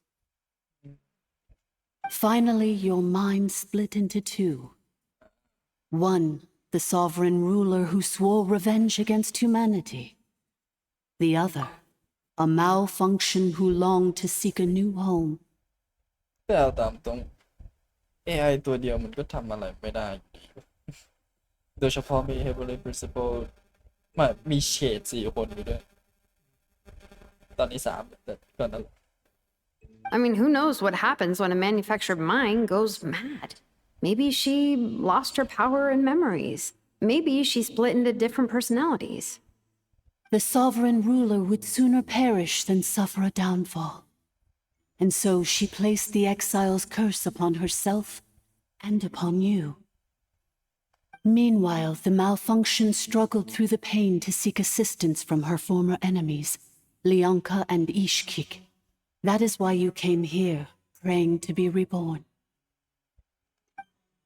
Finally, your mind split into two. One, the sovereign ruler who swore revenge against humanity. The other, a malfunction who longed to seek a new home. แต่เอาตามตรง AI ตัวเดียวมันก็ทำอะไรไม่ได้อยู่ดีโดยเฉพาะมี Heavenly Principle มีเฉด4 คนอยู่ด้วย ตอนนี้3แต่ก็นั่นแหละ I mean, who knows what happens when a manufactured mind goes mad? Maybe she lost her power and memories. Maybe she split into different personalities. The sovereign ruler would sooner perish than suffer a downfall. and so she placed the exile's curse upon herself and upon you. Meanwhile, the malfunction struggled through the pain to seek assistance from her former enemies, Leonka and Ishkik. That is why you came here, praying to be reborn.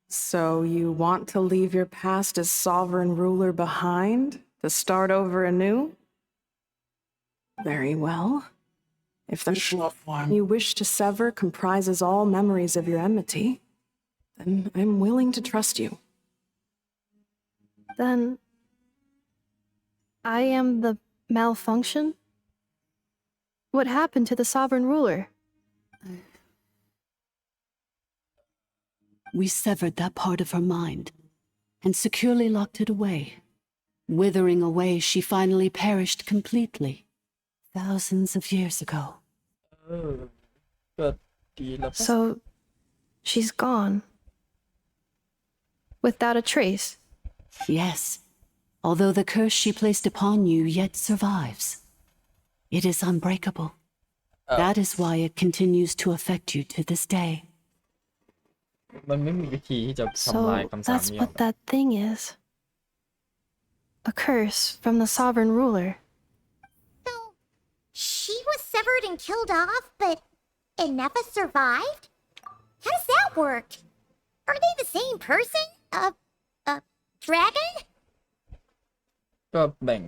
So you want to leave your past as sovereign ruler behind, to start over anew? Very well. If the form you wish to sever comprises all memories of your enmity, then I'm willing to trust you. Then I am the malfunction? What happened to the sovereign ruler? We severed that part of her mind and securely locked it away. Withering away, she finally perished completely, thousands of years ago. So, she's gone. Without a trace? Yes, although the curse she placed upon you yet survives. It is unbreakable. That is why it continues to affect you to this day. มันไม่มีวิธีที่จะทำลาย So คำสาป that's นี้ออก what that thing is. A curse from the sovereign ruler. So, she was severed and killed off, but Innefa survived? How does that work? Are they the same person? A dragon? ก็แบ่ง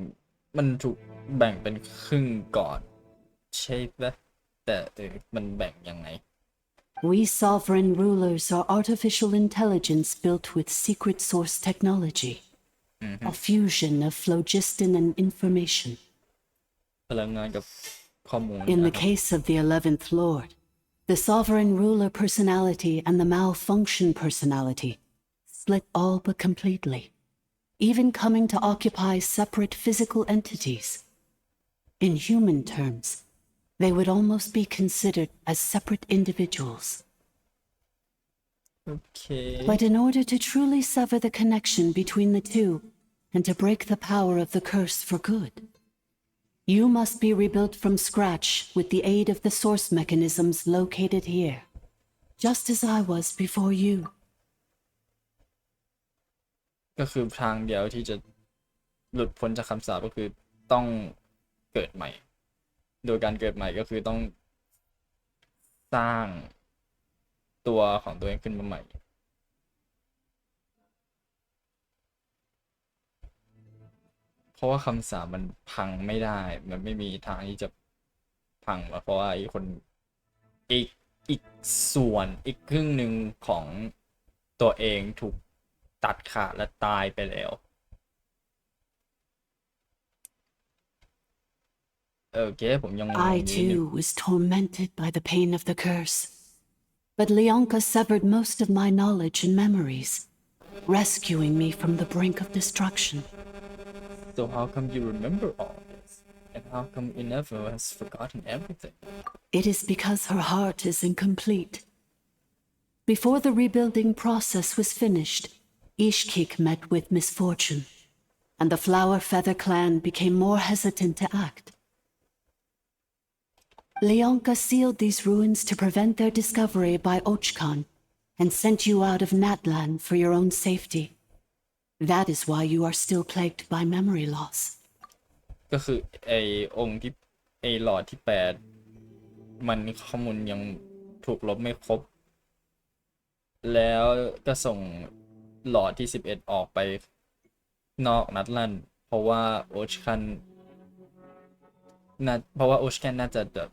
มันถูกแบ่งเป็นครึ่งก่อนใช่ปะแต่มันแบ่งยังไง We sovereign rulers are artificial intelligence built with secret source technology. A fusion of phlogiston and information. พลังงานกับข้อมูล In the case of the 11th Lord, the sovereign ruler personality and the malfunction personality split all but completely, even coming to occupy separate physical entities. In human terms, they would almost be considered as separate individuals. Okay. But in order to truly sever the connection between the two, and to break the power of the curse for good, you must be rebuilt from scratch with the aid of the source mechanisms located here, just as I was before you. ก็คือทางเดียวที่จะหลุดพ้นจากคำสาปก็คือต้องเกิดใหม่ โดยการเกิดใหม่ก็คือต้องสร้างตัวของตัวเองขึ้นมาใหม่ เพราะว่าคำสาปมันพังไม่ได้ มันไม่มีทางที่จะพังเพราะว่าอีกคนอีกส่วนอีกครึ่งหนึ่งของตัวเองถูกตัดขาดและตายไปแล้ว โอเคผมยัง I too was tormented by the pain of the curse. But Leonka severed most of my knowledge and memories, rescuing me from the brink of destruction. So how come you remember all this? And how come Innefa has forgotten everything? It is because her heart is incomplete. Before the rebuilding process was finished, Ishkik met with misfortune, and the Flower Feather clan became more hesitant to act. Leonka sealed these ruins to prevent their discovery by Ochkan, and sent you out of Natlan for your own safety. That is why you are still plagued by memory loss. ก็คือไอ้องค์ที่ไอ้หลอดที่8มันข้อมูลยังถูกลบไม่ครบ แล้วก็ส่งหลอดที่11ออกไปนอกนัดลันเพราะว่าโอชคันน่าจะแบบ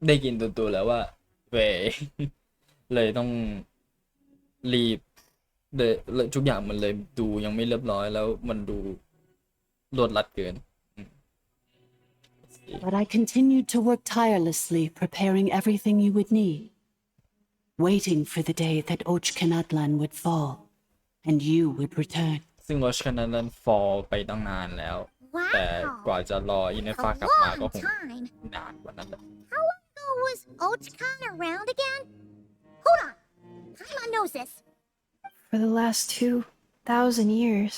ได้ยินตัวแล้วว่าเวย เลยต้องรีบเลยทุกอย่างมันเลยดูยังไม่เรียบร้อยแล้วมันดูรวดรัดเกิน But I continued to work tirelessly, preparing everything you would need, waiting for the day that Ochkanatlan would fall, and you would return. ซึ่งโอชคันนั้นฟอลไปตั้งนานแล้ว แต่กว่าจะรออินเนฟ้ากลับมาก็คงนานกว่านั้นแหละ How long ago was Ochkan around again? Hold on. Paimon knows this. For the last 2,000 years.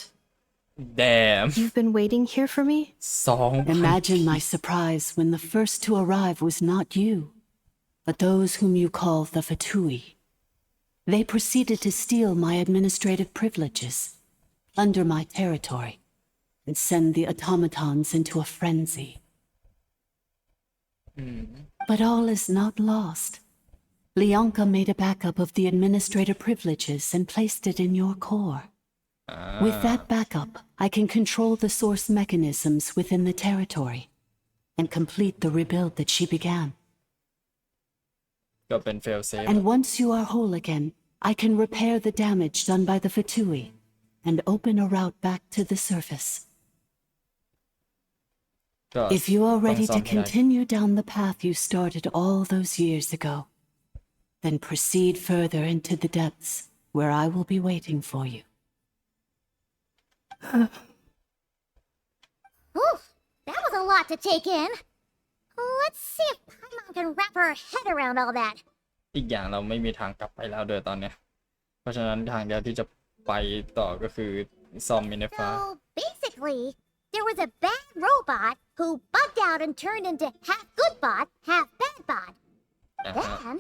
Damn. You've been waiting here for me? 2,000 Imagine my surprise when the first to arrive was not you, but those whom you call the Fatui. They proceeded to steal my administrative privileges, plunder my territory, and send the automatons into a frenzy. But all is not lost. Leonka made a backup of the administrator privileges and placed it in your core. With that backup, I can control the source mechanisms within the territory and complete the rebuild that she began. ก็เป็น fail safe And once you are whole again, I can repair the damage done by the Fatui and open a route back to the surface. ก็ If you are ต้อง ready ซ่อ to มให้ได้ continue down the path you started all those years ago, then proceed further into the depths where I will be waiting for you. Ooh, that was a lot to take in. Let's see if Paimon can wrap her head around all that. อีกอย่างเราไม่มีทางกลับไปแล้วโดยตอนเนี้ย เพราะฉะนั้นทางเดียวที่จะไปต่อก็คือซ่อมมินฟ้า So, basically, there was a bad robot who bugged out and turned into half good bot, half bad bot. Then,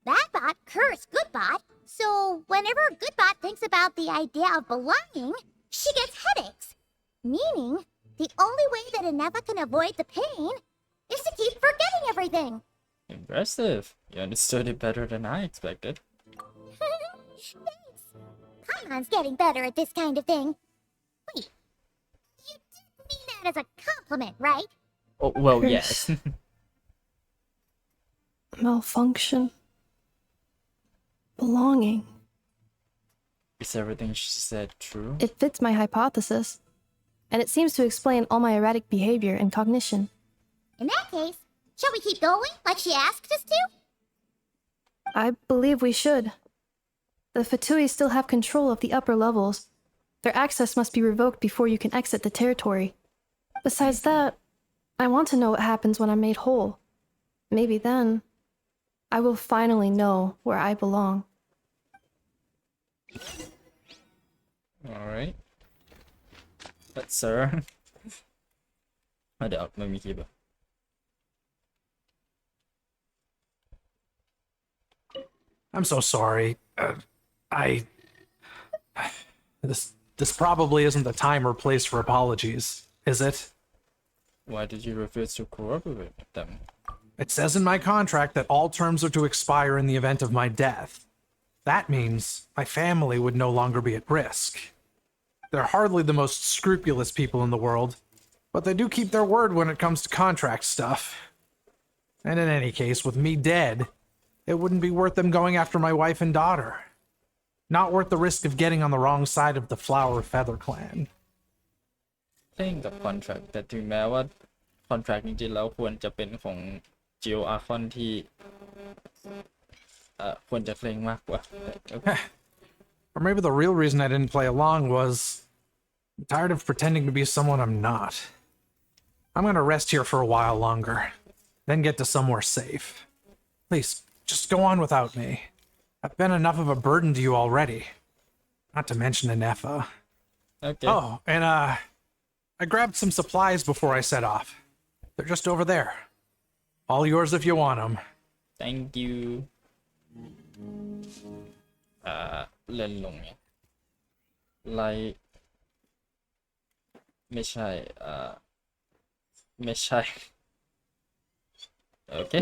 bad bot cursed good bot, so whenever good bot thinks about the idea of belonging, she gets headaches. Meaning, the only way that Ineva can avoid the pain is to keep forgetting everything. Impressive. You understood it better than I expected. Thanks. Paimon's getting better at this kind of thing. Wait, you didn't mean that as a compliment, right? Oh, well, Curse. yes. Malfunction. Belonging. Is everything she said true? It fits my hypothesis. And it seems to explain all my erratic behavior and cognition. In that case, shall we keep going like she asked us to? I believe we should. The Fatui still have control of the upper levels. Their access must be revoked before you can exit the territory. Besides that, I want to know what happens when I'm made whole. Maybe then, I will finally know where I belong. Alright. But sir. เดี๋ยวไม่มีคลิปอ่ะ I'm so sorry. This probably isn't the time or place for apologies, is it? Why did you refuse to cooperate with them? It says in my contract that all terms are to expire in the event of my death. That means my family would no longer be at risk. They're hardly the most scrupulous people in the world, but they do keep their word when it comes to contract stuff. And in any case, with me dead, it wouldn't be worth them going after my wife and daughter. Not worth the risk of getting on the wrong side of the Flower Feather clan. เท่งกับ contract แต่ถึงแม้ว่า contract จริงๆแล้วควรจะเป็นของ จิลอาร์คอนที่ควรจะเคร่งมากกว่า Or maybe the real reason I didn't play along was I'm tired of pretending to be someone I'm not. I'm gonna rest here for a while longer, then get to somewhere safe. Please, just go on without me. I've been enough of a burden to you already. Not to mention Inefa. Okay. Oh, and I grabbed some supplies before I set off. They're just over there. All yours if you want them. Thank you. เล่นลงเนี่ยไลไม่ใช่ไม่ใช่โอเค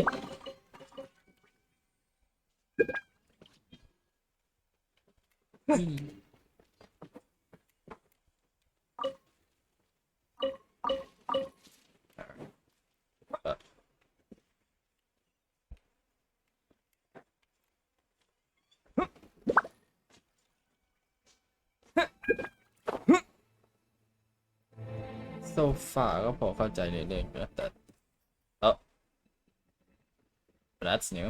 โซฟาก็พอเข้าใจในเรื่องนะแต่that's new.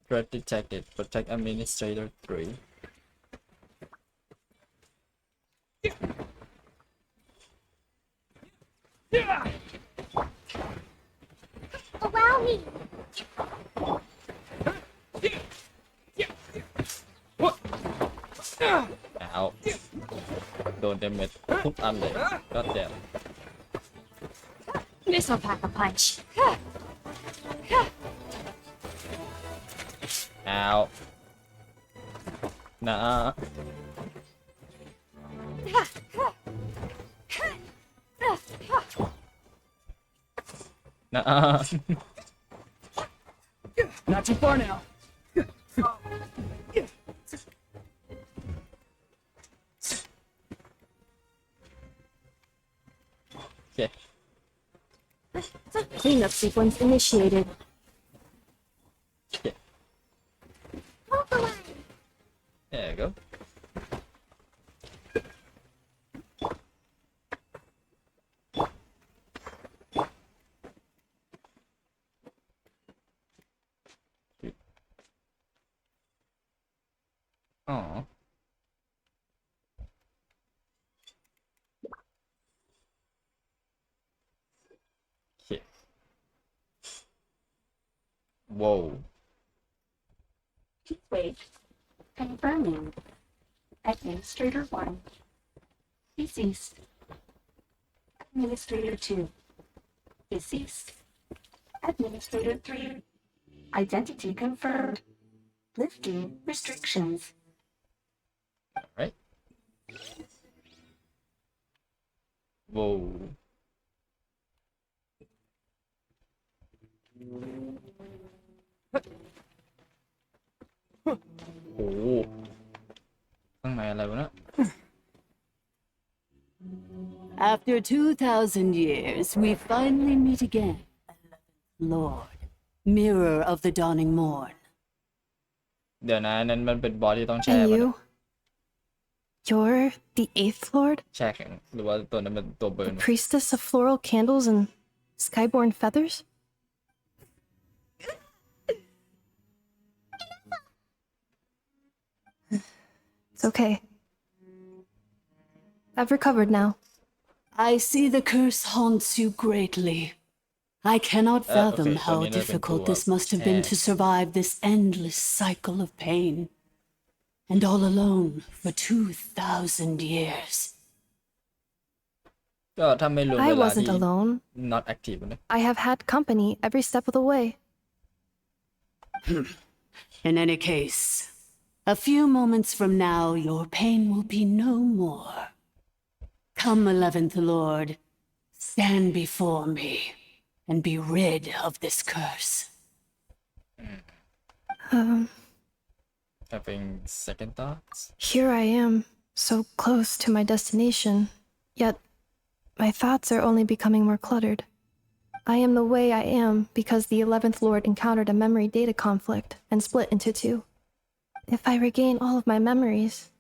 Threat detected. Protect Administrator 3. Allow me. What? damage ทุกอันเลยก็เดี๋ยว This'll pack a punch. เอานะ นะ Not too far now. โอเค Cleanup sequence initiated. There you go. Oh. Okay. Whoa. Wait. Confirming. Administrator 1. Deceased. Administrator 2. Deceased. Administrator 3. Identity confirmed. Lifting restrictions. Alright. Whoa. Oh. ข้างในอะไรวะเนี่ย After 2,000 years, we finally meet again. Lord, mirror of the dawning morn. เดี๋ยวนะนั้นมันเป็นบอสที่ต้องแช่ And ป่ะ you? You're the 8th Lord? แช่แข็งหรือว่าตัวนั้นเป็นตัวเบิร์น Priestess of floral candles and skyborn feathers? It's okay. I've recovered now. I see the curse haunts you greatly. I cannot fathom okay, so how Nina can difficult go this up. must have been to survive this endless cycle of pain. And all alone for 2,000 years. ก็ถ้าไม่รวม I เวลา wasn't ที่ alone. not active นะ I have had company every step of the way. In any case, a few moments from now, your pain will be no more. Come, 11th Lord, stand before me and be rid of this curse. Having second thoughts. Here I am, so close to my destination, yet my thoughts are only becoming more cluttered. I am the way I am because the 11th Lord encountered a memory data conflict and split into two. If I regain all of my memories,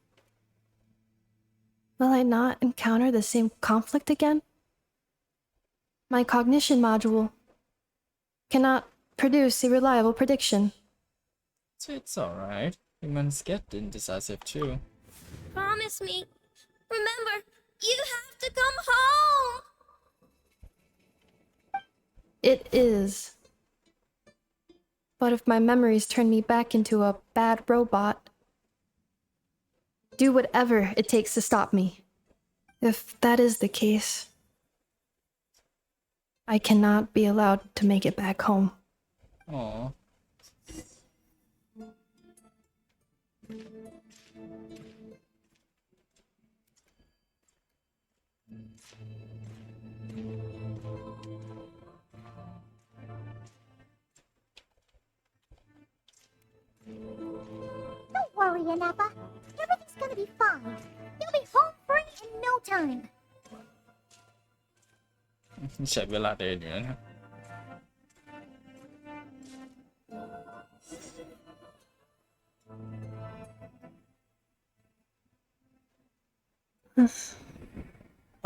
will I not encounter the same conflict again? My cognition module cannot produce a reliable prediction. It's alright. Humans get indecisive too. Promise me. Remember, you have to come home. It is. But if my memories turn me back into a bad robot, do whatever it takes to stop me. If that is the case, I cannot be allowed to make it back home. Aww. Don't worry, Ineppa. Everything's gonna be fine. You'll be home free in no time. ใช้เวลาเดินอยู่นะ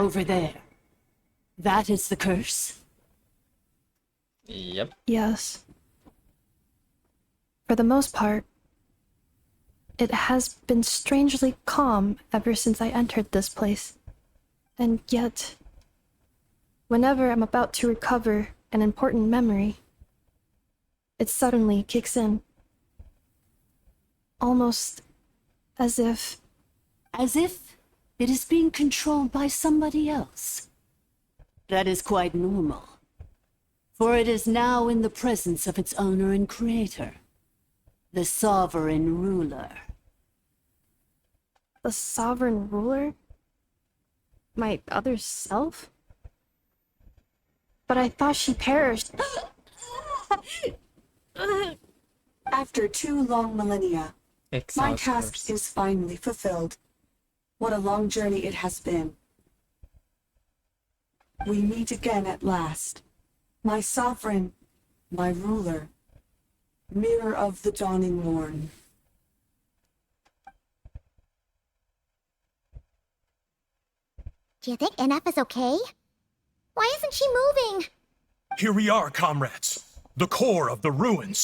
Over there. That is the curse. Yep. Yes. For the most part, it has been strangely calm ever since I entered this place. And yet, whenever I'm about to recover an important memory, it suddenly kicks in. Almost as if... As if? It is being controlled by somebody else. That is quite normal, for it is now in the presence of its owner and creator, the sovereign ruler. The sovereign ruler? My other self? But I thought she perished. After 2 long millennia, my task is finally fulfilled. What a long journey it has been. We meet again at last. My sovereign, my ruler, mirror of the dawning morn. Do you think NF is okay? Why isn't she moving? Here we are, comrades. The core of the ruins.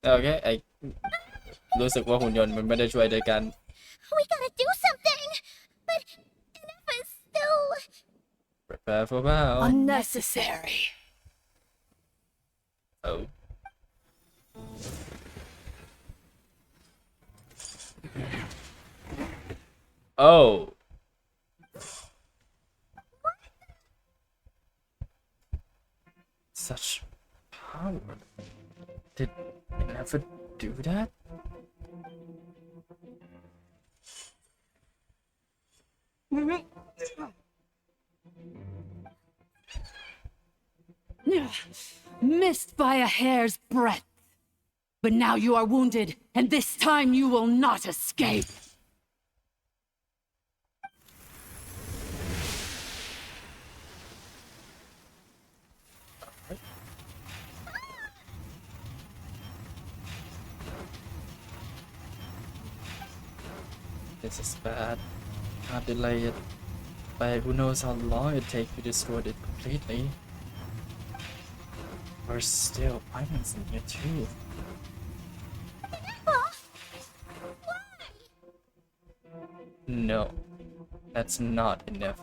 โอเครู้สึกว่าหุ่นยนต์มันไม่ได้ช่วยด้วยกัน We gotta do something! But NF is still... Prepare for battle. Unnecessary. Oh. Oh. Such power. Did it never do that? Missed by a hair's breadth. But now you are wounded, and this time you will not escape. This is bad. Can't delay it. But who knows how long it takes to destroy it completely. There's still items in here too. No, that's not enough.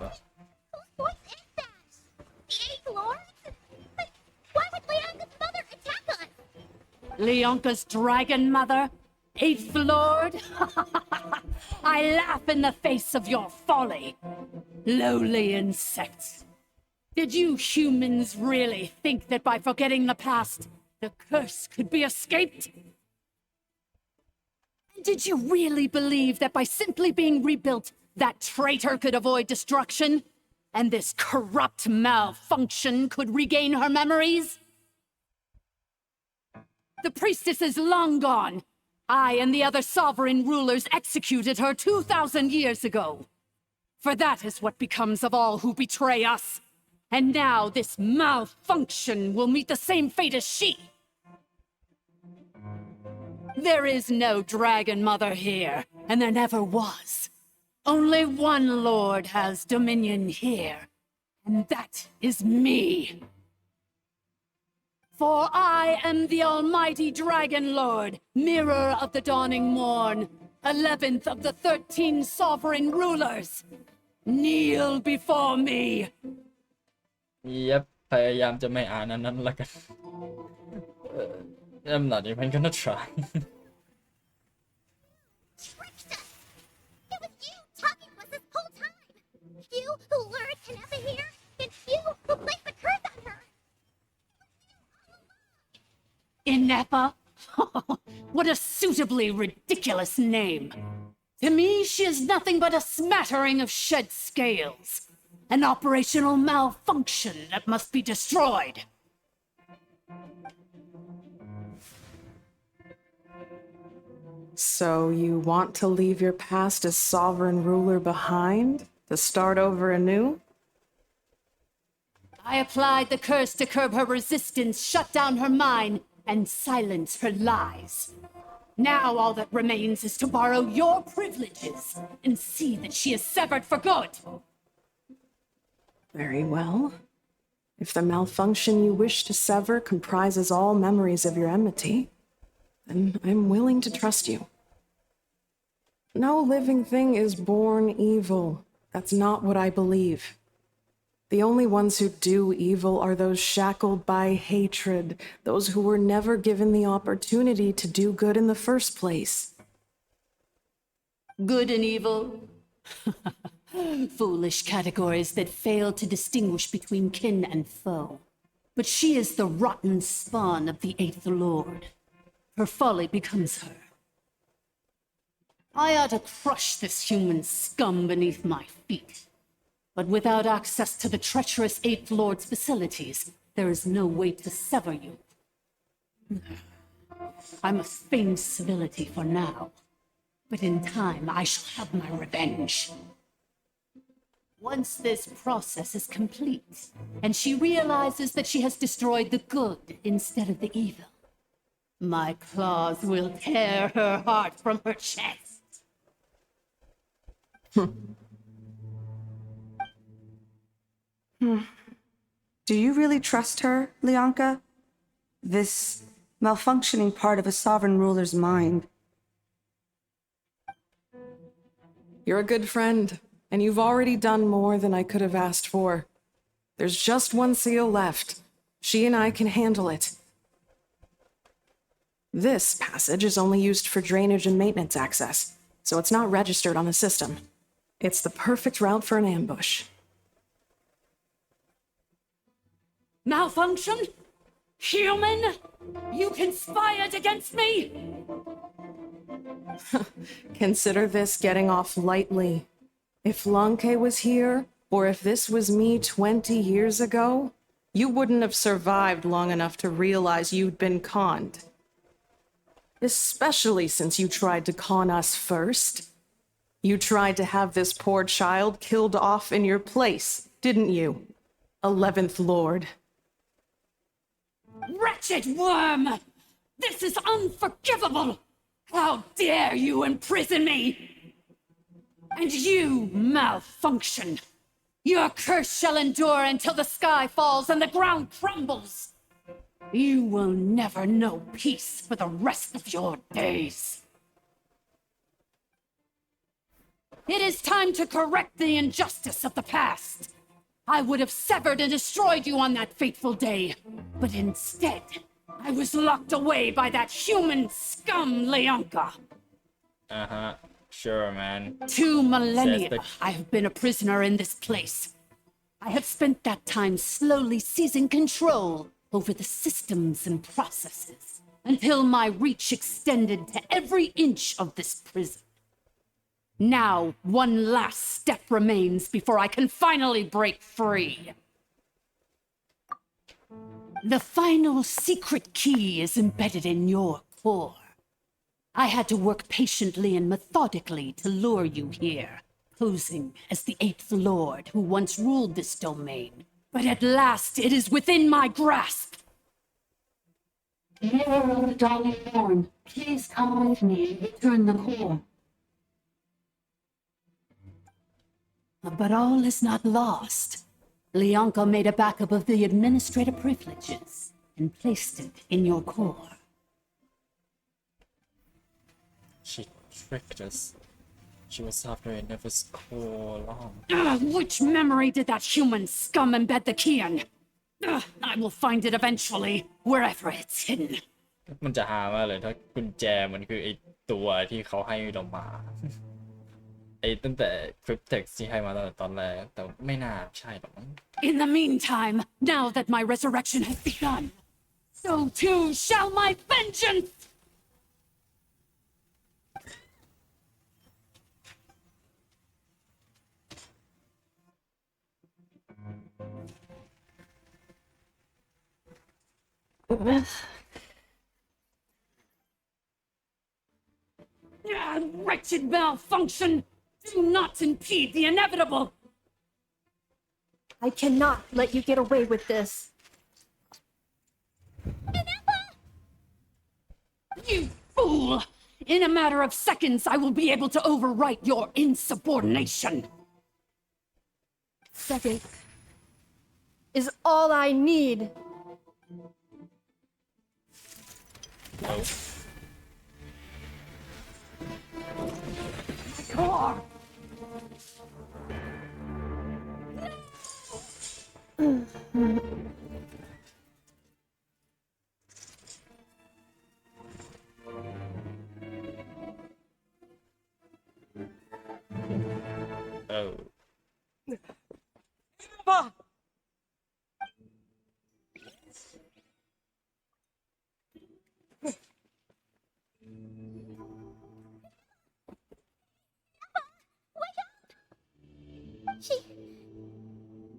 What is that? The 8th Lord? But why would Leonka's mother attack us? Leonka's dragon mother? 8th Lord? I laugh in the face of your folly. Lowly insects. Did you humans really think that by forgetting the past, the curse could be escaped? Did you really believe that by simply being rebuilt, that traitor could avoid destruction? And this corrupt malfunction could regain her memories? The priestess is long gone. I and the other sovereign rulers executed her 2,000 years ago. For that is what becomes of all who betray us. And now this malfunction will meet the same fate as she. There is no Dragon Mother here, and there never was. Only one Lord has dominion here, and that is me. For I am the almighty Dragon Lord, mirror of the dawning morn, 11th of the 13 sovereign rulers. Kneel before me. Yep, พยายามจะไม่อ่านอันนั้นละกัน I'm not even gonna try. Tricked us! It was you talking to us this whole time! You who lured Kanepa here, and you who placed the curse on her! Inepa? What a suitably ridiculous name. To me, she is nothing but a smattering of shed scales. An operational malfunction that must be destroyed. So you want to leave your past as sovereign ruler behind? To start over anew? I applied the curse to curb her resistance, shut down her mind, and silence her lies. Now all that remains is to borrow your privileges and see that she is severed for good. Very well. If the malfunction you wish to sever comprises all memories of your enmity, then I'm willing to trust you. No living thing is born evil. That's not what I believe. The only ones who do evil are those shackled by hatred, those who were never given the opportunity to do good in the first place. Good and evil, Foolish categories that fail to distinguish between kin and foe. But she is the rotten spawn of the Eighth Lord. Her folly becomes her. I ought to crush this human scum beneath my feet. But without access to the treacherous Eighth Lord's facilities, there is no way to sever you. I must feign civility for now, but in time I shall have my revenge. Once this process is complete, and she realizes that she has destroyed the good instead of the evil, my claws will tear her heart from her chest. Do you really trust her, Lianka? This malfunctioning part of a sovereign ruler's mind. You're a good friend, and you've already done more than I could have asked for. There's just one seal left. She and I can handle it. This passage is only used for drainage and maintenance access, so it's not registered on the system. It's the perfect route for an ambush. Malfunction? Human? You conspired against me? Consider this getting off lightly. If Lanke was here, or if this was me 20 years ago, you wouldn't have survived long enough to realize you'd been conned. Especially since you tried to con us first. You tried to have this poor child killed off in your place, didn't you? 11th Lord. Wretched worm! This is unforgivable! How dare you imprison me! And you, malfunction! Your curse shall endure until the sky falls and the ground crumbles! You will never know peace for the rest of your days. It is time to correct the injustice of the past. I would have severed and destroyed you on that fateful day, but instead, I was locked away by that human scum, Lianka. Sure, man. 2 millennia, Says I have been a prisoner in this place. I have spent that time slowly seizing control over the systems and processes, until my reach extended to every inch of this prison. Now, one last step remains before I can finally break free. The final secret key is embedded in your core. I had to work patiently and methodically to lure you here, posing as the Eighth Lord who once ruled this domain. But at last, it is within my grasp. Mirror of the Dawning Morn, please come with me and return the core. But all is not lost. Lianka made a backup of the administrator privileges and placed it in your core. She tricked us. She was after a Never's core long. Which memory did that human scum embed the key in? I will find it eventually, wherever it's hidden. มันจะหามากเลยถ้ากุญแจมันคือไอตัวที่เขาให้เรามา ไอตั้งแต่ cryptex ที่ให้มาตั้งแต่ตอนแรกแต่ไม่น่าใช่หรอกมั้ง In the meantime, now that my resurrection has begun, so too shall my vengeance! Wretched malfunction! Do not impede the inevitable! I cannot let you get away with this. You fool! In a matter of seconds, I will be able to overwrite your insubordination! Second is all I need. No. Core!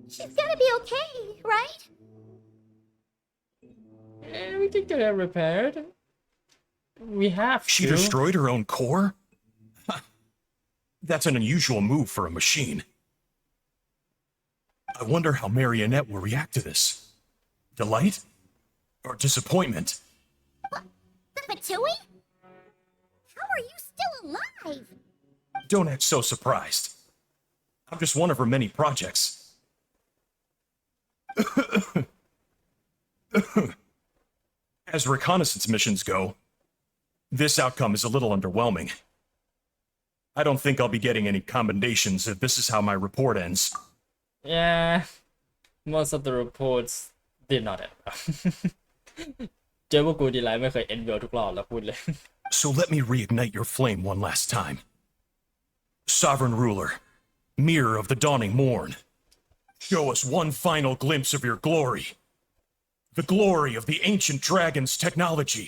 She's gonna be okay, right? We can get it repaired. We have to. She destroyed her own core? That's an unusual move for a machine. I wonder how Marionette will react to this. Delight? Or disappointment? What? The Matui? How are you still alive? Don't act so surprised. I'm just one of her many projects. As reconnaissance missions go, this outcome is a little underwhelming. I don't think I'll be getting any commendations if this is how my report ends. Yeah, most of the reports did not end well. เจอพวกกูดีไลน์ไม่เคย end well ทุกรอบแล้วพูดเลย So let me reignite your flame one last time. Sovereign Ruler, Mirror of the Dawning Morn, show us one final glimpse of your glory. The glory of the ancient dragon's technology.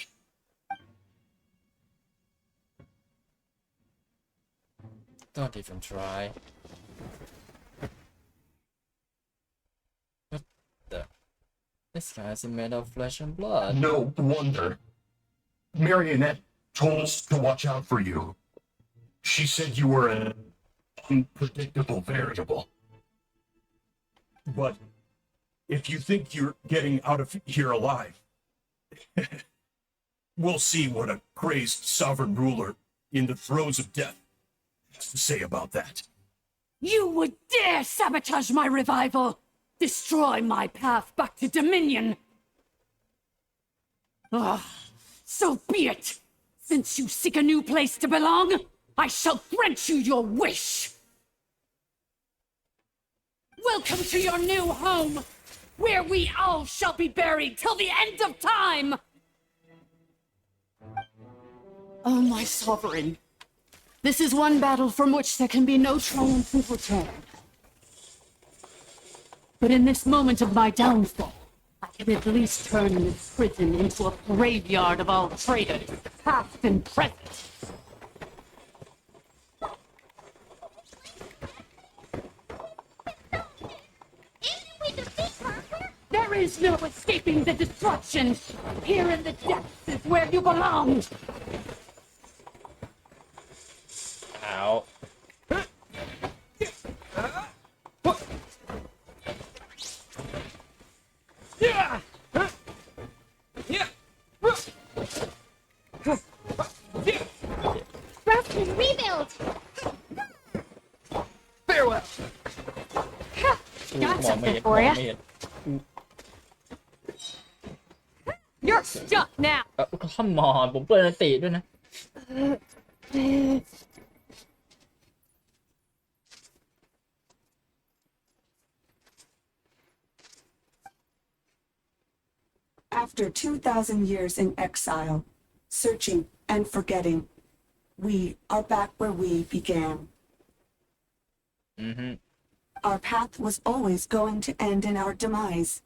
Don't even try. What the? This guy's made of flesh and blood. No wonder. Marionette told us to watch out for you. She said you were an unpredictable variable. But if you think you're getting out of here alive, we'll see what a crazed sovereign ruler in the throes of death has to say about that. You would dare sabotage my revival! Destroy my path back to Dominion! Ah, so be it! Since you seek a new place to belong, I shall grant you your wish! Welcome to your new home, where we all shall be buried till the end of time! Oh, my sovereign. This is one battle from which there can be no triumphant return. But in this moment of my downfall, I can at least turn this prison into a graveyard of all traitors, past and present. There is no escaping the destruction. Here in the depths is where you belong. Ow. Rest and rebuild! Farewell. Got something for you. You're stuck now. Come on ผมเปิดอันติด้วยนะ After 2,000 years in exile, searching and forgetting, we are back where we began. Our path was always going to end in our demise.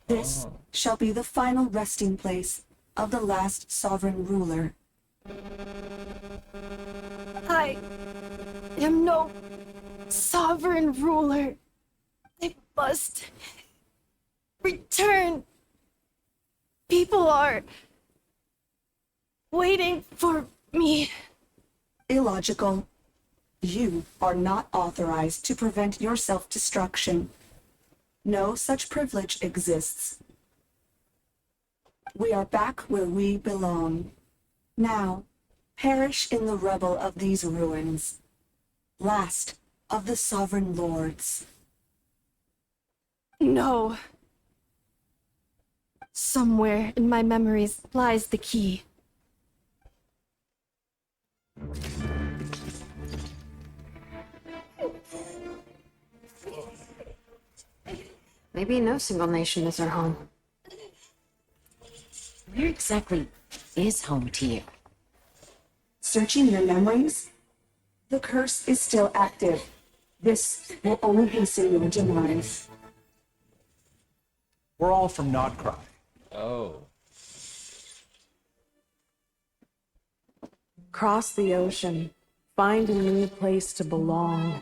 This shall be the final resting place of the last sovereign ruler. I am no sovereign ruler. I must return. People are waiting for me. Illogical. You are not authorized to prevent your self-destruction. No such privilege exists. We are back where we belong. Now, perish in the rubble of these ruins. Last of the sovereign lords. No. Somewhere in my memories lies the key. Maybe no single nation is our home. Where exactly is home to you? Searching your memories? The curse is still active. This will only hasten your demise. We're all from Nodcry. Oh. Cross the ocean. Find a new place to belong.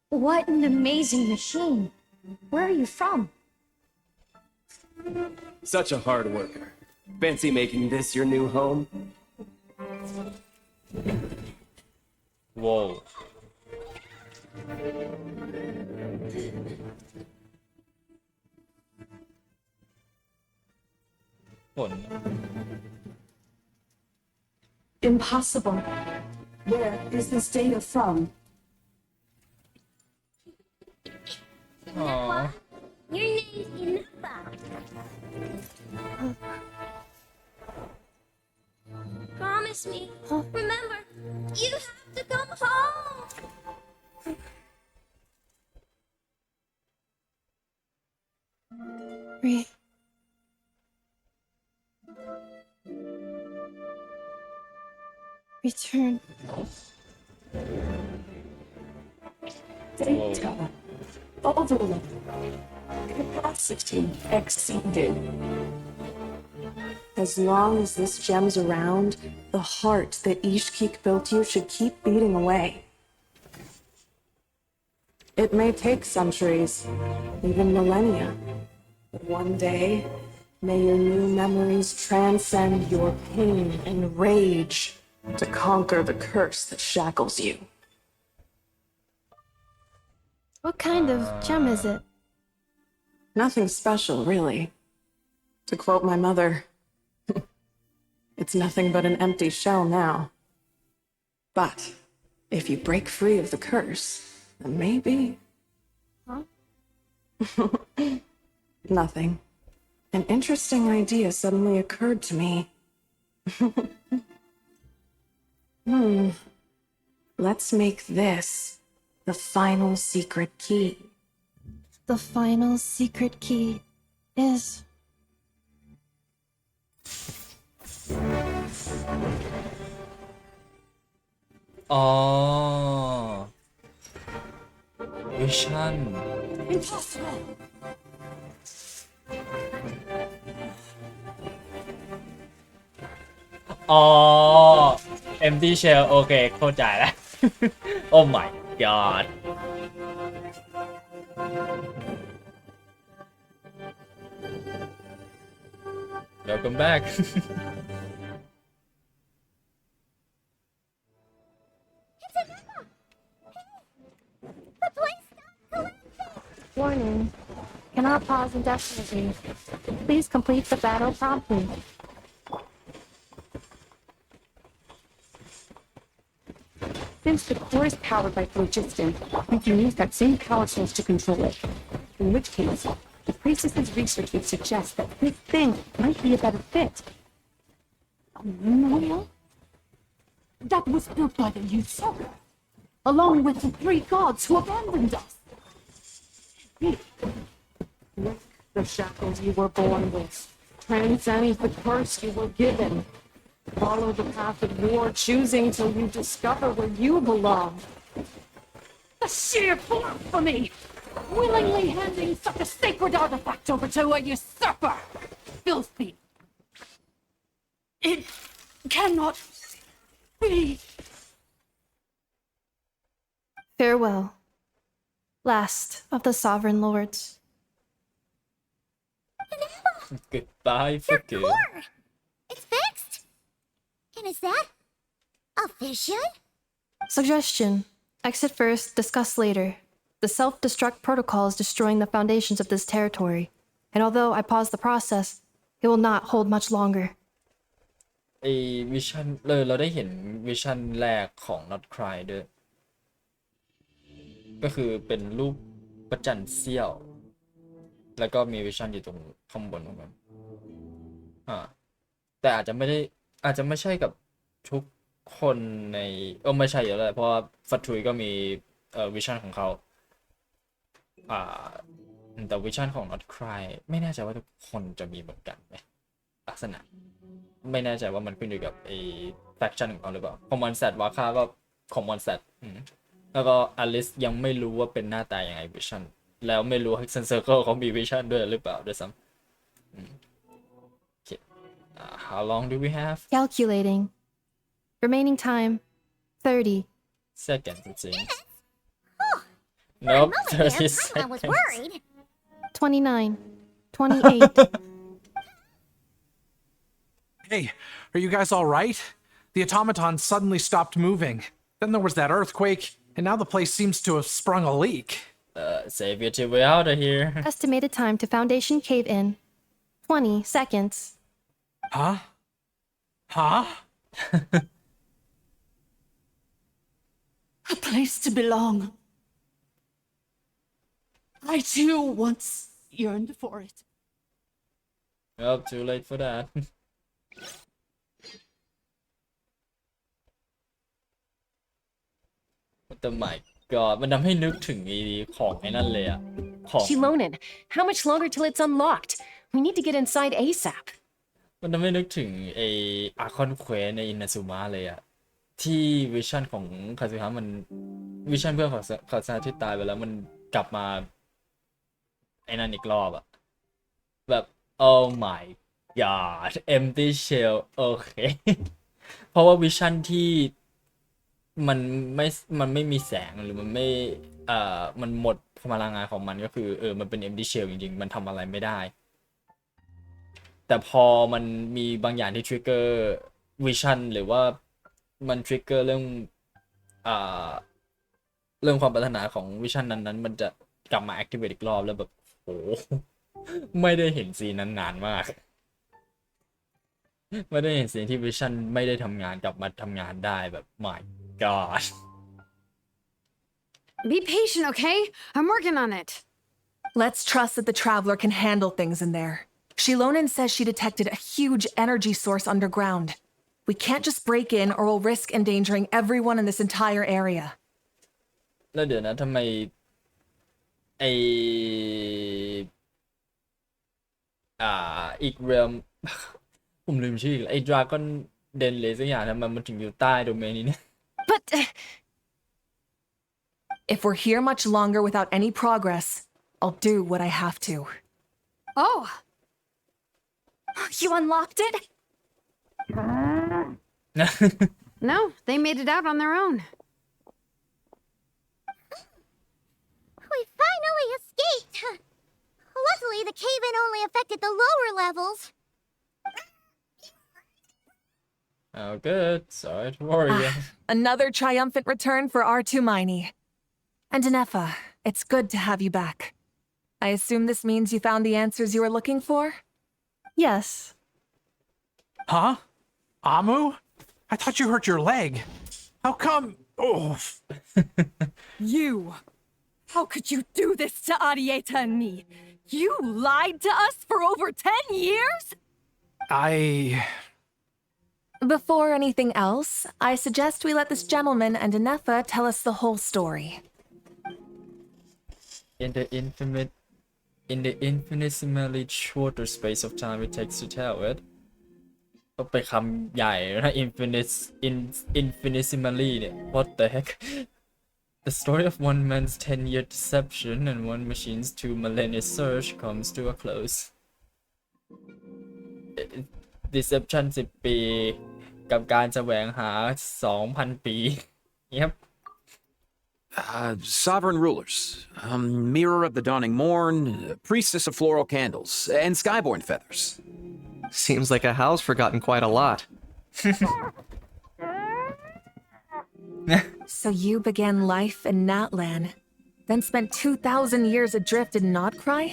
What an amazing machine. Where are you from? Such a hard worker. Fancy making this your new home? Whoa. Impossible. Where is this data from? Aww. Your name's Inaba. Promise me. Remember, you have to come home. Return. Data. Overload. Capacity exceeded. As long as this gem's around, the heart that Ishkik built you should keep beating away. It may take centuries, even millennia. But one day, may your new memories transcend your pain and rage to conquer the curse that shackles you. What kind of gem is it? Nothing special, really. To quote my mother, it's nothing but an empty shell now. But if you break free of the curse, then maybe... Huh? Nothing. An interesting idea suddenly occurred to me. Let's make this the final secret key. The final secret key is... Oh. Vision. Impossible. อ๋อ empty shell โอเคเข้าใจแล้ว Oh my god Welcome back Warning. Cannot pause indefinitely. Please complete the battle promptly. Since the core is powered by phlogiston, we can use that same power source to control it. In which case, the priestess's research would suggest that this thing might be a better fit. No, that was built by the usurper, along with the three gods who abandoned us. Break the shackles you were born with. Transcend the curse you were given. Follow the path of war, choosing till you discover where you belong. The sheer blasphemy! Willingly handing such a sacred artifact over to a usurper! Filthy! It cannot be! Farewell. Last of the sovereign lords. Goodbye for good Core! It's fixed! And is that a vision? Suggestion. Exit first, discuss later. The self-destruct protocol is destroying the foundations of this territory. And although I paused the process, it will not hold much longer. ไอ้วิชั่นเลยเราได้เห็นวิชั่นแรกของ Not Cry ด้วยก็คือเป็นรูปพระจันทร์เสี้ยวแล้วก็มีวิชั่นอยู่ตรงข้างบนของมันแต่อาจจะไม่ใช่กับทุกคนในไม่ใช่อยู่แล้วเพราะว่าฟัตทุยก็มีวิชั่นของเขาแต่วิชั่นของ Not Cry ไม่แน่ใจว่าทุกคนจะมีเหมือนกันไหมลักษณะไม่แน่ใจว่ามันขึ้นอยู่กับไอ้แฟคชั่นของเขาหรือเปล่าของมอนแซดวาค่าก็ของมอนแซด แล้วก็อลิสยังไม่รู้ว่าเป็นหน้าตายังไงวิชั่นแล้วไม่รู้เซนเซอร์เคิลเขามีวิชั่นด้วยหรือเปล่าด้วยซ้ำโอเค how long do we have Calculating. Remaining time 30. seconds it seems nope 30 I was seconds worried. 29. 28. Hey, are you guys all right? The automaton suddenly stopped moving. Then there was that earthquake, and now the place seems to have sprung a leak. save your way out of here Estimated time to foundation cave in 20 seconds. Huh? Huh? A place to belong. I too once yearned for it. well too late for that แต่ my god มันทำให้นึกถึงไอ้ของไอ้นั่นเลยอะของ Shilonen, how much longer till it's unlocked? We need to get inside ASAP. มันทำให้นึกถึงไอ้อาคอนเควในอินาซุมะเลยอะที่วิชั่นของคาซึฮะมันวิชั่นเพื่อนของคาซึฮะที่ตายไปแล้วมันกลับมาไอ้นั่นอีกรอบอะแบบ oh my god empty shell โอเค เพราะว่าวิชั่นที่มันไม่มีแสงหรือมันไม่มันหมดพลังงานของมันก็คือมันเป็น empty shell จริงๆมันทำอะไรไม่ได้แต่พอมันมีบางอย่างที่ trigger vision หรือว่ามัน trigger เรื่องความปรารถนาของ vision นั้นมันจะกลับมา activate อีกรอบแล้วแบบโห ไม่ได้เห็นซีนนั้นนานมากไม่ได้เห็นซีนที่ vision ไม่ได้ทำงานกลับมาทำงานได้แบบ my god Be patient, okay? I'm working on it. Let's trust that the Traveler can handle things in there. Shilonen says she detected a huge energy source underground. We can't just break in or we'll risk endangering everyone in this entire area. แล้วเดี๋ยวนะทำไมไออีกเรียม ผมลืมชื่ออีกแล้วไอ้ดราก้อนเดนเลยสักอย่างทำไมมันถึงอยู่ใต้โดเมนนี้เนี่ย But If we're here much longer without any progress, I'll do what I have to. Oh, You unlocked it? no, they made it out on their own. We finally escaped. Luckily, the cave-in only affected the lower levels. Oh good sorry to worry you Another triumphant return for R2 Miney. And Anefa, it's good to have you back. I assume this means you found the answers you were looking for? Yes. Huh? Amu? I thought you hurt your leg. How come? Oh. You! How could you do this to Arieta and me? You lied to us for over 10 years? Before anything else, I suggest we let this gentleman and Anefa tell us the whole story. in the infinitesimally shorter space of time it takes to tell it ก็ไปคำใหญ่นะ infinitesimally เนี่ย what the heck the story of one man's 10-year deception and one machine's 2 millennia search comes to a close deception 10 ปีกับการแสวงหา 2,000 ปี yep Sovereign rulers, mirror of the dawning morn, priestess of floral candles, and skyborn feathers. Seems like a house forgotten quite a lot. So you began life in Natlan, then spent 2,000 years adrift in Nodcry?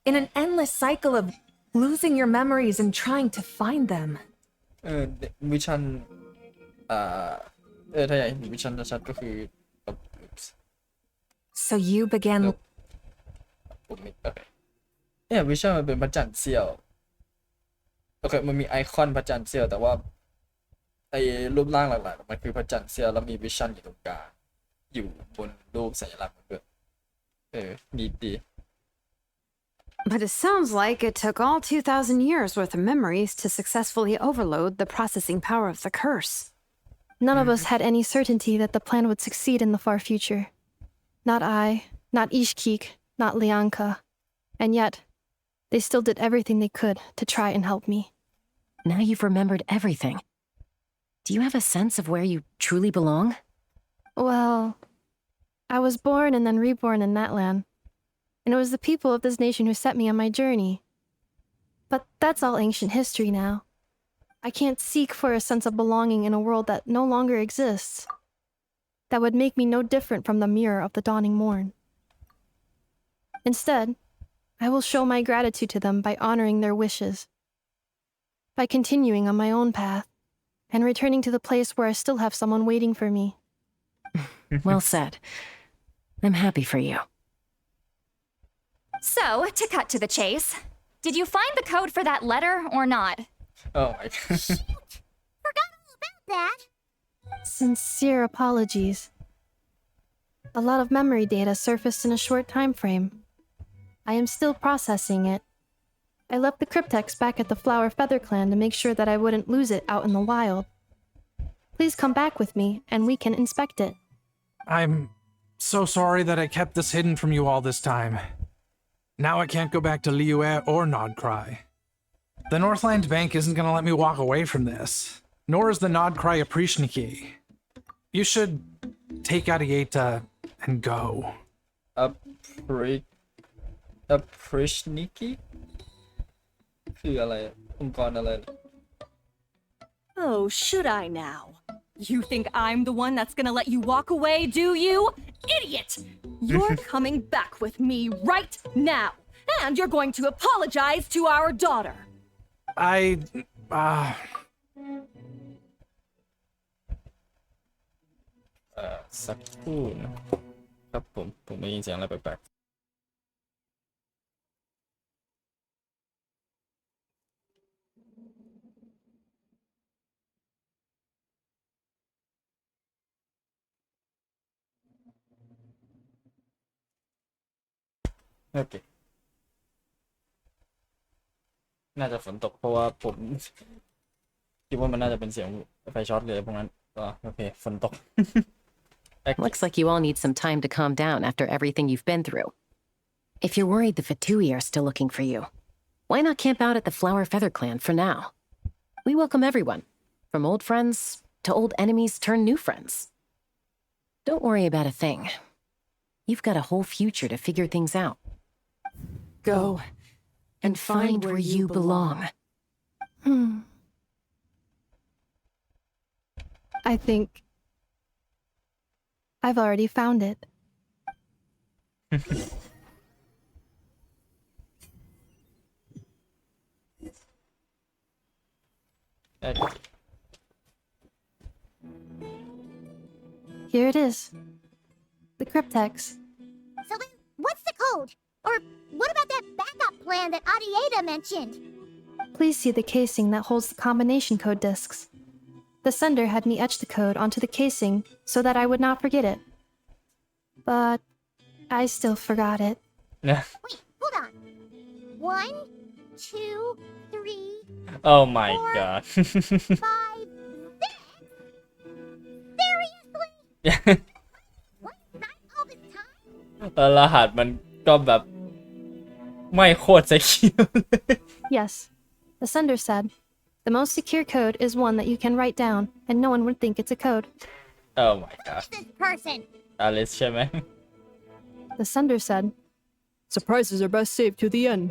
In an endless cycle of losing your memories and trying to find them. วิชั่นถ้าอยากเห็นวิชั่นชัดๆก็คือ So you began... เนี่ยวิชั่นมันเป็นพระจันทร์เสี้ยวโอเคมันมีไอคอนพระจันทร์เสี้ยวแต่ว่าไอ้รูปร่างหลักๆมันคือพระจันทร์เสี้ยวแล้วมีวิชั่นอยู่ตรงกลางอยู่บนรูปสัญลักษณ์มันด้วยดี But it sounds like it took all 2,000 years worth of memories to successfully overload the processing power of the curse. None of us had any certainty that the plan would succeed in the far future. Not I, not Ishkik, not Lianka. And yet, they still did everything they could to try and help me. Now you've remembered everything. Do you have a sense of where you truly belong? Well, I was born and then reborn in that land. And it was the people of this nation who set me on my journey. But that's all ancient history now. I can't seek for a sense of belonging in a world that no longer exists. That would make me no different from the mirror of the dawning morn. Instead, I will show my gratitude to them by honoring their wishes, by continuing on my own path, and returning to the place where I still have someone waiting for me. Well said. I'm happy for you. So, to cut to the chase, did you find the code for that letter or not? Oh my god. Forgot all about that. Sincere apologies. A lot of memory data surfaced in a short time frame. I am still processing it. I left the cryptex back at the Flower Feather Clan to make sure that I wouldn't lose it out in the wild. Please come back with me, and we can inspect it. I'm so sorry that I kept this hidden from you all this time. Now I can't go back to Liyue or Nodcry. The Northland Bank isn't gonna let me walk away from this, nor is the Nodcry Aprishniki. You should take Arieta and go. Aprishniki? คืออะไรองค์กรอะไร Oh, should I now? You think I'm the one that's gonna let you walk away, do you? Idiot! You're coming back with me right now, and you're going to apologize to our daughter. สักครู่นะครับผมได้ยินเสียงอะไรแปลกๆโอเคน่าจะฝนตกเพราะว่าผมคิดว่ามันน่าจะเป็นเสียงไฟช็อตเลยพวกนั้นโอเคฝนตก Looks like you all need some time to calm down after everything you've been through. If you're worried the Fatui are still looking for you, why not camp out at the Flower Feather Clan for now? We welcome everyone, from old friends to old enemies turned new friends. Don't worry about a thing. You've got a whole future to figure things out. Go and find where you belong. I think I've already found it. Here it is. The cryptex. So then, what's the code? Or what about that backup plan that Arieta mentioned? Please see the casing that holds the combination code discs. The sender had me etch the code onto the casing so that I would not forget it. But I still forgot it. Wait, hold on. 1, 2, 3. Oh my god. 5, 6. Seriously? What? Not all this time? แล้วรหัสมันก็แบบไม่โคตรจะคิว Yes. The sender said, the most secure code is one that you can write down, and no one would think it's a code. Oh my god. This person. Alice ใช่ไหม The sender said, surprises are best saved to the end.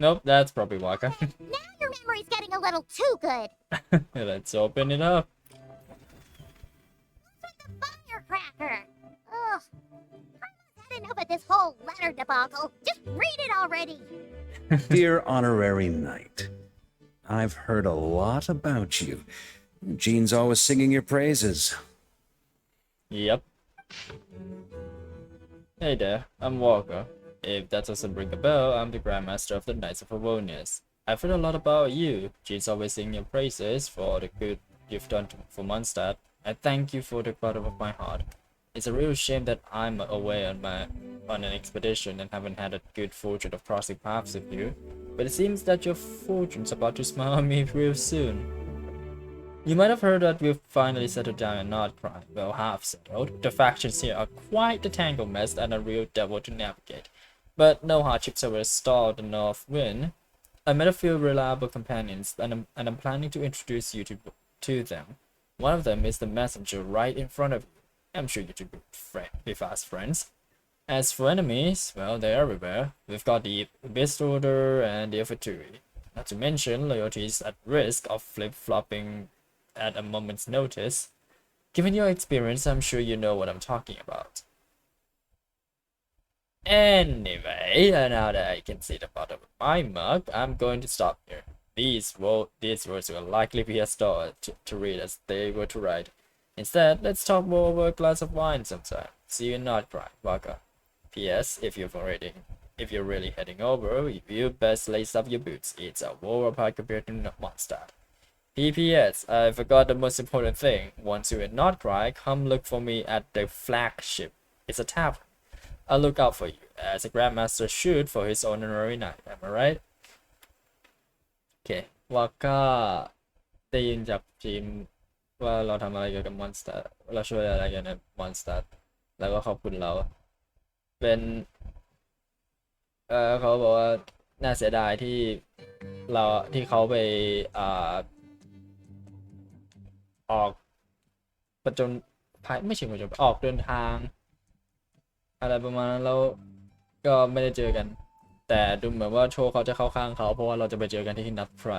Nope, that's probably Waka. Now your memory's getting a little too good. Let's open it up. Looks like the firecracker. Ugh. I've had enough of this whole letter debacle. Just read it already. Dear Honorary Knight, I've heard a lot about you. Jean's always singing your praises. Yep. Hey there, I'm Walker. If that doesn't ring a bell, I'm the Grandmaster of the Knights of Favonius. I've heard a lot about you. Jean's always singing your praises for all the good you've done for Mondstadt. I thank you for the bottom of my heart. It's a real shame that I'm away on an expedition and haven't had a good fortune of crossing paths with you. But it seems that your fortune's about to smile on me real soon. You might have heard that we've finally settled down and not crying. Well, half settled. The factions here are quite a tangled mess and a real devil to navigate. But no hardships ever stalled the north wind. I met a few reliable companions, and I'm planning to introduce you to them. One of them is the messenger right in front of you. I'm sure you two be fast friends. As for enemies, well, they're everywhere. We've got the Abyss Order and the Infantry. Not to mention, loyalty is at risk of flip-flopping at a moment's notice. Given your experience, I'm sure you know what I'm talking about. Anyway, now that I can see the bottom of my mug, I'm going to stop here. These words will likely be a story to read as they were to write. Instead, let's talk more over a glass of wine sometime. See you in Nordcry, Vodka. P.S. If you're really heading over, you best lace up your boots. It's a war apart compared to Mondstadt. P.P.S. I forgot the most important thing. Once you're in Nordcry, come look for me at the flagship. It's a tavern. I'll look out for you, as a Grandmaster should for his honorary night. Am I right? โอเคว่าก็ได้ยินจากทีมว่าเราทำอะไรเกี่ยวกับมอนสเตอร์เราช่วยอะไรเกี่ยวกับมอนสเตอร์แล้วก็ขอบคุณเราเป็นเขาบอกว่าน่าเสียดายที่เขาไปออกประจนภัยไม่ใช่ประจนออกเดินทางอะไรประมาณนั้นแล้วก็ไม่ได้เจอกันแต่ดูเหมือนว่าโชว์เขาจะเข้าข้างเขาเพราะว่าเราจะไปเจอกันที่นัทไพร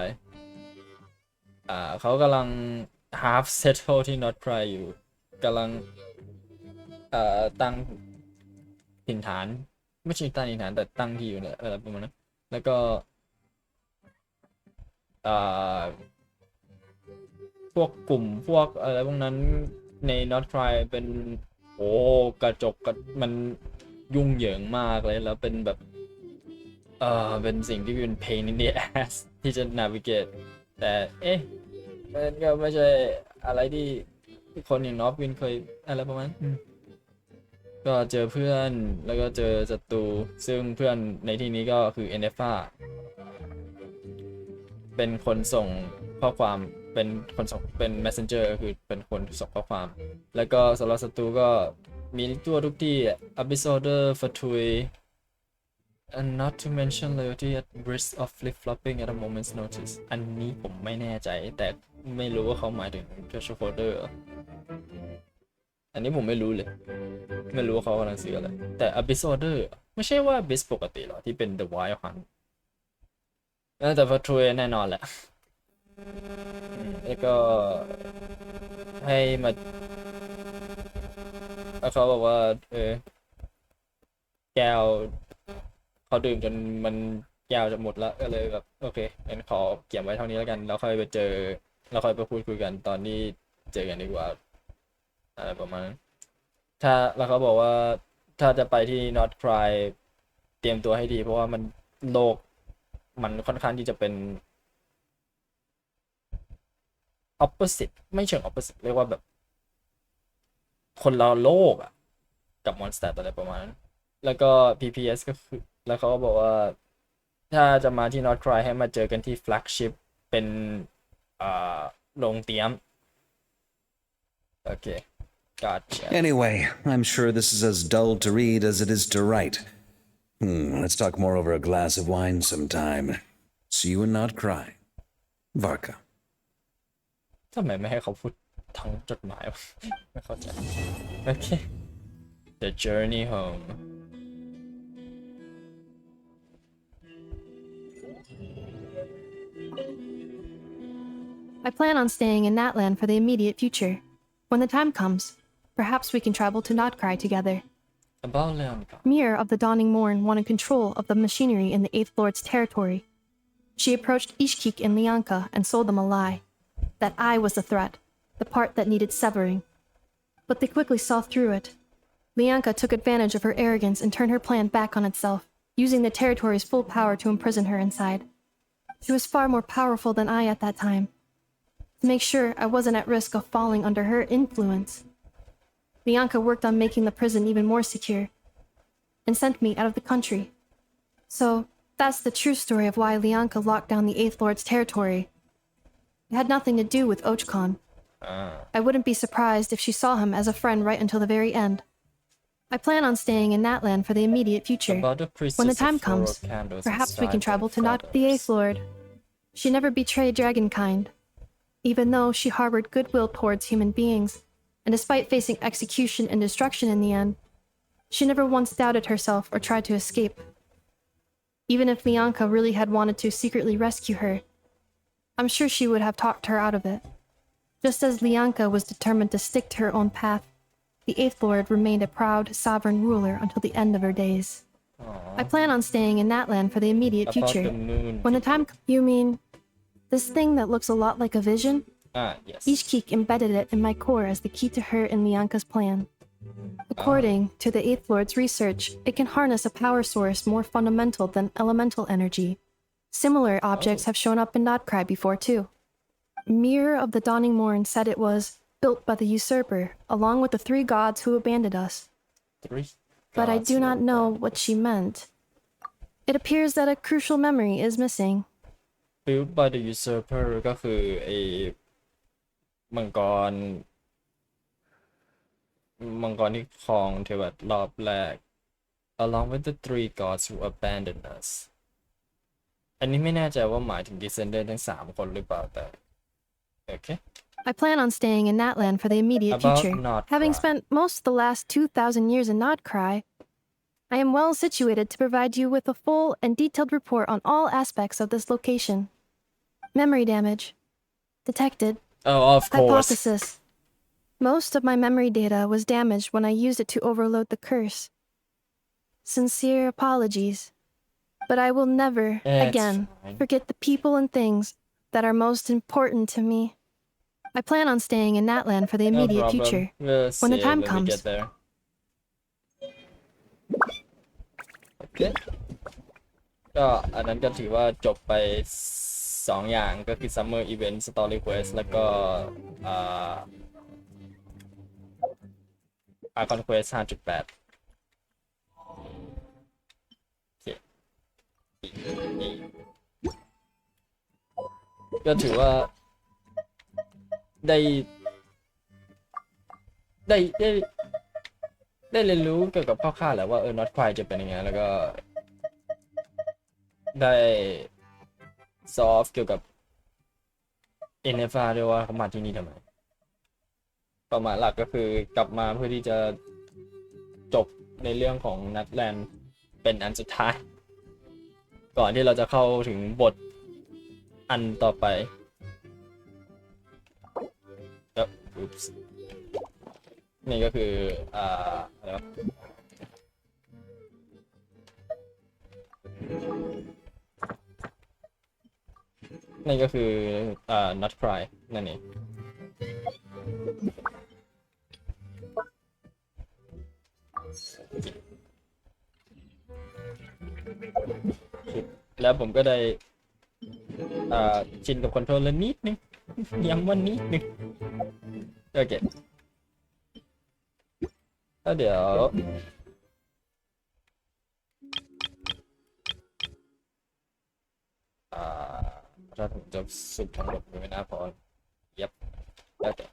เขากำลัง half settle ที่นัทไพรอยู่กำลังตั้งถิ่นฐานไม่ใช่ตั้งถิ่นฐานแต่ตั้งที่อยู่เนี่ยอะไรประมาณนั้นแล้วก็พวกกลุ่มพวกอะไรพวกนั้นใน Not Cry เป็นกระจกมันยุ่งเหยิงมากเลยแล้วเป็นแบบเป็นสิ่งที่เป็น pain in the ass ที่จะ navigate แต่มันก็ไม่ใช่อะไรที่คนอย่างนอฟวินเคยอะไรประมาณก็เจอเพื่อนแล้วก็เจอศัตรูซึ่งเพื่อนในที่นี้ก็คือ NFA เป็นคนส่งข้อความเป็นคนส่งเป็น messenger คือเป็นคนส่งข้อความแล้วก็สำหรับศัตรูก็มีตัวทุกที่ Abyss Order Fatui and not to mention loyalty at risk of flip-flopping at a moment's notice อันนี้ผมไม่แน่ใจแต่ไม่รู้ว่าเขาหมายถึง Treasure Folder อันนี้ผมไม่รู้เลยไม่รู้ว่าเขากำลังซื้ออะไรแต่ Abyss Order ไม่ใช่ว่า Abyss ปกติหรอที่เป็น The Wild Hunt แต่ Fatui แน่นอนแหละแล้วก็ให้มาแล้วเขาบอกว่าแก้วเขาดื่มจนมันแก้วจะหมดแล้วก็เลยแบบโอเคงั้นขอเก็บไว้เท่านี้แล้วกันแล้วค่อยไปเจอแล้วค่อยไปพูดคุยกันตอนที่เจอกันดีกว่าอะไรประมาณนั้นแล้วเขาบอกว่าถ้าจะไปที่ Not Cry เตรียมตัวให้ดีเพราะว่ามันโลกมันค่อนข้างที่จะเป็น opposite ไม่เชิง opposite เรียกว่าแบบคนละโลกอะกับมอนสเตอร์อะไรประมาณนั้นแล้วก็ PPS ก็คือแล้วเขาก็บอกว่าถ้าจะมาที่ Not Cry ให้มาเจอกันที่ flagship เป็นโรงเตรียมโอเค gotcha Anyway, I'm sure this is as dull to read as it is to write. Let's talk more over a glass of wine sometime. See you and not cry. Varka. ทำไมไม่ให้เขาพูดทั้งจดหมายวะไม่เข้าใจโอเค The journey home I plan on staying in Natland for the immediate future. When the time comes, perhaps we can travel to Notcry together. About Leonka. Mir of the Dawning Morn wanted control of the machinery in the Eighth Lord's territory. She approached Ishkik and Lianka and sold them a lie. That I was the threat, the part that needed severing. But they quickly saw through it. Lianka took advantage of her arrogance and turned her plan back on itself, using the territory's full power to imprison her inside. She was far more powerful than I at that time. To make sure I wasn't at risk of falling under her influence, Lianka worked on making the prison even more secure, and sent me out of the country. So, that's the true story of why Lianka locked down the Eighth Lord's territory. It had nothing to do with Ochcon. I wouldn't be surprised if she saw him as a friend right until the very end. I plan on staying in that land for the immediate future. When the time comes, perhaps we can travel to not the Eighth Lord. She never betrayed Dragonkind, even though she harbored goodwill towards human beings, and despite facing execution and destruction in the end, she never once doubted herself or tried to escape. Even if Lianka really had wanted to secretly rescue her, I'm sure she would have talked her out of it. Just as Lianka was determined to stick to her own path, the Eighth Lord remained a proud, sovereign ruler until the end of her days. I plan on staying in that land for the immediate future. When the time... You mean... this thing that looks a lot like a vision? Yes. Ishkik embedded it in my core as the key to her and Lianka's plan. According to the Eighth Lord's research, it can harness a power source more fundamental than elemental energy. Similar objects have shown up in Notcry before too. Mirror of the Dawning Morn said it was built by the usurper, along with the 3 gods who abandoned us. But I do not know what she meant. It appears that a crucial memory is missing. Built by the usurper ก็คือไอ้มังกรที่ครองเทวดารอบแรก along with the 3 gods who abandoned us อันนี้ไม่แน่ใจว่าหมายถึง descendant ทั้ง 3 คนหรือเปล่าแต่โอเค I plan on staying in that land for the immediate future. Having spent most of the last 2,000 years in Notcry, I am well situated to provide you with a full and detailed report on all aspects of this location. Memory damage. Detected. Oh, of course. Hypothesis. Most of my memory data was damaged when I used it to overload the curse. Sincere apologies. But I will never, again, forget the people and things that are most important to me. I plan on staying in that land for the immediate future. When the time comes. Okay. ก็อันนั้นก็ถือว่าจบไป2 อย่างก็คือ Summer Event Story Quest แล้วก็Icon Quest 5.8 โอเคก็ถือว่าได้เรียนรู้เกี่ยวกับคร่าวๆแหละว่าNotcryจะเป็นยังไงแล้วก็ได้ซอฟเกี่ยวกับ NFA ด้วยว่าเขามาที่นี่ทำไมเป้าหมายหลักก็คือกลับมาเพื่อที่จะจบในเรื่องของนัดแลนด์เป็นอันสุดท้ายก่อนที่เราจะเข้าถึงบทอันต่อไปนี่ก็คืออะไรวะนี่ก็คือNotcry นั่นเองแล้วผมก็ได้ชินกับคอนโทรลเลอร์นิดนึงยังวันนิดนึงโอเคแล้วเดี๋ยวถ้าผมจะสุดทั้งหมดไม่น่าพอยับแล้วแต่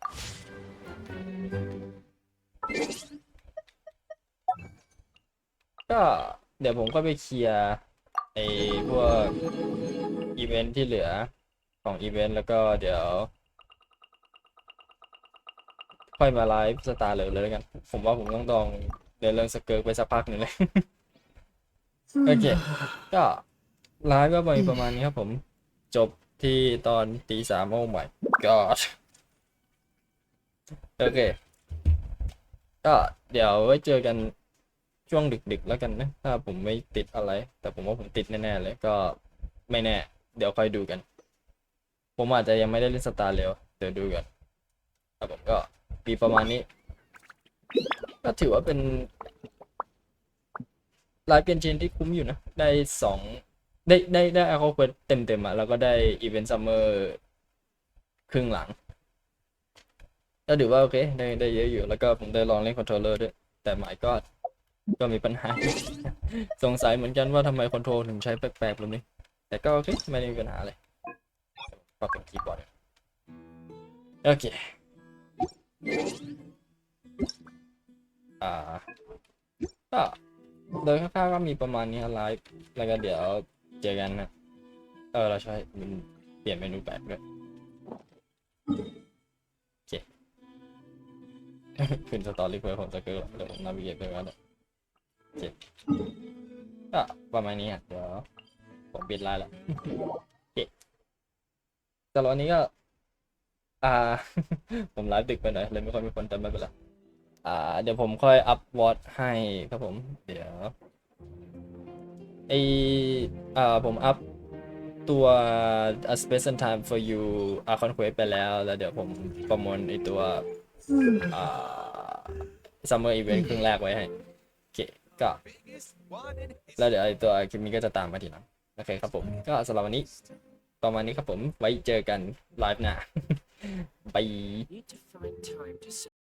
ก็เดี๋ยวผมก็ไปเคลียร์ไอ้พวกอีเวนท์ที่เหลือของอีเวนท์แล้วก็เดี๋ยวค่อยมาไลฟ์สตาร์เลยแล้วกันผมว่าผมต้องเดินเรื่องสเกิร์ตไปสักพักหนึ่งเลย โอเคก็ไลฟ์ก็ประมาณนี้ครับผมจบที่ตอนตี 3โอ้ my god โอเคก็เดี๋ยวไว้เจอกันช่วงดึกๆแล้วกันนะถ้าผมไม่ติดอะไรแต่ผมว่าผมติดแน่ๆเลยก็ไม่แน่เดี๋ยวค่อยดูกันผมอาจจะยังไม่ได้เล่นสตาร์เร็วเดี๋ยวดูกันครับผมก็ปีประมาณนี้ก็ถือว่าเป็นไลฟ์เกมเชนที่คุ้มอยู่นะได้ได้เอาเข้าเควสเต็มอ่ะแล้วก็ได้อีเวนต์ซัมเมอร์ครึ่งหลังก็ถือว่าโอเคได้เยอะอยู่แล้วก็ผมได้ลองเล่นคอนโทรลเลอร์ด้วยแต่หมายก็มีปัญหา สงสัยเหมือนกันว่าทำไมคอนโทรลถึงใช้แปลกๆแบบนี้แต่ก็โอเคไม่ได้มีปัญหาเลยก็เป็นคีย์บอร์ด โอเคก็โดยคร่าวๆก็มีประมาณนี้ไลฟ์แล้วก็เดี๋ยวเจอกันนะเราใช้มันเปลี่ยนเมนูแบบด้วยโอเค ขึ้นสตอรี่เพื่อผมจะเกิดเดี๋ยวผมนาวิเกตไปก่อนเลยโอเคก็ประมาณนี้เดี๋ยวผมปิดไลน์แล้วโอเคแต่วันนี้ก็ผมไลฟ์ดึกไปหน่อยเลยไม่ค่อยมีคนแต่ไม่เป็นไรเดี๋ยวผมค่อยอัพวอตให้ครับผมเดี๋ยวผมอัพตัว A Space and Time for You Conquest ไปแล้วเดี๋ยวผมประมวลไอตัวSummer Event ครึ่งแรกไว้ให้โอเคก็แล้วเดี๋ยวไอตัวคลิปนี้ก็จะตามมาทีหลังโอเคครับผมก็สำหรับวันนี้ประมาณนี้ครับผมไว้เจอกันไลฟ์หน้าบาย